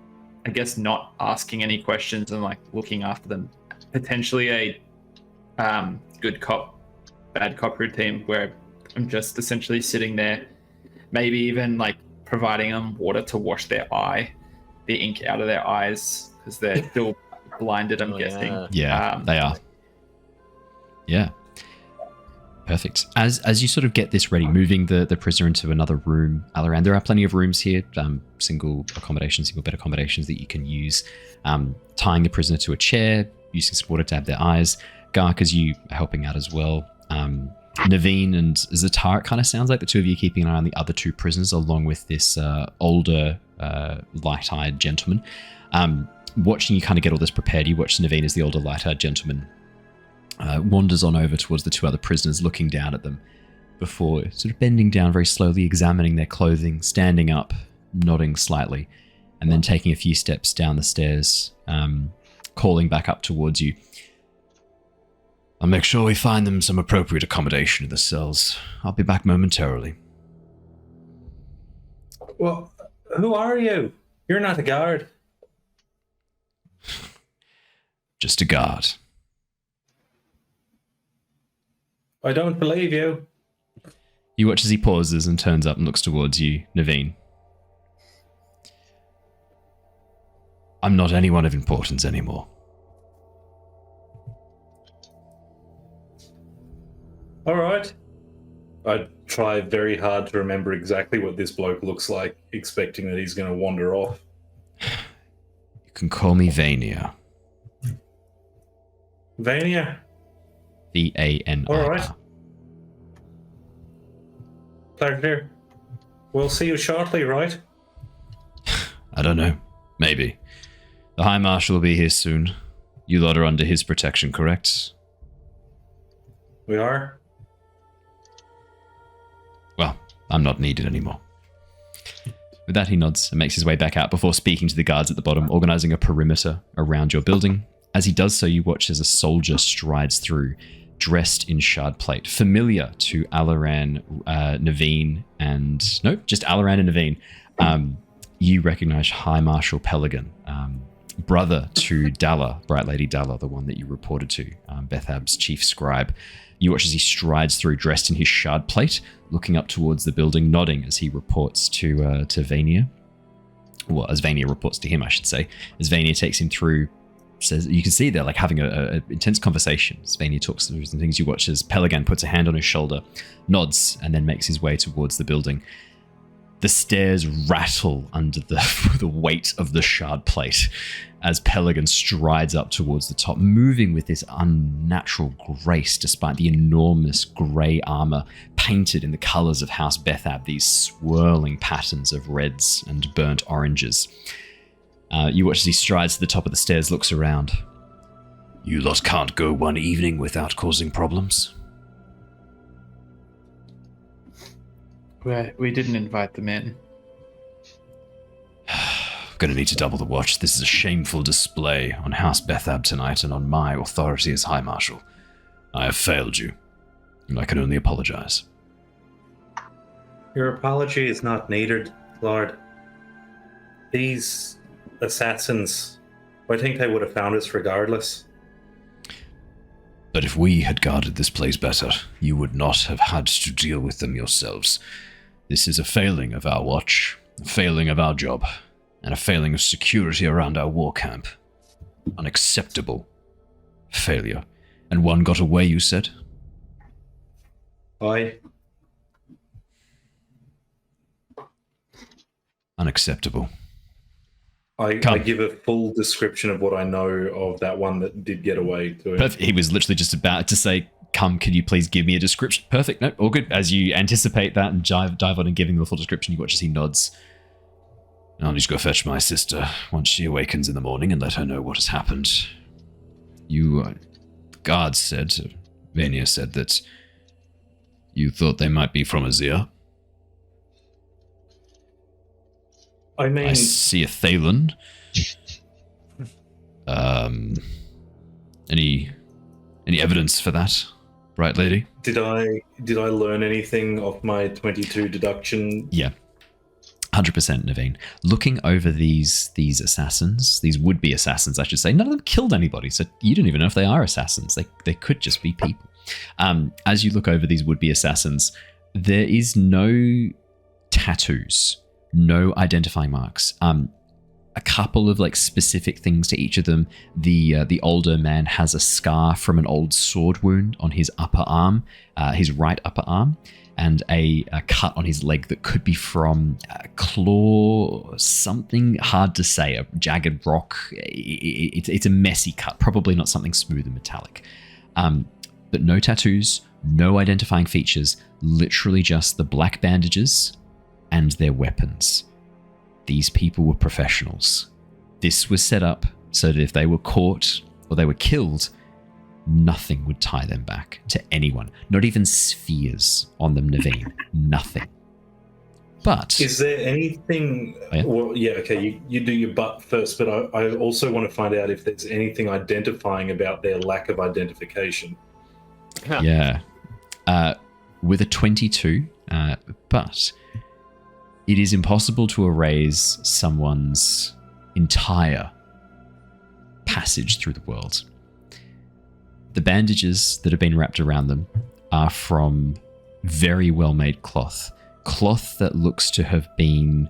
asking any questions and like looking after them. Potentially a good cop, bad cop routine where I'm just essentially sitting there, maybe even like providing them water to wash the ink out of their eyes because they're still blinded, I'm guessing. Yeah, they are. Yeah. Perfect. As you sort of get this ready, moving the prisoner into another room, Alaran, there are plenty of rooms here, single bed accommodations that you can use. Tying the prisoner to a chair, using some water to dab their eyes. Gark, as you are helping out as well. Neivien and Ztar, it kind of sounds like the two of you keeping an eye on the other two prisoners, along with this older, light-eyed gentleman. Watching you kind of get all this prepared, you watch Neivien as the older, light-eyed gentleman wanders on over towards the two other prisoners, looking down at them before sort of bending down very slowly, examining their clothing, standing up, nodding slightly, and then taking a few steps down the stairs, calling back up towards you. I'll make sure we find them some appropriate accommodation in the cells. I'll be back momentarily. Well, who are you? You're not a guard. Just a guard. I don't believe you. You watch as he pauses and turns up and looks towards you, Neivien. I'm not anyone of importance anymore. All right. I try very hard to remember exactly what this bloke looks like, expecting that he's going to wander off. You can call me Vania. Vania? Vania. All right. Pleasure. We'll see you shortly, right? I don't know. Maybe. The High Marshal will be here soon. You lot are under his protection, correct? We are. Well, I'm not needed anymore. With that, he nods and makes his way back out before speaking to the guards at the bottom, organizing a perimeter around your building. As he does so, you watch as a soldier strides through, dressed in shard plate, familiar to Alaran, Neivien, and... Nope, just Alaran and Neivien. You recognize High Marshal Peligan, brother to Dalla, Bright Lady Dalla, the one that you reported to, Bethab's chief scribe. You watch as he strides through, dressed in his shard plate, looking up towards the building, nodding as he reports to Vania. Well, as Vania reports to him, I should say. As Vania takes him through, says, you can see they're like having a intense conversation. As Vania talks through some things, you watch as Peligan puts a hand on his shoulder, nods, and then makes his way towards the building. The stairs rattle under the weight of the shard plate as Peligan strides up towards the top, moving with this unnatural grace despite the enormous grey armor painted in the colors of House Bethab, these swirling patterns of reds and burnt oranges. You watch as he strides to the top of the stairs, looks around. You lot can't go one evening without causing problems. We didn't invite them in. Gonna need to double the watch. This is a shameful display on House Bethab tonight and on my authority as High Marshal. I have failed you, and I can only apologize. Your apology is not needed, Lord. These assassins, I think they would have found us regardless. But if we had guarded this place better, you would not have had to deal with them yourselves. This is a failing of our watch, a failing of our job, and a failing of security around our war camp. Unacceptable failure. And one got away, you said? Aye. Unacceptable. I give a full description of what I know of that one that did get away to him. He was literally just about to say, come, can you please give me a description? Perfect. No, all good. As you anticipate that and dive on and giving him a full description, you watch as he nods. I'll just go fetch my sister once she awakens in the morning and let her know what has happened. You guards said, Vania said that you thought they might be from Azir. I mean, I see a Theylan. Any evidence for that, right, lady? did I learn anything of my 22 deduction? Yeah. 100% Neivien. Looking over these assassins, these would-be assassins, I should say, none of them killed anybody, so you don't even know if they are assassins. They could just be people. As you look over these would-be assassins, there is no tattoos, no identifying marks. A couple of like specific things to each of them. The older man has a scar from an old sword wound on his upper arm, his right upper arm, and a cut on his leg that could be from a claw, something hard to say, a jagged rock. It's a messy cut, probably not something smooth and metallic. But no tattoos, no identifying features, literally just the black bandages and their weapons. These people were professionals. This was set up so that if they were caught or they were killed, nothing would tie them back to anyone. Not even spheres on them, Neivien. Nothing. But... Is there anything... Oh, yeah? Well, yeah, okay, you do your butt first, but I also want to find out if there's anything identifying about their lack of identification. Yeah. With a 22, but it is impossible to erase someone's entire passage through the world. The bandages that have been wrapped around them are from very well-made cloth. Cloth that looks to have been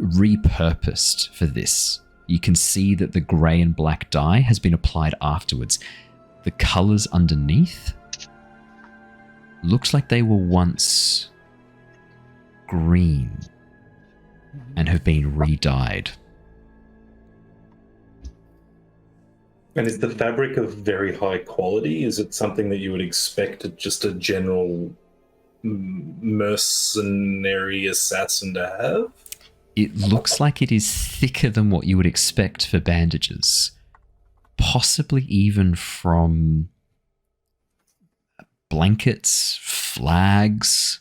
repurposed for this. You can see that the grey and black dye has been applied afterwards. The colours underneath looks like they were once green and have been re-dyed. And is the fabric of very high quality? Is it something that you would expect just a general mercenary assassin to have? It looks like it is thicker than what you would expect for bandages. Possibly even from blankets, flags,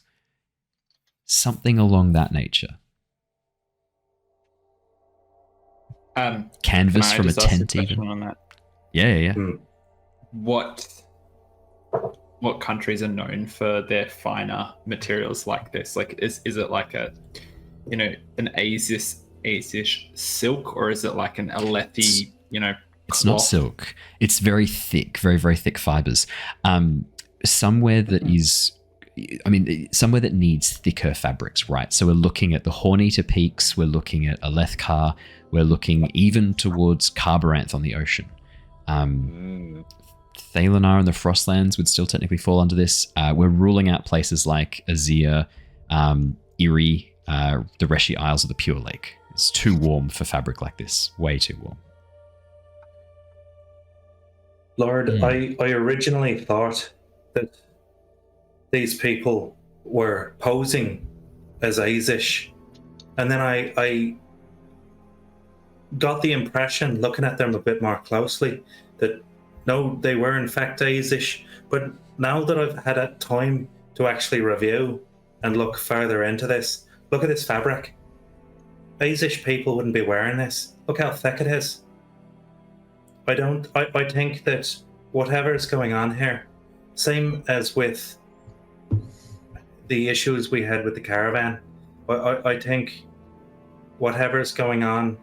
something along that nature. Canvas from a tent even. On that? Yeah. What countries are known for their finer materials like this? Like, is it like an Aesish silk, or is it like an Aelthi, It's cloth? not silk. It's very thick, very, very thick fibers. Somewhere that needs thicker fabrics, right? So we're looking at the Horneater Peaks, we're looking at Alethkar, we're looking even towards Carbaranth on the ocean. Thaylanar and the Frostlands would still technically fall under this. We're ruling out places like Azir, Iri, the Reshi Isles of the Pure Lake. It's too warm for fabric like this. Way too warm. Lord, I originally thought that these people were posing as Aesish, and then I got the impression, looking at them a bit more closely, that no, they were in fact Aesish. But now that I've had a time to actually review and look further into this, look at this fabric. Aesish people wouldn't be wearing this. Look how thick it is. I think that whatever is going on here, same as with the issues we had with the caravan, I think whatever is going on,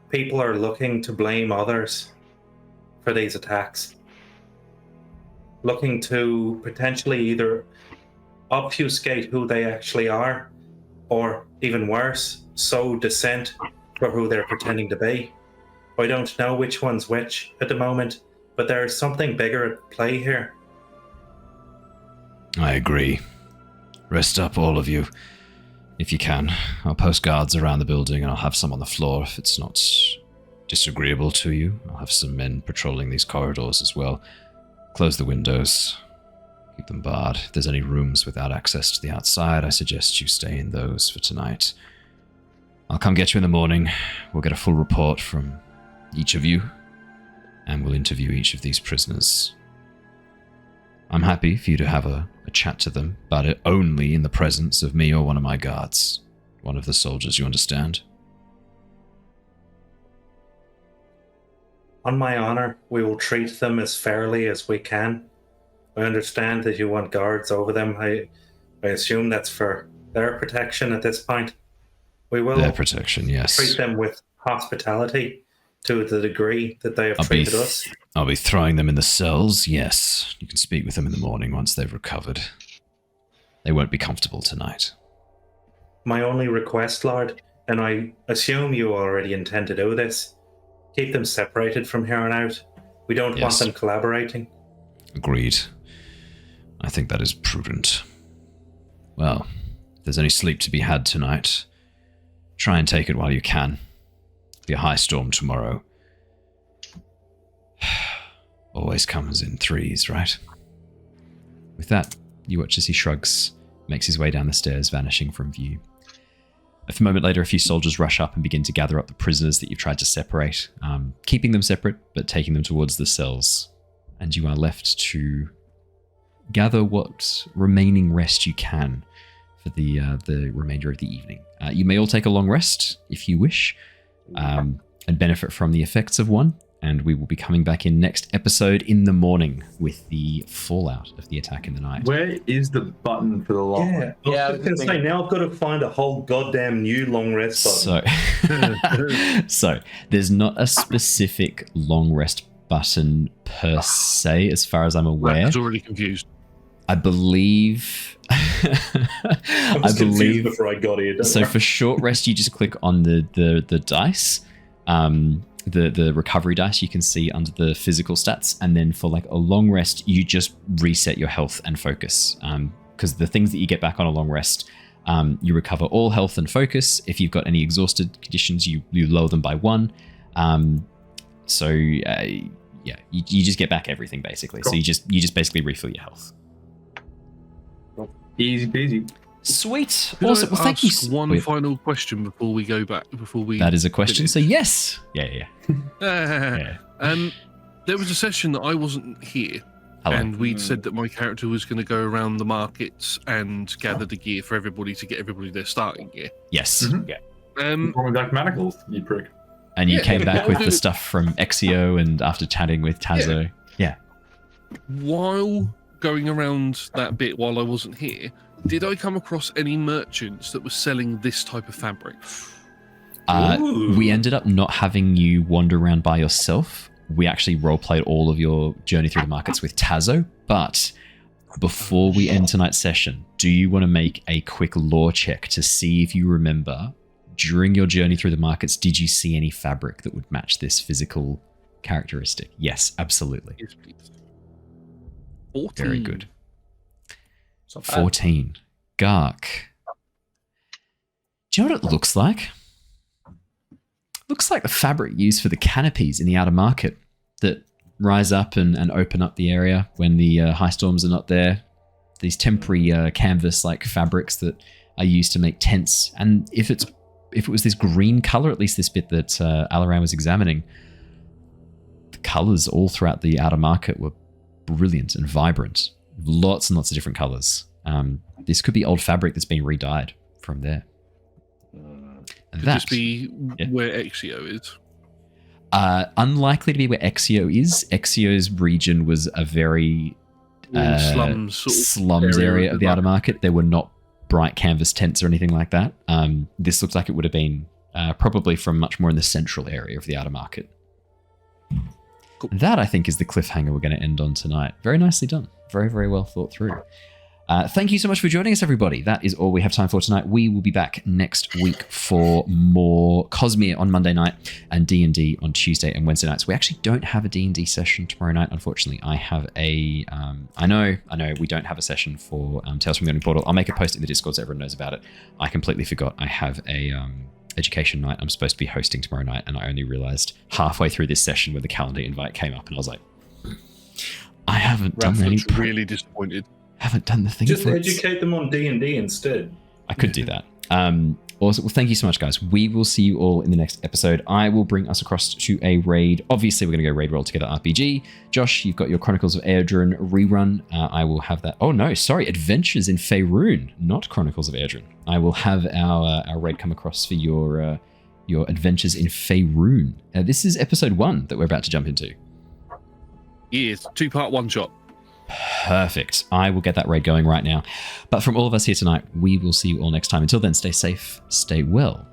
people are looking to blame others for these attacks. Looking to potentially either obfuscate who they actually are, or even worse, sow dissent for who they're pretending to be. I don't know which one's which at the moment, but there's something bigger at play here. I agree. Rest up, all of you, if you can. I'll post guards around the building and I'll have some on the floor if it's not disagreeable to you. I'll have some men patrolling these corridors as well. Close the windows. Keep them barred. If there's any rooms without access to the outside, I suggest you stay in those for tonight. I'll come get you in the morning. We'll get a full report from each of you. and we'll interview each of these prisoners. I'm happy for you to have a chat to them, but only in the presence of me or one of my guards. One of the soldiers, you understand? On my honor, we will treat them as fairly as we can. I understand that you want guards over them. I assume that's for their protection at this point. We will Their protection, yes. treat them with hospitality to the degree that they have treated us. I'll be throwing them in the cells, yes. You can speak with them in the morning once they've recovered. They won't be comfortable tonight. My only request, Lord, and I assume you already intend to do this, keep them separated from here on out. We don't want them collaborating. Agreed. I think that is prudent. Well, if there's any sleep to be had tonight, try and take it while you can. It'll be a high storm tomorrow. Always comes in threes, right? With that, you watch as he shrugs, makes his way down the stairs, vanishing from view. A moment later, a few soldiers rush up and begin to gather up the prisoners that you've tried to separate, keeping them separate, but taking them towards the cells. And you are left to gather what remaining rest you can for the remainder of the evening. You may all take a long rest, if you wish, and benefit from the effects of one. And we will be coming back in next episode in the morning with the fallout of the attack in the night. Where is the button for the long rest? I was going to say, now I've got to find a whole goddamn new long rest button. So there's not a specific long rest button per se, as far as I'm aware. I was already confused. I believe... I was confused before I got here. So for short rest, you just click on the dice. The recovery dice you can see under the physical stats, and then for like a long rest you just reset your health and focus, because the things that you get back on a long rest, you recover all health and focus. If you've got any exhausted conditions, you lower them by 1. You just get back everything basically. Cool. So you just basically refill your health. Easy peasy. Sweet. Could Awesome. I Well, thank you. ask one final question before we go back? That is a question. So yes. Yeah. There was a session that I wasn't here, Hello. and we'd said that my character was going to go around the markets and gather the gear for everybody to get everybody their starting gear. Yes. Mhm. Yeah. Coming back manacles, you prick. And you came back with I'll the do- stuff from Exio, and after chatting with Tazo. Yeah. While going around that bit while I wasn't here, did I come across any merchants that were selling this type of fabric? We ended up not having you wander around by yourself. We actually roleplayed all of your journey through the markets with Tazo. But before we end tonight's session, do you want to make a quick lore check to see if you remember, during your journey through the markets, did you see any fabric that would match this physical characteristic? Yes, absolutely. Yes, please. 14. Very good. It's not bad. 14. Gark. Do you know what it looks like? Looks like the fabric used for the canopies in the outer market that rise up and open up the area when the high storms are not there. These temporary canvas-like fabrics that are used to make tents. And if it was this green color, at least this bit that Alaran was examining, the colors all throughout the outer market were brilliant and vibrant. Lots and lots of different colors. This could be old fabric that's been re-dyed from there. Could That this be where Exio is? unlikely to be where Exio is. Exio's region was a very Slums sort of slums area of the outer market. There were not bright canvas tents or anything like that. This looks like it would have been probably from much more in the central area of the outer market. Cool. That, I think, is the cliffhanger we're going to end on tonight. Very nicely done. Very, very well thought through. Thank you so much for joining us, everybody. That is all we have time for tonight. We will be back next week for more Cosmere on Monday night and D&D on Tuesday and Wednesday nights. We actually don't have a D&D session tomorrow night, unfortunately. I have a... I know we don't have a session for Tales from the Golden Portal. I'll make a post in the Discord so everyone knows about it. I completely forgot I have a education night I'm supposed to be hosting tomorrow night, and I only realized halfway through this session when the calendar invite came up, and I was like, I haven't Raph done any... looks really disappointed. haven't done the thing Just for it. educate them on D&D instead. I could do that. Awesome. Well, thank you so much, guys. We will see you all in the next episode. I will bring us across to a raid. Obviously, we're going to go raid RollTogether RPG. Josh, you've got your Chronicles of Aeldrin rerun. I will have that. Oh, no, sorry. Adventures in Faerun, not Chronicles of Aeldrin. I will have our raid come across for your Adventures in Faerun. This is episode 1 that we're about to jump into. Yeah, it's 2-part one-shot. Perfect. I will get that raid going right now. But from all of us here tonight, we will see you all next time. Until then, stay safe, stay well,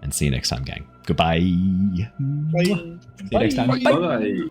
and see you next time, gang. Goodbye. Bye. See you next time. Bye.